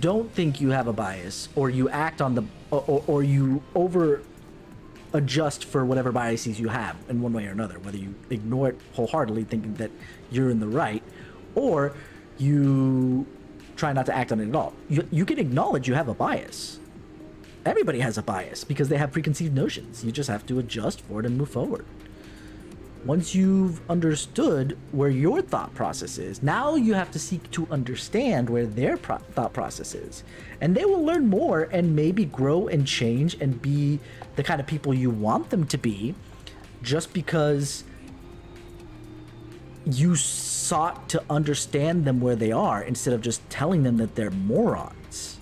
don't think you have a bias, or you act on the, or you over adjust for whatever biases you have in one way or another, whether you ignore it wholeheartedly thinking that you're in the right, or you try not to act on it at all. You can acknowledge you have a bias. Everybody has a bias because they have preconceived notions. You just have to adjust for it and move forward. Once you've understood where your thought process is, now you have to seek to understand where their thought process is. And they will learn more and maybe grow and change and be the kind of people you want them to be, just because you sought to understand them where they are instead of just telling them that they're morons.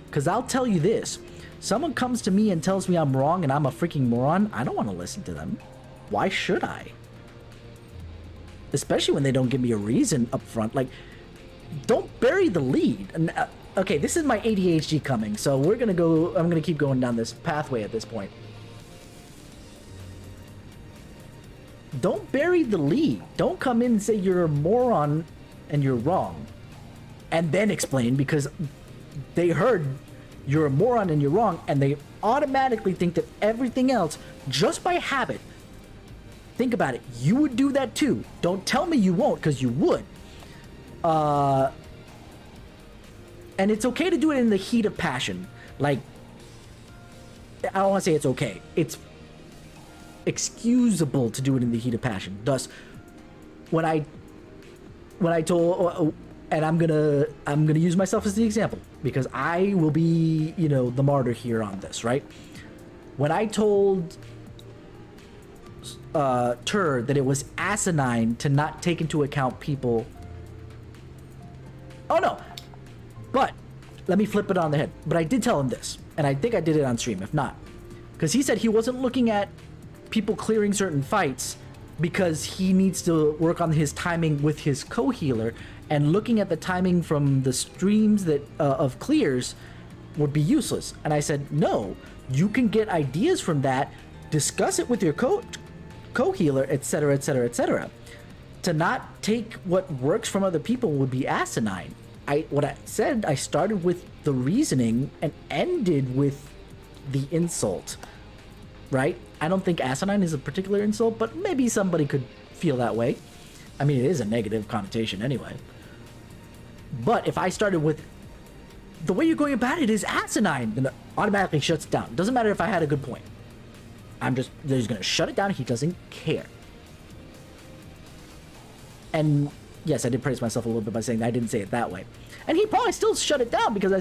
Because I'll tell you this, someone comes to me and tells me I'm wrong and I'm a freaking moron, I don't want to listen to them. Why should I? Especially when they don't give me a reason up front. Like, don't bury the lead. And, okay, this is my ADHD coming, so I'm gonna keep going down this pathway at this point. Don't bury the lead. Don't come in and say you're a moron and you're wrong. And then explain, because they heard you're a moron and you're wrong, and they automatically think that everything else, just by habit, think about it, you would do that too. Don't tell me you won't, because you would. And it's okay to do it in the heat of passion. Like, I don't want to say it's okay. It's excusable to do it in the heat of passion. Thus, when I told, and I'm gonna use myself as the example, because I will be, you know, the martyr here on this, right? When I told Tur that it was asinine to not take into account people. Oh no, but let me flip it on the head. But I did tell him this, and I think I did it on stream, if not, because he said he wasn't looking at people clearing certain fights because he needs to work on his timing with his co-healer, and looking at the timing from the streams that of clears would be useless. And I said, no, you can get ideas from that, discuss it with your co-healer, etc., etc., etc. To not take what works from other people would be asinine. What I said, I started with the reasoning and ended with the insult, right? I don't think asinine is a particular insult, but maybe somebody could feel that way. I mean, it is a negative connotation anyway. But if I started with the way you're going about it is asinine, then it automatically shuts it down. Doesn't matter if I had a good point. They're just gonna shut it down. He doesn't care. And yes, I did praise myself a little bit by saying I didn't say it that way. And he probably still shut it down because I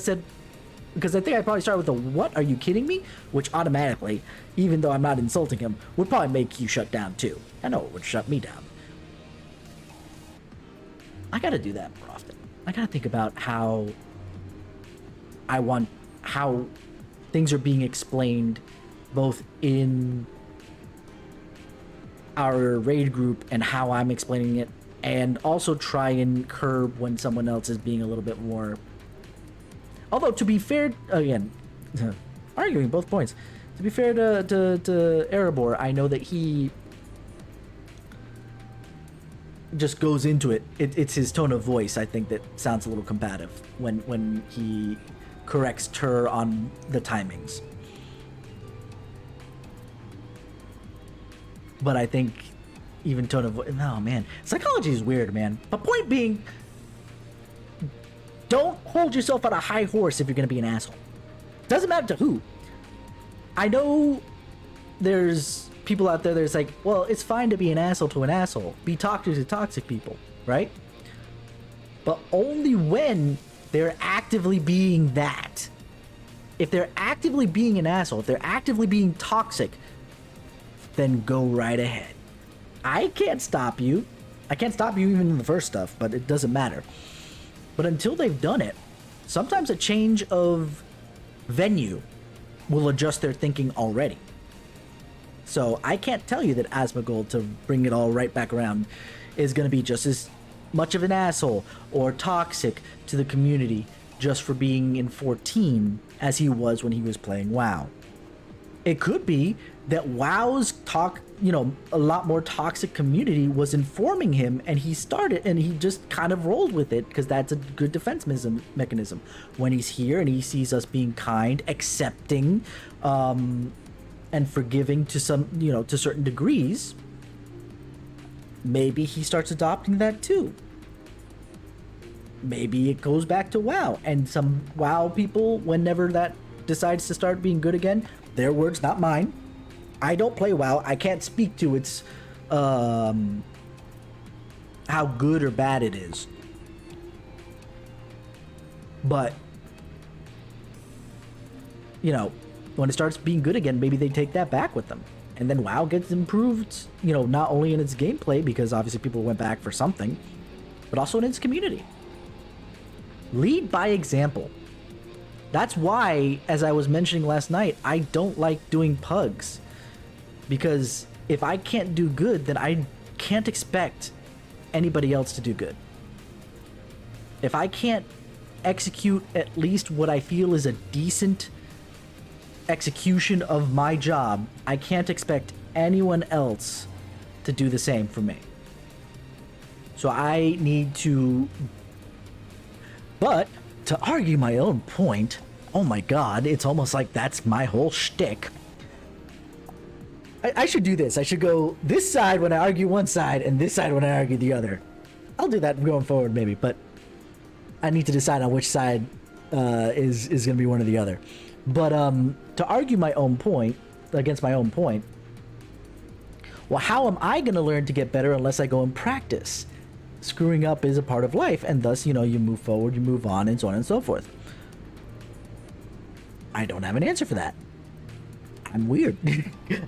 think I probably started with the "what, are you kidding me?" which automatically, even though I'm not insulting him, would probably make you shut down too. I know it would shut me down. I gotta do that more often. I gotta think about how things are being explained both in our raid group and how I'm explaining it, and also try and curb when someone else is being a little bit more. Although, to be fair, again, arguing both points. To be fair to Erebor, I know that he just goes into it. It's his tone of voice, I think, that sounds a little combative when he corrects Tur on the timings. But I think even tone of voice... Oh, man. Psychology is weird, man. But point being, don't hold yourself on a high horse if you're going to be an asshole. Doesn't matter to who. I know there's people out there that's like, well, it's fine to be an asshole to an asshole. Be toxic to toxic people, right? But only when they're actively being that. If they're actively being an asshole, if they're actively being toxic, then go right ahead. I can't stop you. I can't stop you even in the first stuff, but it doesn't matter. But until they've done it, sometimes a change of venue will adjust their thinking already. So I can't tell you that Asmongold, to bring it all right back around, is going to be just as much of an asshole or toxic to the community just for being in 14 as he was when he was playing WoW. It could be that WoW's a lot more toxic community was informing him, and he just kind of rolled with it because that's a good defense mechanism. When he's here and he sees us being kind, accepting, and forgiving to to certain degrees, maybe he starts adopting that too. Maybe it goes back to WoW, and some WoW people, whenever that decides to start being good again, their words, not mine. I don't play WoW. I can't speak to its how good or bad it is. But when it starts being good again, maybe they take that back with them. And then WoW gets improved, not only in its gameplay, because obviously people went back for something, but also in its community. Lead by example. That's why, as I was mentioning last night, I don't like doing pugs. Because if I can't do good, then I can't expect anybody else to do good. If I can't execute at least what I feel is a decent execution of my job, I can't expect anyone else to do the same for me. So I need to... But, to argue my own point, oh my god, it's almost like that's my whole shtick. I should do this. I should go this side when I argue one side and this side when I argue the other. I'll do that going forward maybe, but I need to decide on which side is going to be one or the other. But to argue my own point, against my own point, well, how am I going to learn to get better unless I go and practice? Screwing up is a part of life, and thus, you move forward, you move on, and so on and so forth. I don't have an answer for that. I'm weird.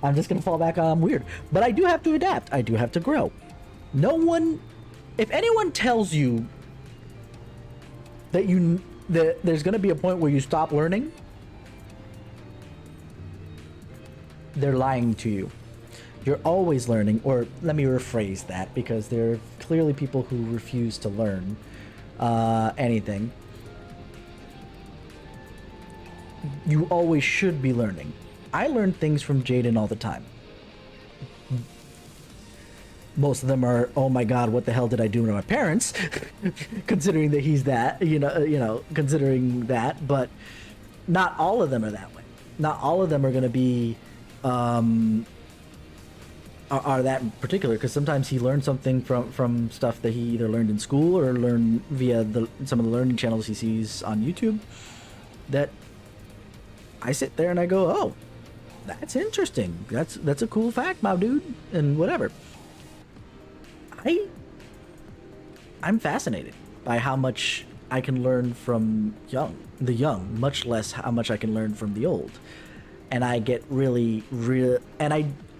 I'm just going to fall back on I'm weird. But I do have to adapt. I do have to grow. If anyone tells you that there's going to be a point where you stop learning, they're lying to you. You're always learning, or let me rephrase that, because there are clearly people who refuse to learn anything. You always should be learning. I learn things from Jaden all the time. Most of them are, oh my god, what the hell did I do to my parents? Considering that he's that, considering that, but not all of them are that way. Not all of them are going to be are that in particular, because sometimes he learned something from stuff that he either learned in school or learned via some of the learning channels he sees on YouTube, that I sit there and I go, oh, that's interesting. That's a cool fact, my dude, and whatever. I'm fascinated by how much I can learn from the young, much less how much I can learn from the old. And I get really,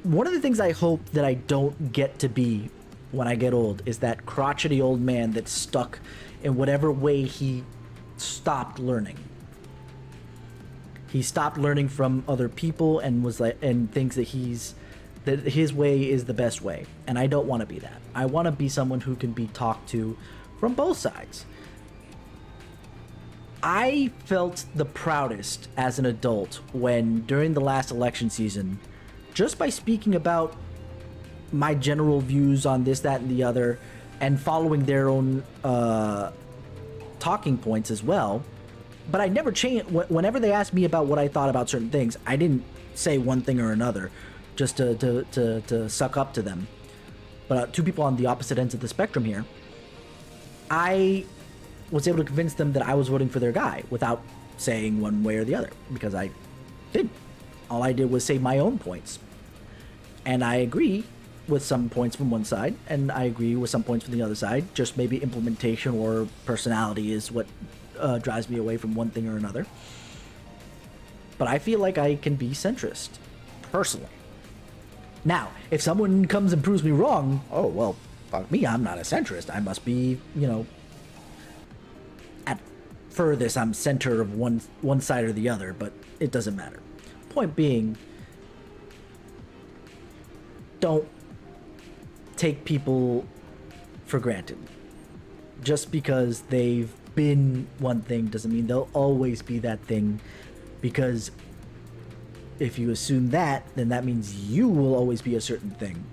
one of the things I hope that I don't get to be when I get old is that crotchety old man that's stuck in whatever way he stopped learning. He stopped learning from other people and was like, and thinks that his way is the best way. And I don't want to be that. I want to be someone who can be talked to from both sides. I felt the proudest as an adult when, during the last election season, just by speaking about my general views on this, that, and the other, and following their own talking points as well. But I never changed. Whenever they asked me about what I thought about certain things, I didn't say one thing or another just to suck up to them. But two people on the opposite ends of the spectrum here, I was able to convince them that I was voting for their guy without saying one way or the other, because I didn't. All I did was say my own points. And I agree with some points from one side, and I agree with some points from the other side. Just maybe implementation or personality is what drives me away from one thing or another. But I feel like I can be centrist, personally. Now, if someone comes and proves me wrong, oh, well, fuck me, I'm not a centrist. I must be, at furthest, I'm center of one side or the other, but it doesn't matter. Point being, don't take people for granted. Just because they've been one thing doesn't mean they'll always be that thing, because if you assume that, then that means you will always be a certain thing,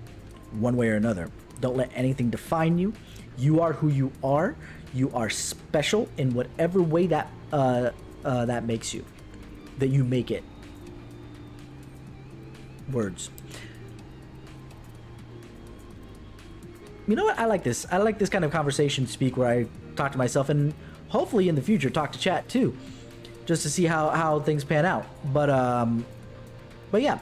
one way or another. Don't let anything define you. You are who you are. You are special in whatever way that that makes you, that you make it. Words. You know what? I like this. I like this kind of conversation speak where I talk to myself, and hopefully in the future talk to chat too, just to see how things pan out. But yeah,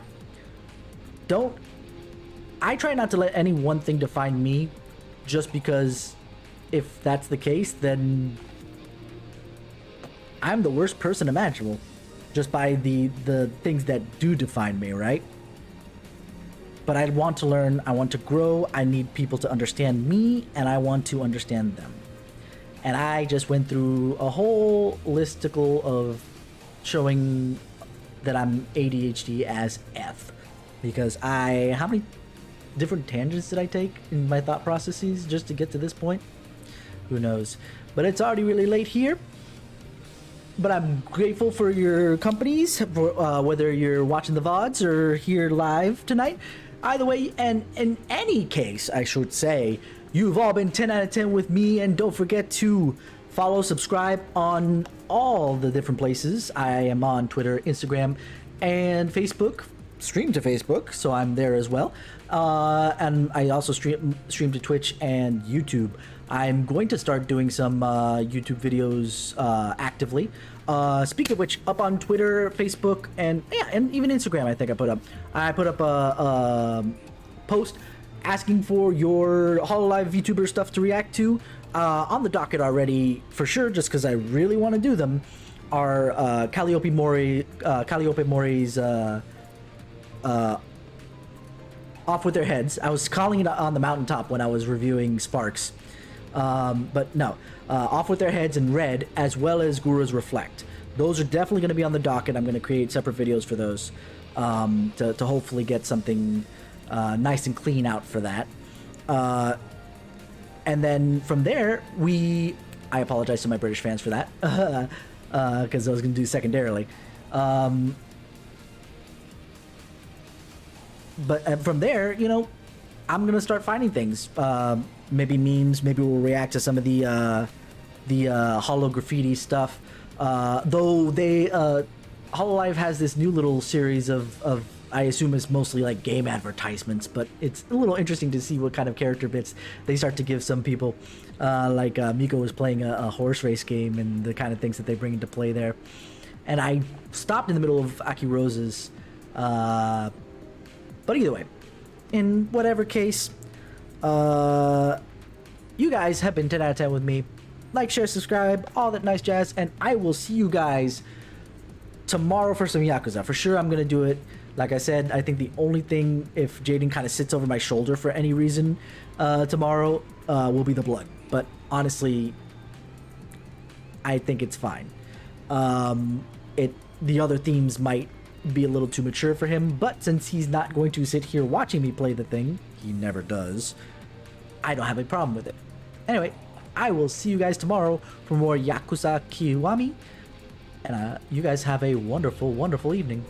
I try not to let any one thing define me, just because if that's the case, then I'm the worst person imaginable, just by the things that do define me, right? But I want to learn, I want to grow, I need people to understand me, and I want to understand them. And I just went through a whole listicle of showing that I'm ADHD as F. Because how many different tangents did I take in my thought processes just to get to this point? Who knows? But it's already really late here. But I'm grateful for your companies, for, whether you're watching the VODs or here live tonight. Either way, and in any case, I should say, you've all been 10 out of 10 with me, and don't forget to follow, subscribe on all the different places. I am on Twitter, Instagram, and Facebook. Stream to Facebook, so I'm there as well. And I also stream to Twitch and YouTube. I'm going to start doing some YouTube videos actively. Speaking of which, up on Twitter, Facebook, and even Instagram, I think I put up a post asking for your HoloLive VTuber stuff to react to. On the docket already, for sure, just because I really want to do them, are Calliope Mori's Off With Their Heads. I was calling it On the Mountaintop when I was reviewing Sparks. But no, Off With Their Heads and Red, as well as Guru's Reflect. Those are definitely going to be on the docket. I'm going to create separate videos for those to hopefully get something nice and clean out for that. And then from there, I apologize to my British fans for that, because I was going to do secondarily. But from there, I'm going to start finding things. Maybe memes, maybe we'll react to some of the holo graffiti stuff. Though HoloLive has this new little series of I assume it's mostly like game advertisements, but it's a little interesting to see what kind of character bits they start to give some people. Like Miko was playing a horse race game, and the kind of things that they bring into play there. And I stopped in the middle of Aki Rose's. But either way, in whatever case, you guys have been 10 out of 10 with me. Like, share, subscribe, all that nice jazz, and I will see you guys tomorrow for some Yakuza. For sure, I'm going to do it Like I said, I think the only thing, if Jaden kind of sits over my shoulder for any reason tomorrow, will be the blood. But honestly, I think it's fine. The other themes might be a little too mature for him, but since he's not going to sit here watching me play the thing, he never does, I don't have a problem with it. Anyway, I will see you guys tomorrow for more Yakuza Kiwami, and you guys have a wonderful, wonderful evening.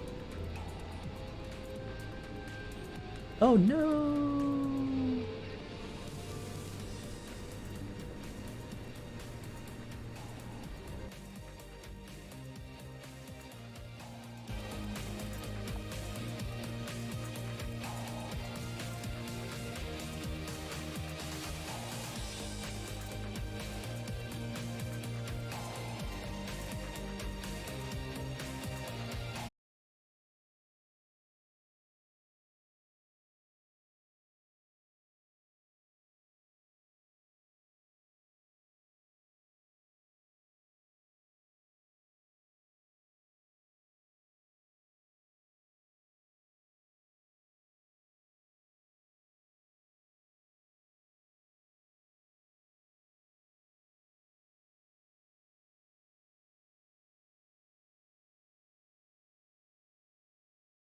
Oh no!